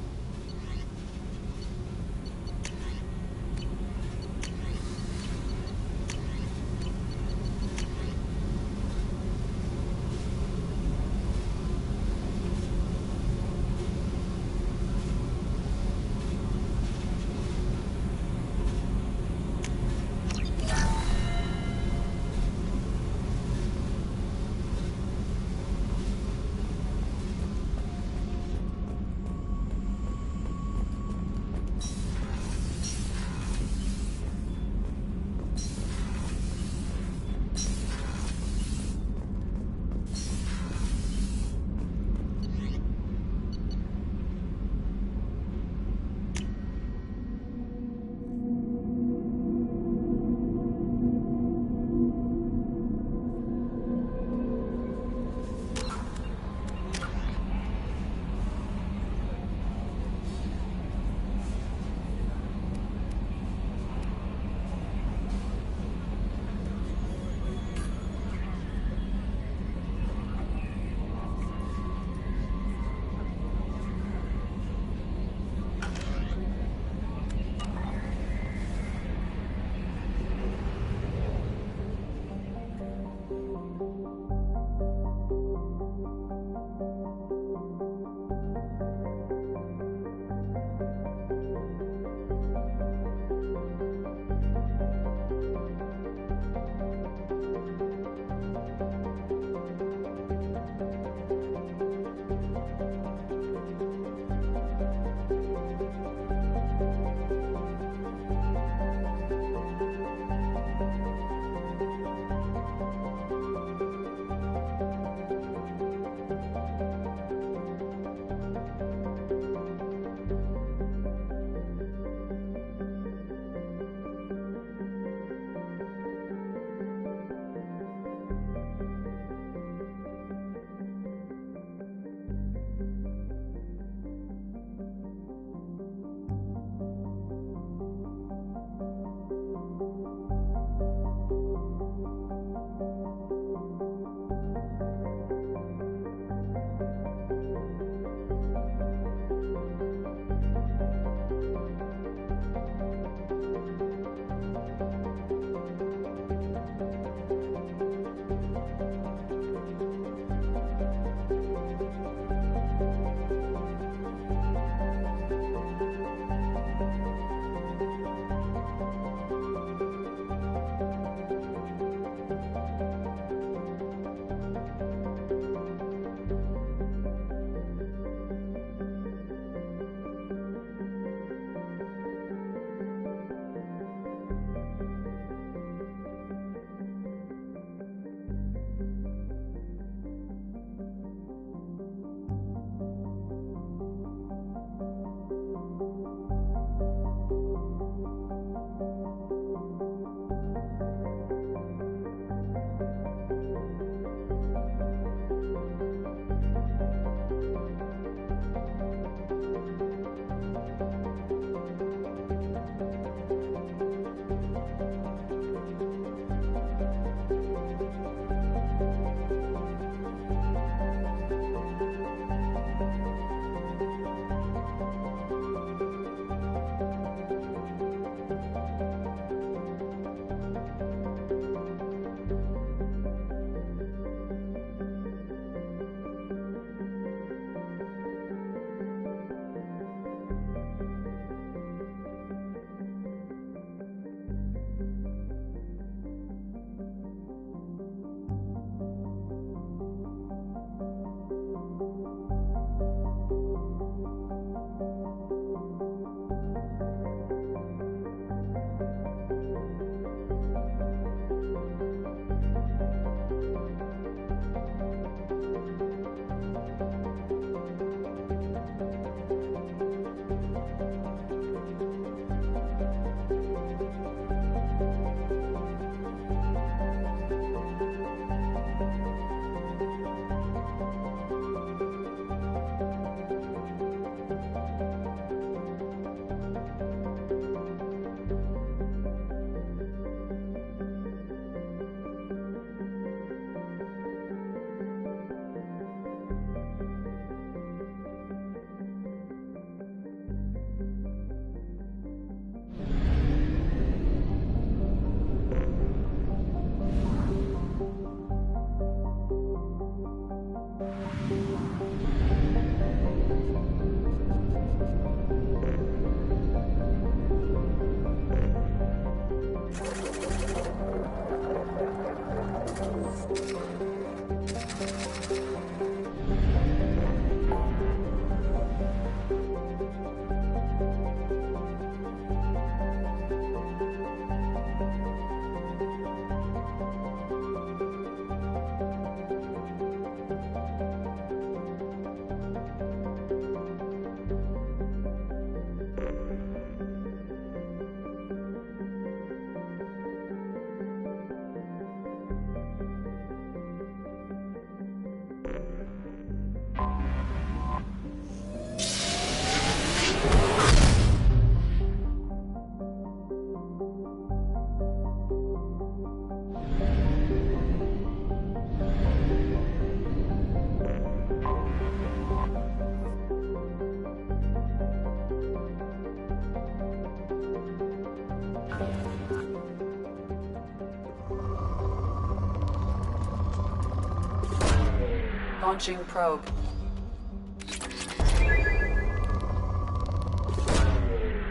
Launching probe.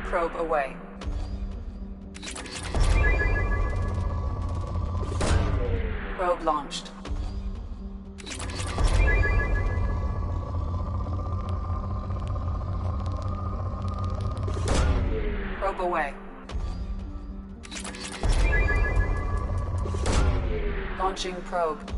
Probe away. Probe launched. Probe away. Launching probe.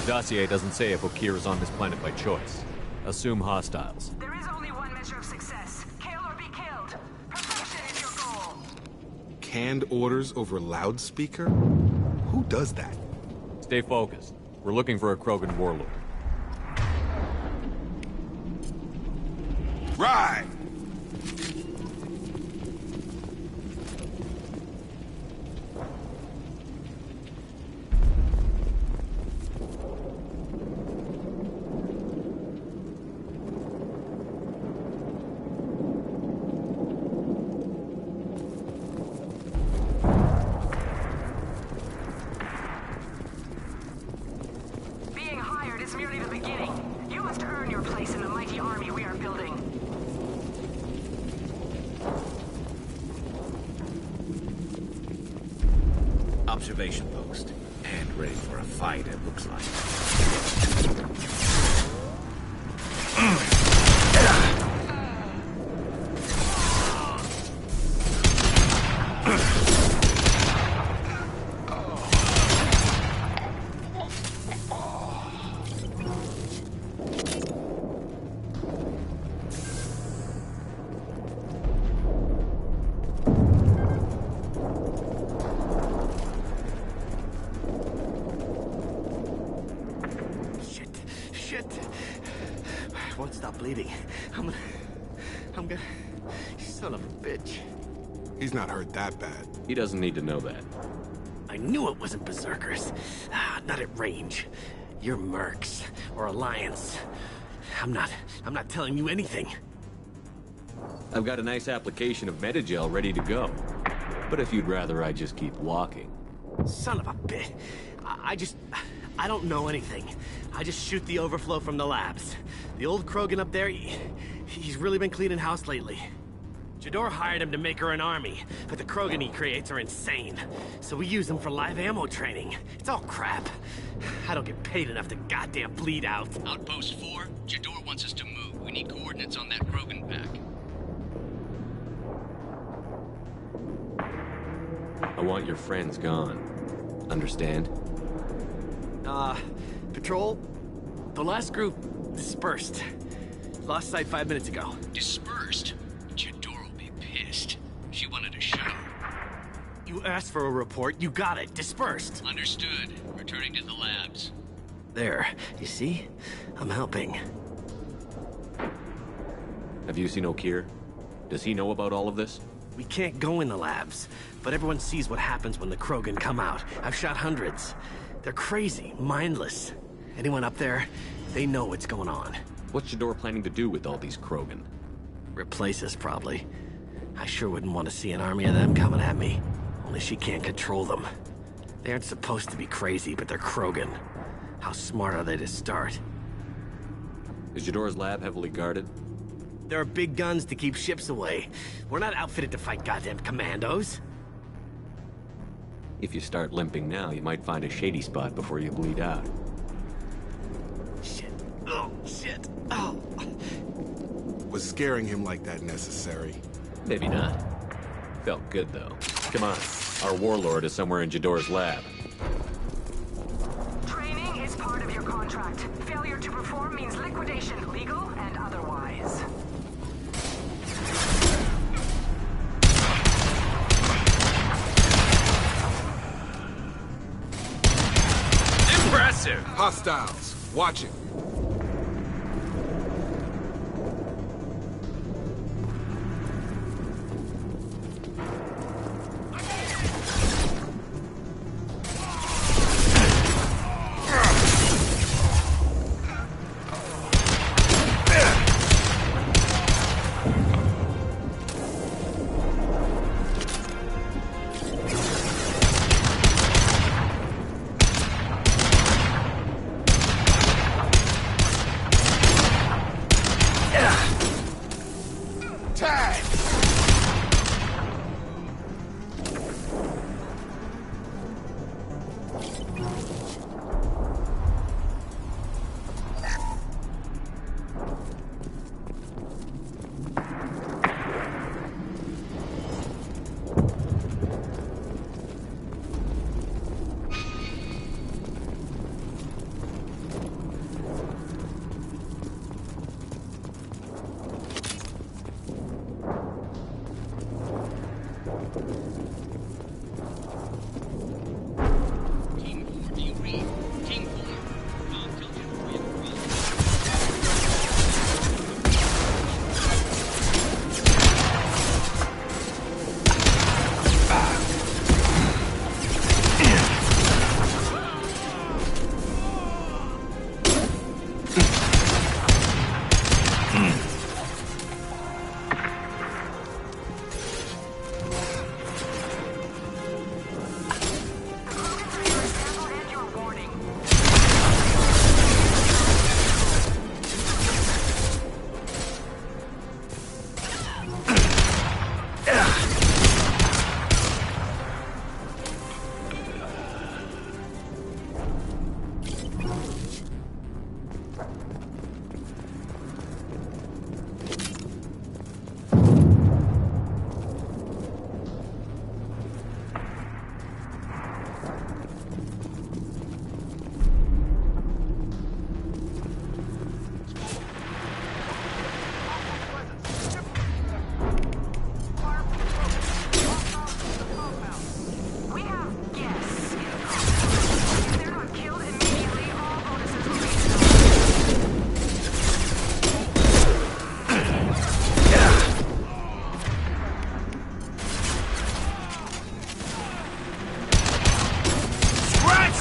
The dossier doesn't say if Okir is on this planet by choice. Assume hostiles. There is only one measure of success. Kill or be killed. Perfection is your goal. Canned orders over loudspeaker? Who does that? Stay focused. We're looking for a Krogan warlord. Right! Being hired is merely the beginning. You must earn your place in the mighty army we are building. Observation post. And ready for a fight, it looks like. Won't stop bleeding. I'm gonna... Son of a bitch. He's not hurt that bad. He doesn't need to know that. I knew it wasn't Berserkers. Not at range. You're Mercs, or Alliance. I'm not telling you anything. I've got a nice application of Metagel ready to go. But if you'd rather I just keep walking. Son of a bitch. I don't know anything. I just shoot the overflow from the labs. The old Krogan up there, he's really been cleaning house lately. Jador hired him to make her an army, but the Krogan he creates are insane. So we use them for live ammo training. It's all crap. I don't get paid enough to goddamn bleed out. Outpost 4, Jador wants us to move. We need coordinates on that Krogan pack. I want your friends gone. Understand? Patrol? The last group dispersed. Lost sight 5 minutes ago. Dispersed? Jador will be pissed. She wanted a show. You asked for a report, you got it. Dispersed. Understood. Returning to the labs. There. You see? I'm helping. Have you seen O'Keir? Does he know about all of this? We can't go in the labs, but everyone sees what happens when the Krogan come out. I've shot hundreds. They're crazy, mindless. Anyone up there, they know what's going on. What's Jador planning to do with all these Krogan? Replace us, probably. I sure wouldn't want to see an army of them coming at me. Only she can't control them. They aren't supposed to be crazy, but they're Krogan. How smart are they to start? Is Jador's lab heavily guarded? There are big guns to keep ships away. We're not outfitted to fight goddamn commandos. If you start limping now, you might find a shady spot before you bleed out. Shit. Oh, shit. Oh. Was scaring him like that necessary? Maybe not. Felt good, though. Come on. Our warlord is somewhere in Jador's lab. Training is part of your contract. Failure to perform means liquidation, legal and otherwise. Impressive! Hostiles. Watch it.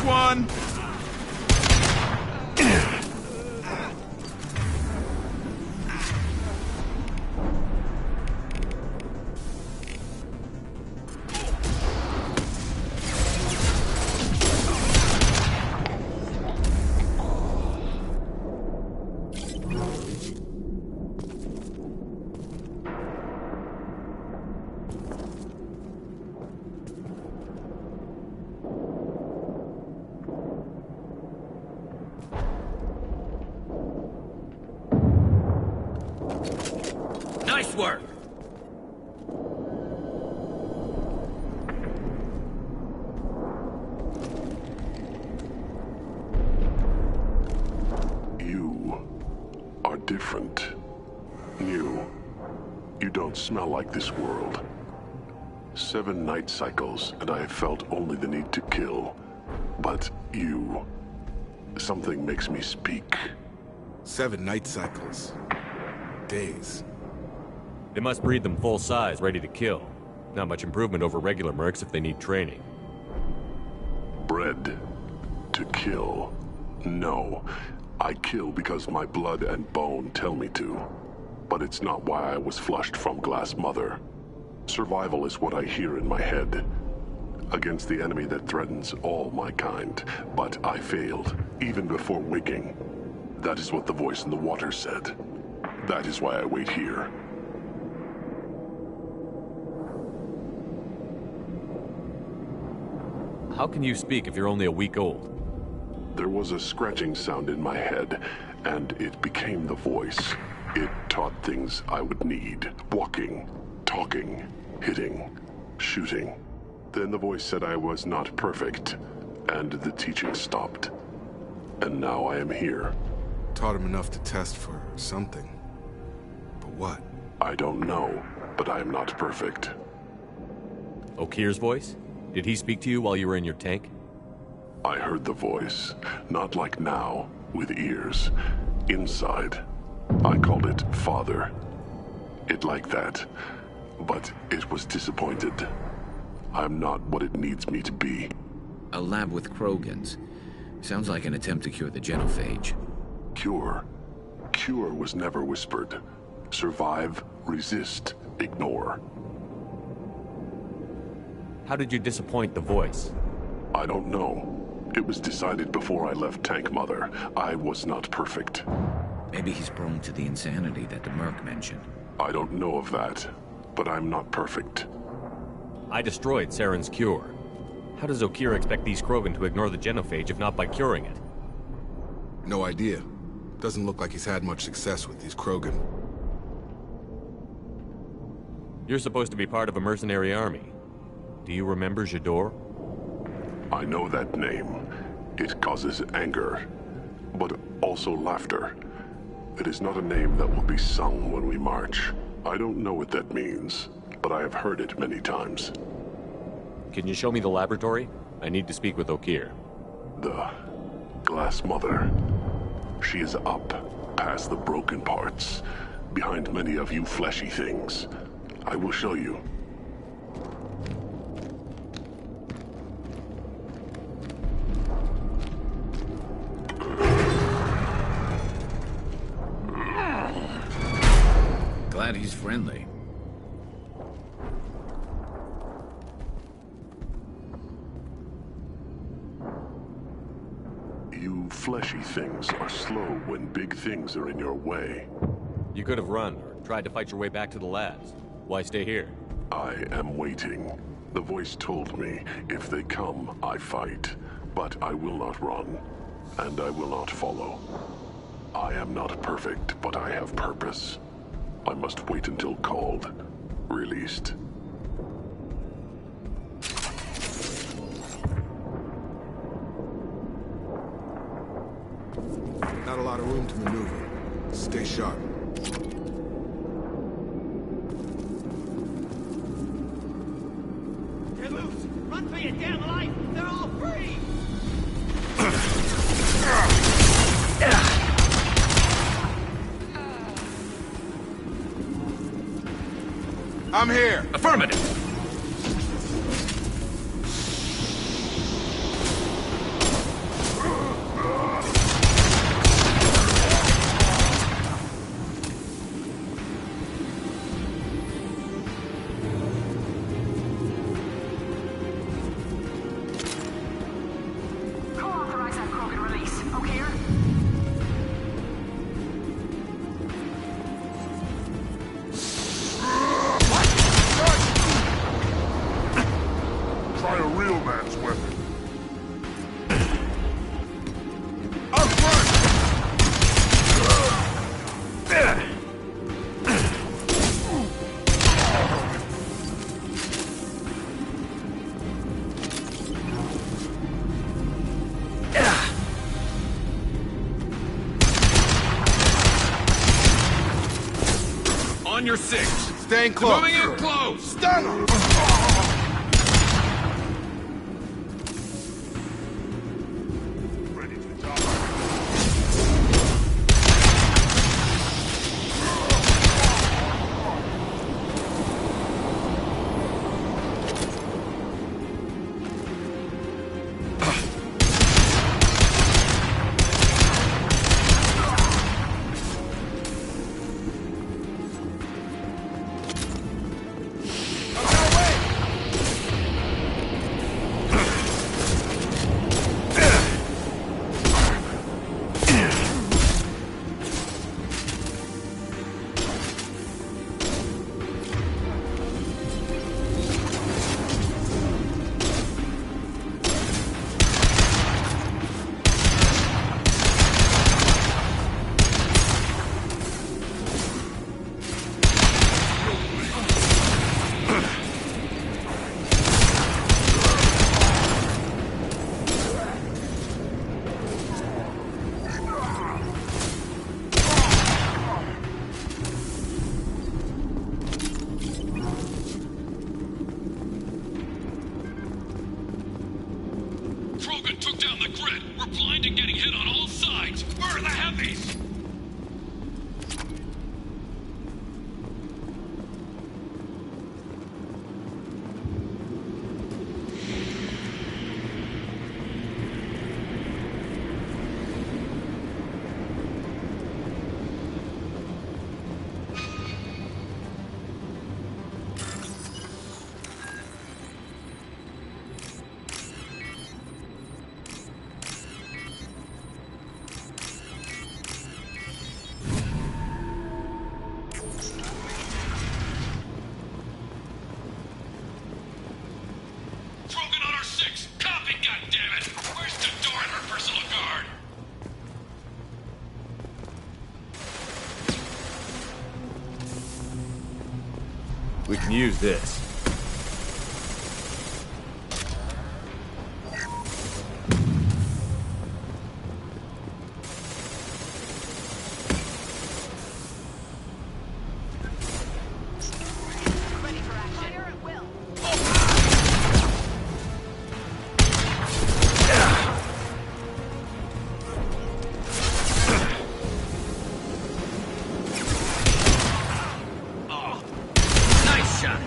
one! money's worth. You are different. New. You don't smell like this world. 7 night cycles, and I have felt only the need to kill. But you... something makes me speak. 7 night cycles. Days. They must breed them full size, ready to kill. Not much improvement over regular mercs if they need training. Bred to kill. No. I kill because my blood and bone tell me to. But it's not why I was flushed from Glass Mother. Survival is what I hear in my head. Against the enemy that threatens all my kind. But I failed, even before waking. That is what the voice in the water said. That is why I wait here. How can you speak if you're only a week old? There was a scratching sound in my head, and it became the voice. It taught things I would need. Walking, talking, hitting, shooting. Then the voice said I was not perfect, and the teaching stopped. And now I am here. Taught him enough to test for something. But what? I don't know, but I am not perfect. Okir's voice? Did he speak to you while you were in your tank? I heard the voice, not like now, with ears. Inside. I called it Father. It like that. But it was disappointed. I'm not what it needs me to be. A lab with Krogans. Sounds like an attempt to cure the genophage. Cure? Cure was never whispered. Survive, resist, ignore. How did you disappoint the voice? I don't know. It was decided before I left Tank Mother. I was not perfect. Maybe he's prone to the insanity that the Merc mentioned. I don't know of that, but I'm not perfect. I destroyed Saren's cure. How does Okir expect these Krogan to ignore the genophage if not by curing it? No idea. Doesn't look like he's had much success with these Krogan. You're supposed to be part of a mercenary army. Do you remember Jador? I know that name. It causes anger, but also laughter. It is not a name that will be sung when we march. I don't know what that means, but I have heard it many times. Can you show me the laboratory? I need to speak with Okir. The Glass Mother. She is up, past the broken parts, behind many of you fleshy things. I will show you. Glad he's friendly. You fleshy things are slow when big things are in your way. You could have run or tried to fight your way back to the labs. Why stay here? I am waiting. The voice told me, if they come, I fight. But I will not run, and I will not follow. I am not perfect, but I have purpose. I must wait until called, released. Not a lot of room to maneuver. Stay sharp. Get loose! Run for your damn life! They're all free! I'm here! Affirmative! Co-authorize that Krogan release, Okir? Try a real man's weapon. on your six. Staying close. Moving in close. Stun him! Krogan took down the grid. We're blind and getting hit on all sides. Where are the heavies? Krogan on our six. Copy, goddammit. Where's the door and her personal guard? We can use this. Nice shot.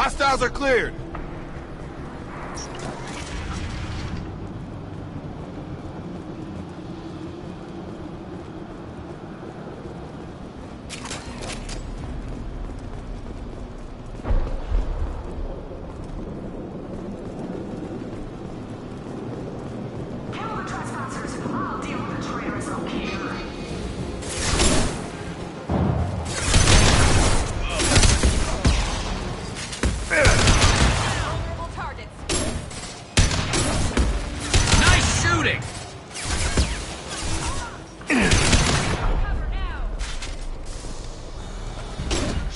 Hostiles are cleared.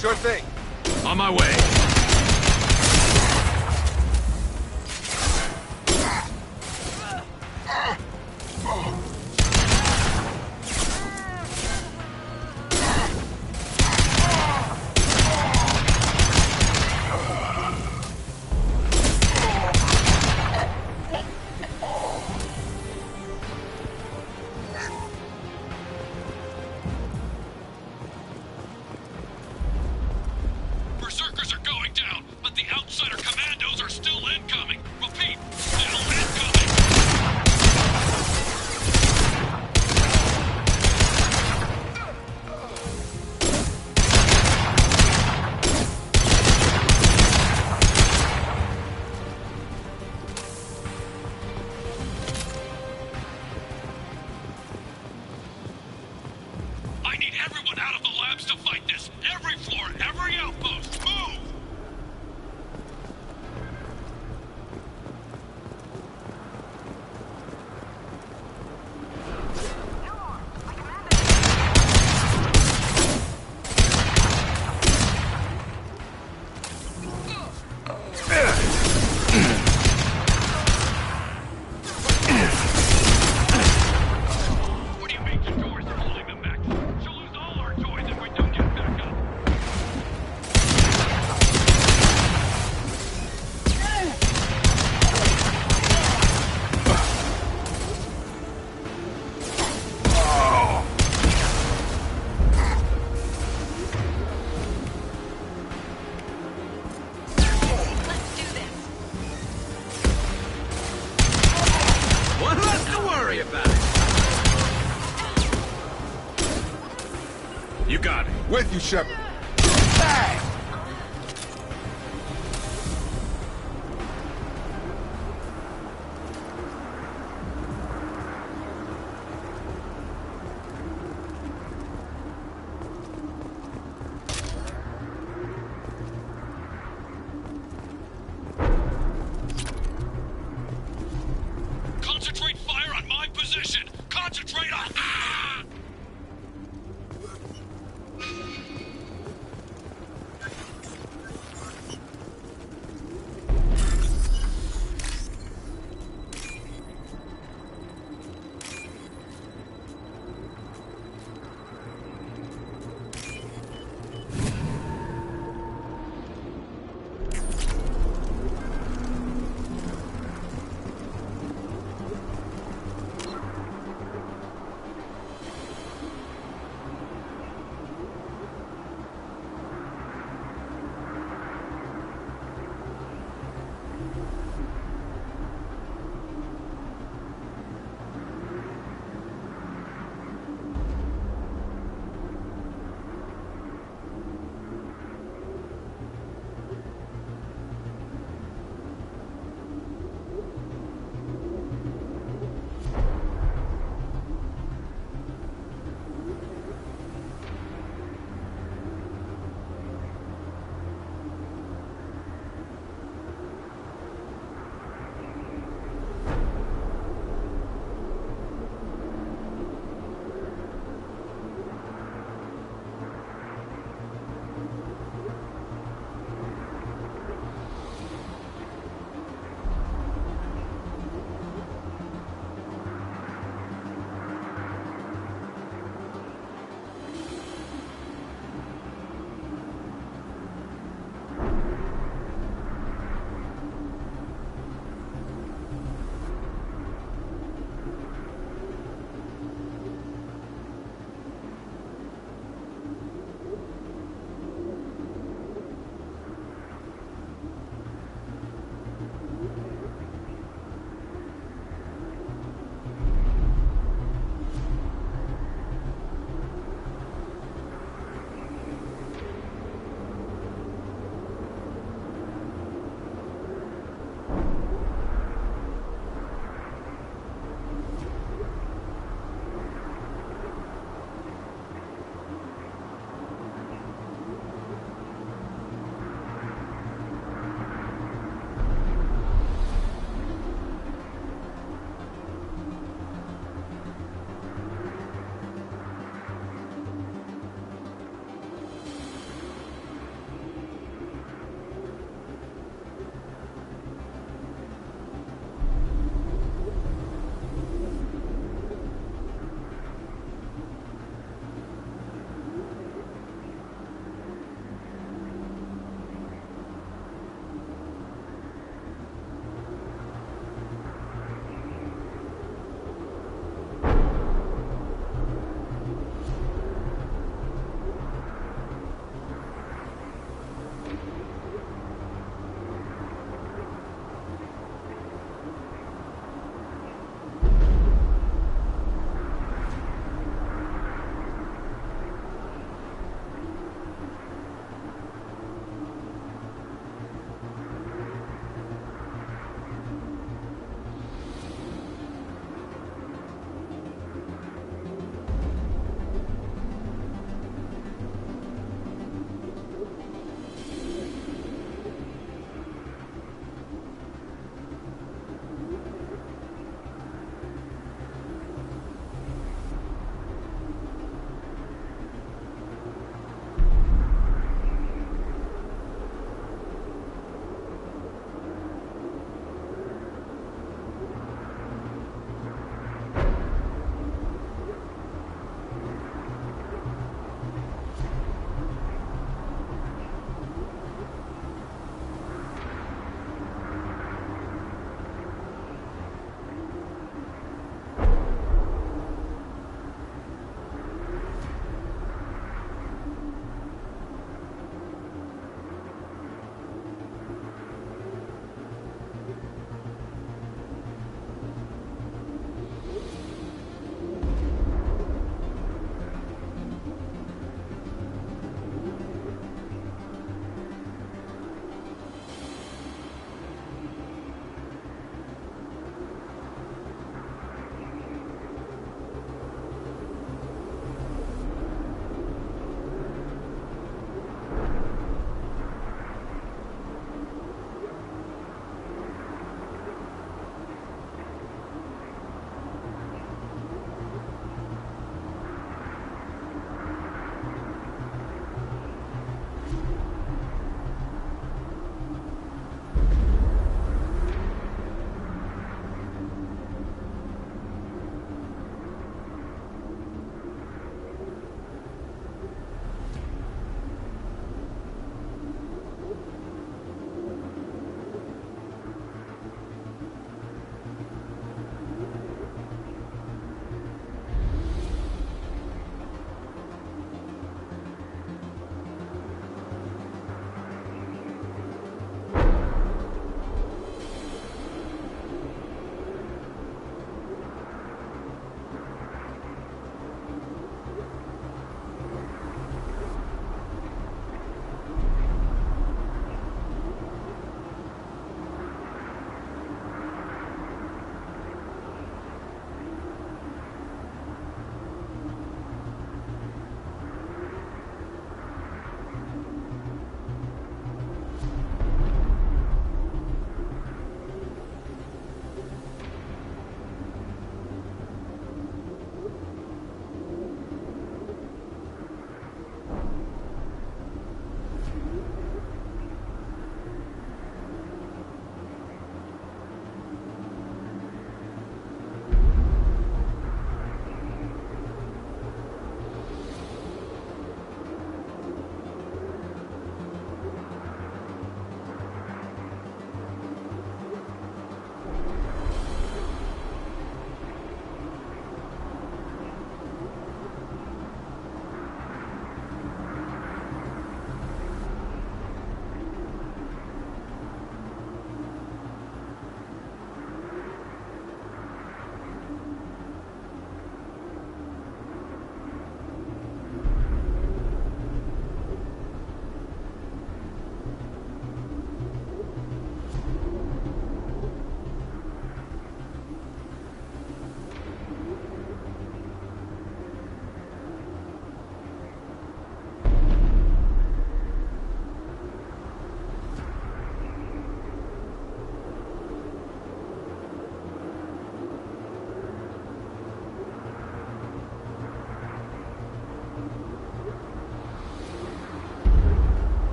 Sure thing. On my way. Berserkers are going down, but the outsider commandos are still incoming. Repeat, still incoming. I need everyone out of the labs to fight this. Every floor, every outpost, move! What do you mean Jador's holding them back? She'll lose all our toys if we don't get back up. One less to worry about. You got it. With you, Shepard. Concentrate fire on my position! Concentrate on...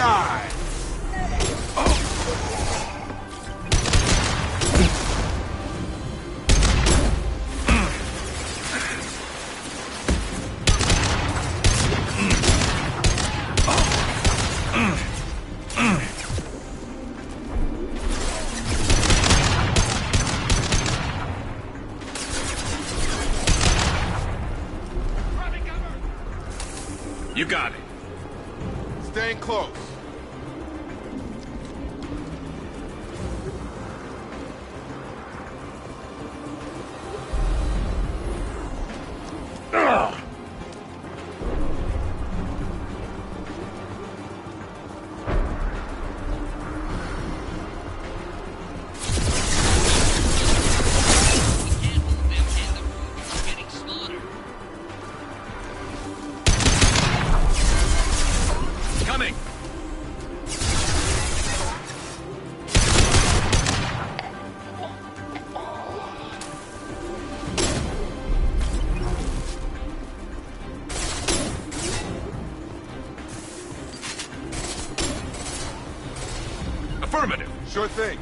Die! You got it. Staying close. Coming. Affirmative. Sure thing.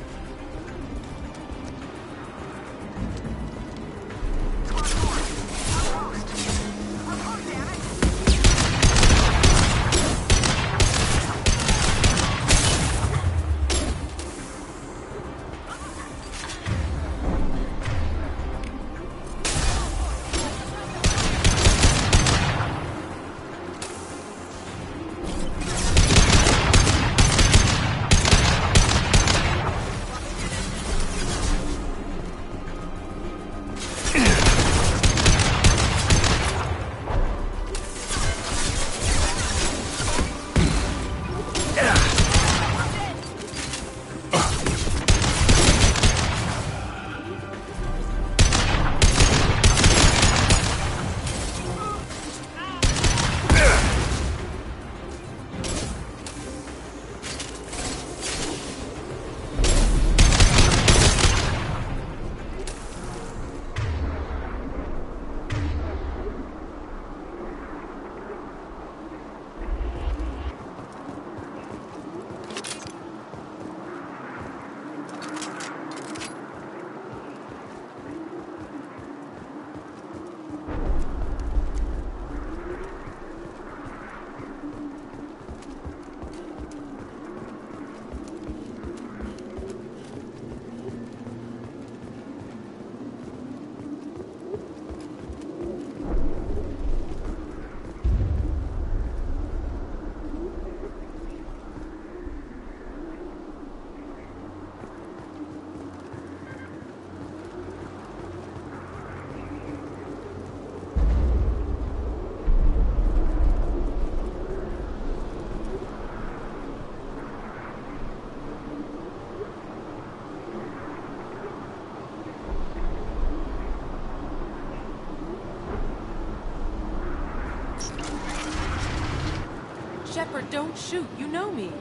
Shepard, don't shoot. You know me.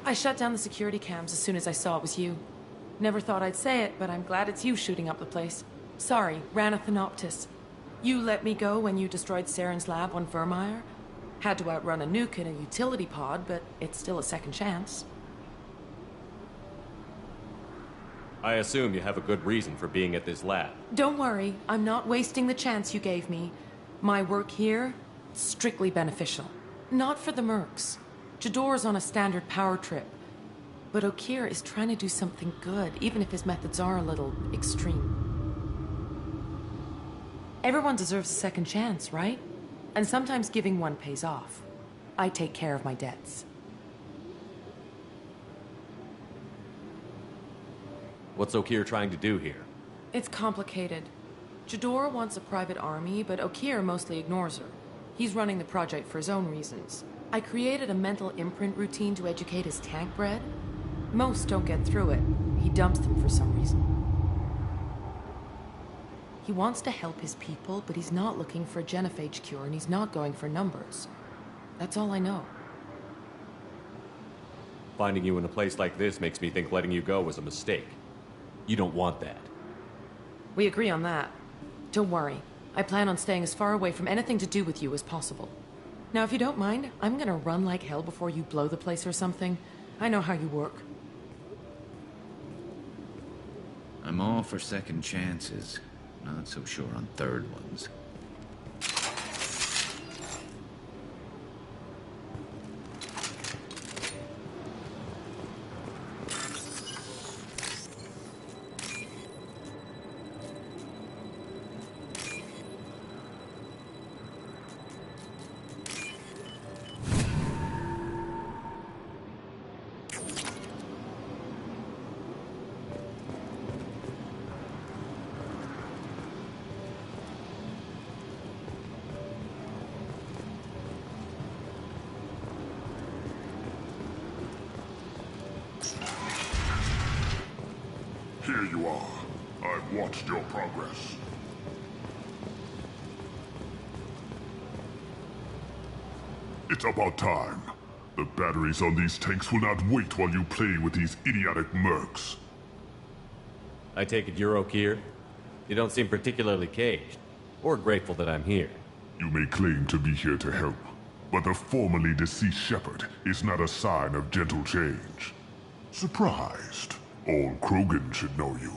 I shut down the security cams as soon as I saw it was you. Never thought I'd say it, but I'm glad it's you shooting up the place. Sorry, ran a Thanoptis. You let me go when you destroyed Saren's lab on Vermeer. Had to outrun a nuke in a utility pod, but it's still a second chance. I assume you have a good reason for being at this lab. Don't worry, I'm not wasting the chance you gave me. My work here, strictly beneficial. Not for the mercs. Jador's on a standard power trip. But Okeer is trying to do something good, even if his methods are a little extreme. Everyone deserves a second chance, right? And sometimes giving one pays off. I take care of my debts. What's Okeer trying to do here? It's complicated. Jador wants a private army, but Okeer mostly ignores her. He's running the project for his own reasons. I created a mental imprint routine to educate his tank bred. Most don't get through it. He dumps them for some reason. He wants to help his people, but he's not looking for a genophage cure, and he's not going for numbers. That's all I know. Finding you in a place like this makes me think letting you go was a mistake. You don't want that. We agree on that. Don't worry. I plan on staying as far away from anything to do with you as possible. Now, if you don't mind, I'm gonna run like hell before you blow the place or something. I know how you work. I'm all for second chances. Not so sure on third ones. Here you are. I've watched your progress. It's about time. The batteries on these tanks will not wait while you play with these idiotic mercs. I take it you're okay here? You don't seem particularly caged, or grateful that I'm here. You may claim to be here to help, but the formerly deceased Shepard is not a sign of gentle change. Surprised? Old Krogan should know you.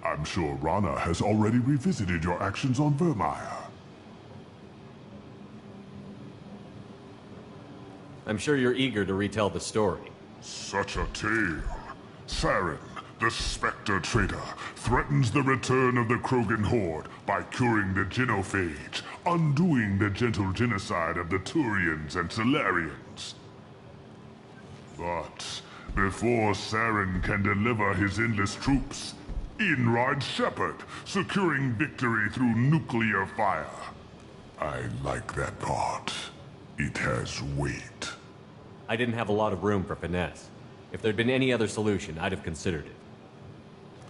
I'm sure Rana has already revisited your actions on Vermeer. I'm sure you're eager to retell the story. Such a tale. Saren, the Spectre traitor, threatens the return of the Krogan horde by curing the genophage, undoing the gentle genocide of the Turians and Solarians. But before Saren can deliver his endless troops, in rides Shepard, securing victory through nuclear fire. I like that part. It has weight. I didn't have a lot of room for finesse. If there'd been any other solution, I'd have considered it.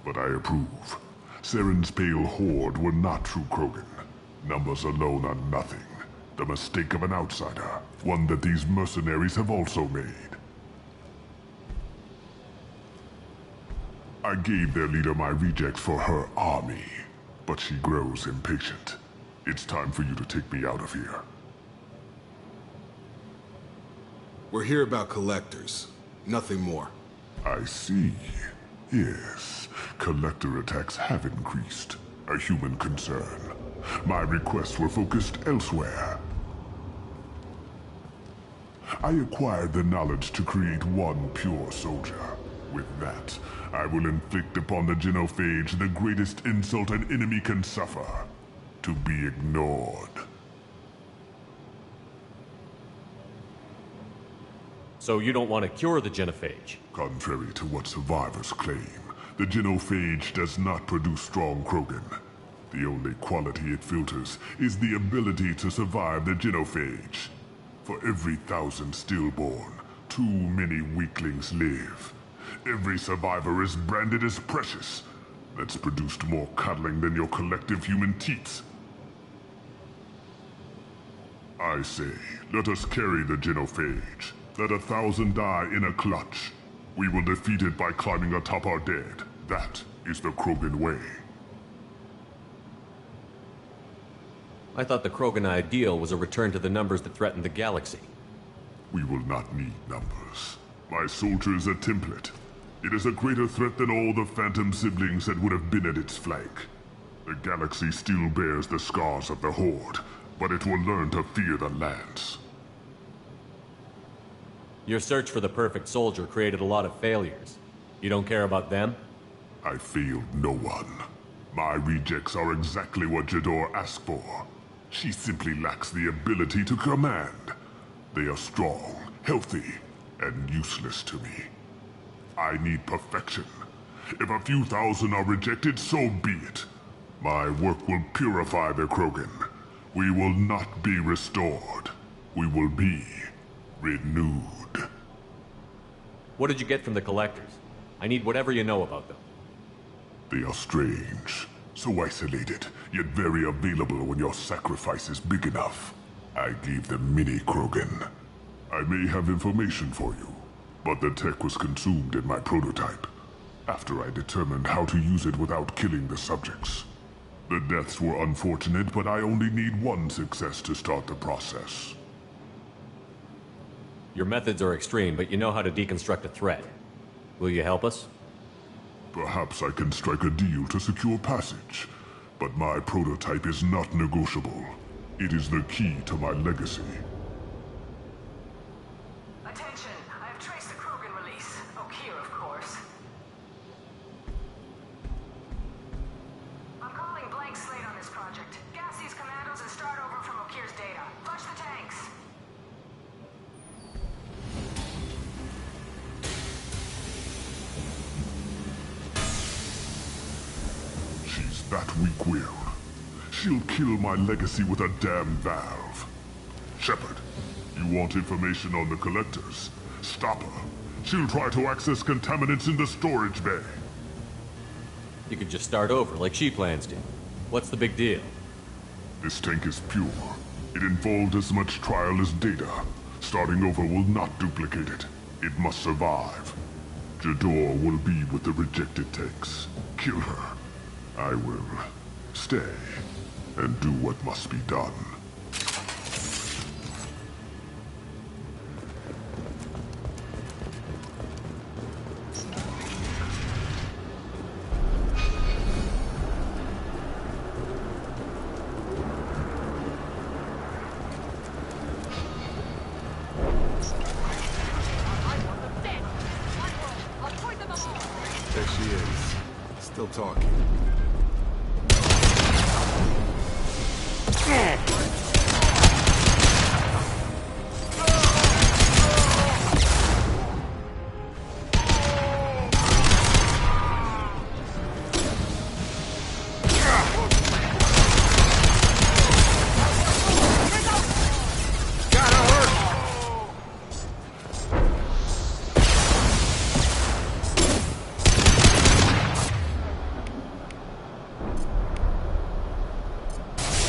But I approve. Saren's pale horde were not true Krogan. Numbers alone are nothing. The mistake of an outsider, one that these mercenaries have also made. I gave their leader my rejects for her army, but she grows impatient. It's time for you to take me out of here. We're here about collectors, nothing more. I see. Yes, collector attacks have increased. A human concern. My requests were focused elsewhere. I acquired the knowledge to create one pure soldier. With that, I will inflict upon the genophage the greatest insult an enemy can suffer. To be ignored. So you don't want to cure the genophage? Contrary to what survivors claim, the genophage does not produce strong Krogan. The only quality it filters is the ability to survive the genophage. For every 1,000 stillborn, too many weaklings live. Every survivor is branded as precious. That's produced more cuddling than your collective human teats. I say, let us carry the genophage. Let 1,000 die in a clutch. We will defeat it by climbing atop our dead. That is the Krogan way. I thought the Krogan ideal was a return to the numbers that threatened the galaxy. We will not need numbers. My soldier is a template. It is a greater threat than all the Phantom siblings that would have been at its flank. The galaxy still bears the scars of the Horde, but it will learn to fear the Lance. Your search for the perfect soldier created a lot of failures. You don't care about them? I failed no one. My rejects are exactly what Jador asked for. She simply lacks the ability to command. They are strong, healthy, and useless to me. I need perfection. If a few thousand are rejected, so be it. My work will purify the Krogan. We will not be restored. We will be renewed. What did you get from the collectors? I need whatever you know about them. They are strange. So isolated, yet very available when your sacrifice is big enough. I gave them mini Krogan. I may have information for you, but the tech was consumed in my prototype, after I determined how to use it without killing the subjects. The deaths were unfortunate, but I only need one success to start the process. Your methods are extreme, but you know how to deconstruct a threat. Will you help us? Perhaps I can strike a deal to secure passage, but my prototype is not negotiable. It is the key to my legacy. Attention, I have traced the Krogan release. O'Kear, of course. I'm calling blank slate on this project. Gas these commandos and start over from O'Kear's data. Flush the tanks. She's that weak-willed. She'll kill my legacy with a damn valve. Shepard, you want information on the collectors? Stop her. She'll try to access contaminants in the storage bay. You could just start over, like she plans to. What's the big deal? This tank is pure. It involved as much trial as data. Starting over will not duplicate it. It must survive. Jador will be with the rejected tanks. Kill her. I will stay and do what must be done. There she is. Still talking.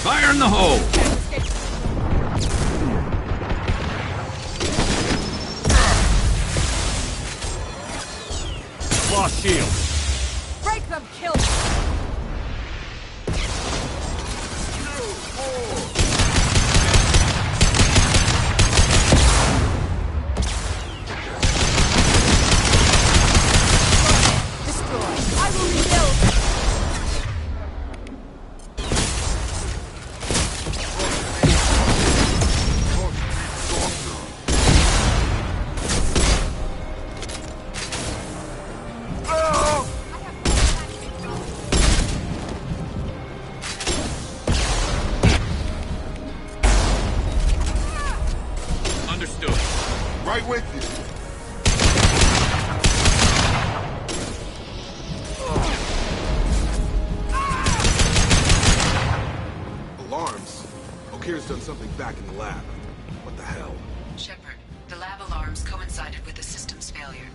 Fire in the hole! Lost shield. Break them, kill them. Destroy. I will rebuild. Understood. Right with you. Alarms? O'Kear's done something back in the lab. What the hell? Shepard, the lab alarms coincided with the system's failure.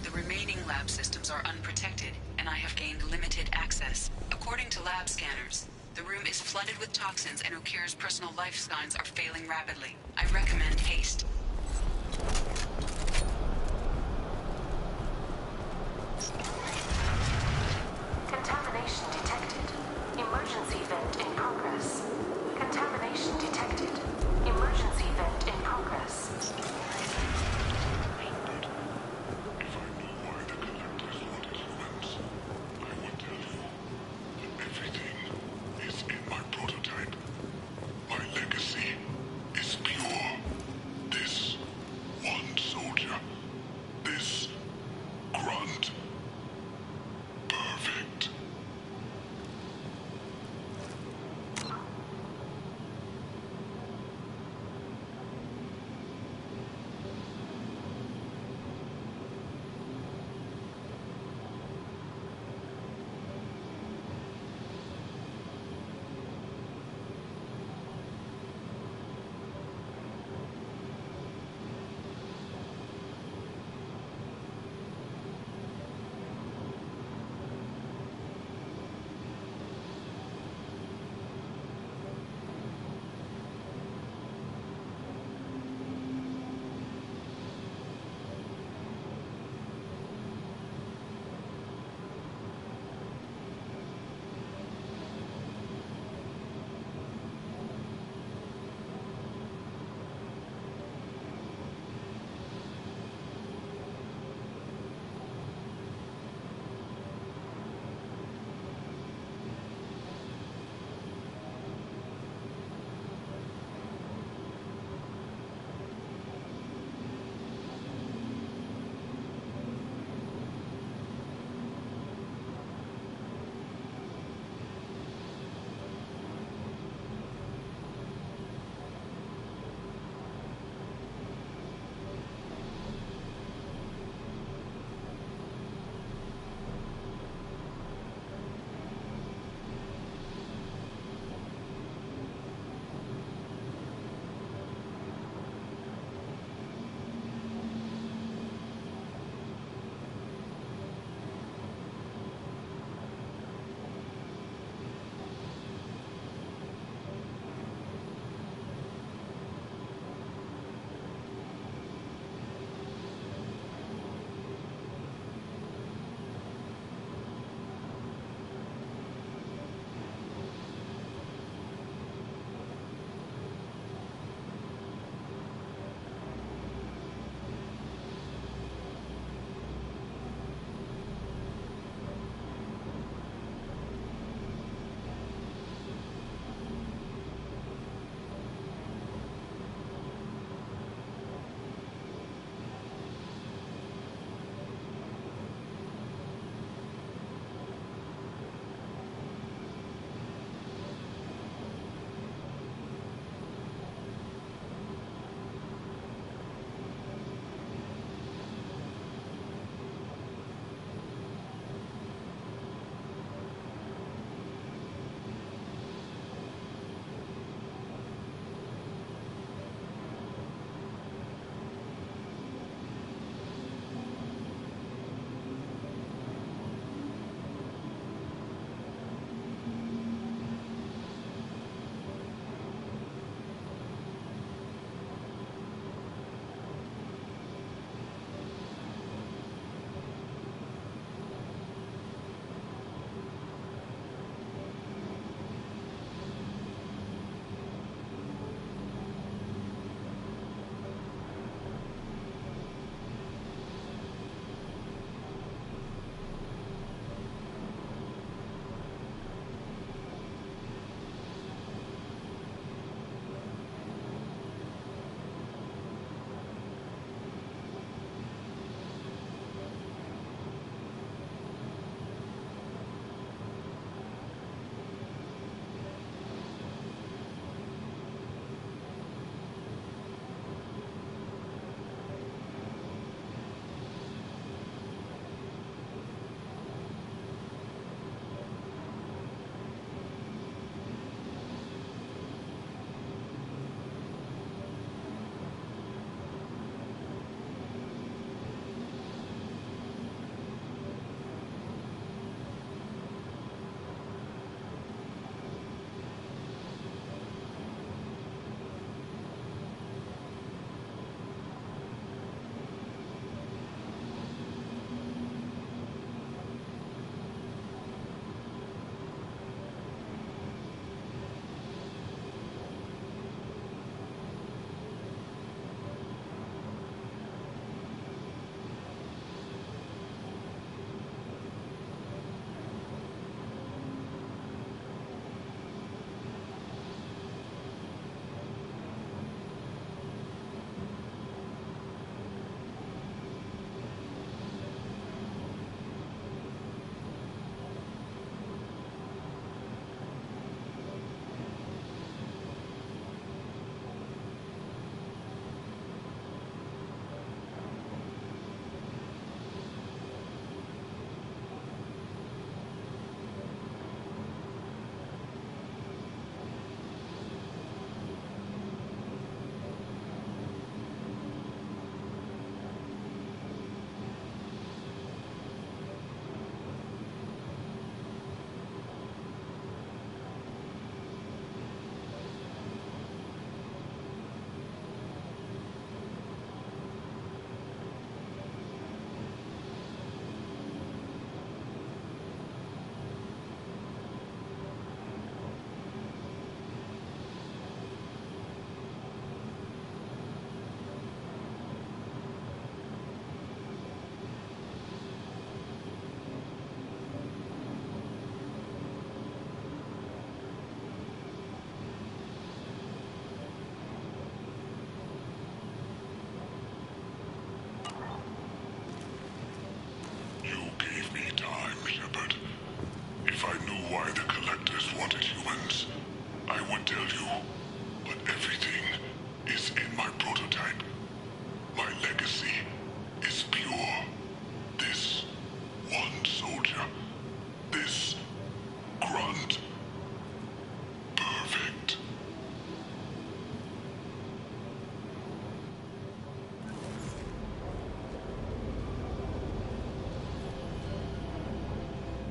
The remaining lab systems are unprotected, and I have gained limited access. According to lab scanners, the room is flooded with toxins and O'Kear's personal life signs are failing rapidly. I recommend haste. Contamination detected. Emergency vent in progress. Contamination detected. Emergency vent in progress. Is in my prototype. My legacy is pure. This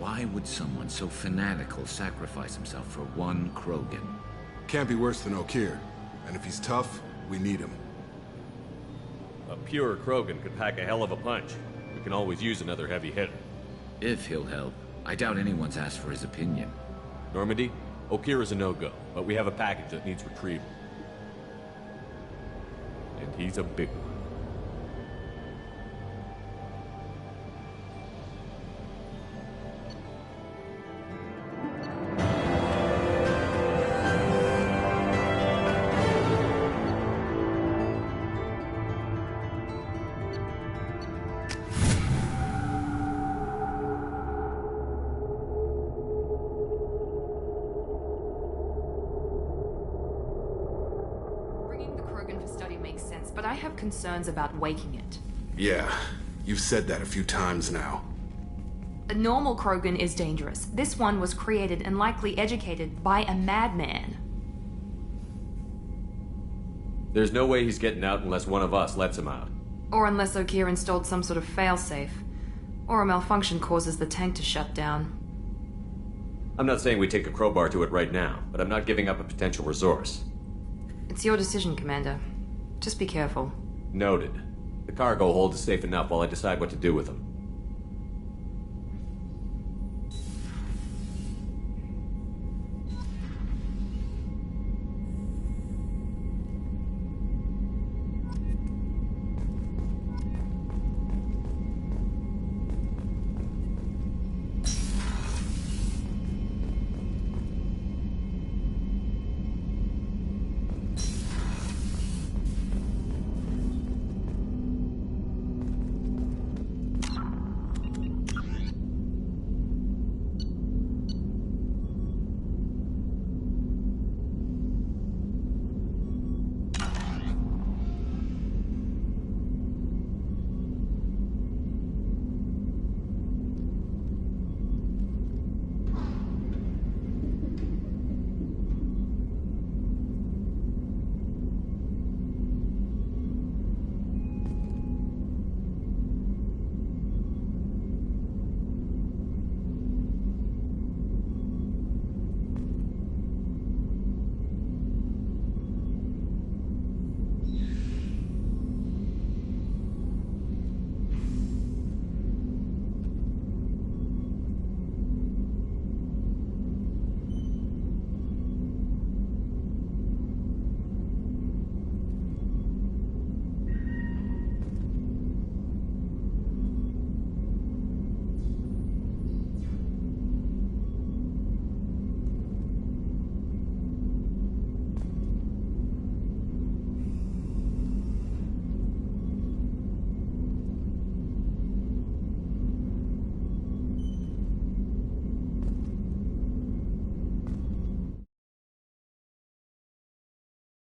Why would someone so fanatical sacrifice himself for one Krogan? Can't be worse than O'Kear. And if he's tough, we need him. A pure Krogan could pack a hell of a punch. We can always use another heavy hitter. If he'll help. I doubt anyone's asked for his opinion. Normandy, O'Kear is a no-go, but we have a package that needs retrieval. And he's a big one. But I have concerns about waking it. Yeah, you've said that a few times now. A normal Krogan is dangerous. This one was created and likely educated by a madman. There's no way he's getting out unless one of us lets him out. Or unless O'Kear installed some sort of failsafe. Or a malfunction causes the tank to shut down. I'm not saying we take a crowbar to it right now, but I'm not giving up a potential resource. It's your decision, Commander. Just be careful. Noted. The cargo hold is safe enough while I decide what to do with them.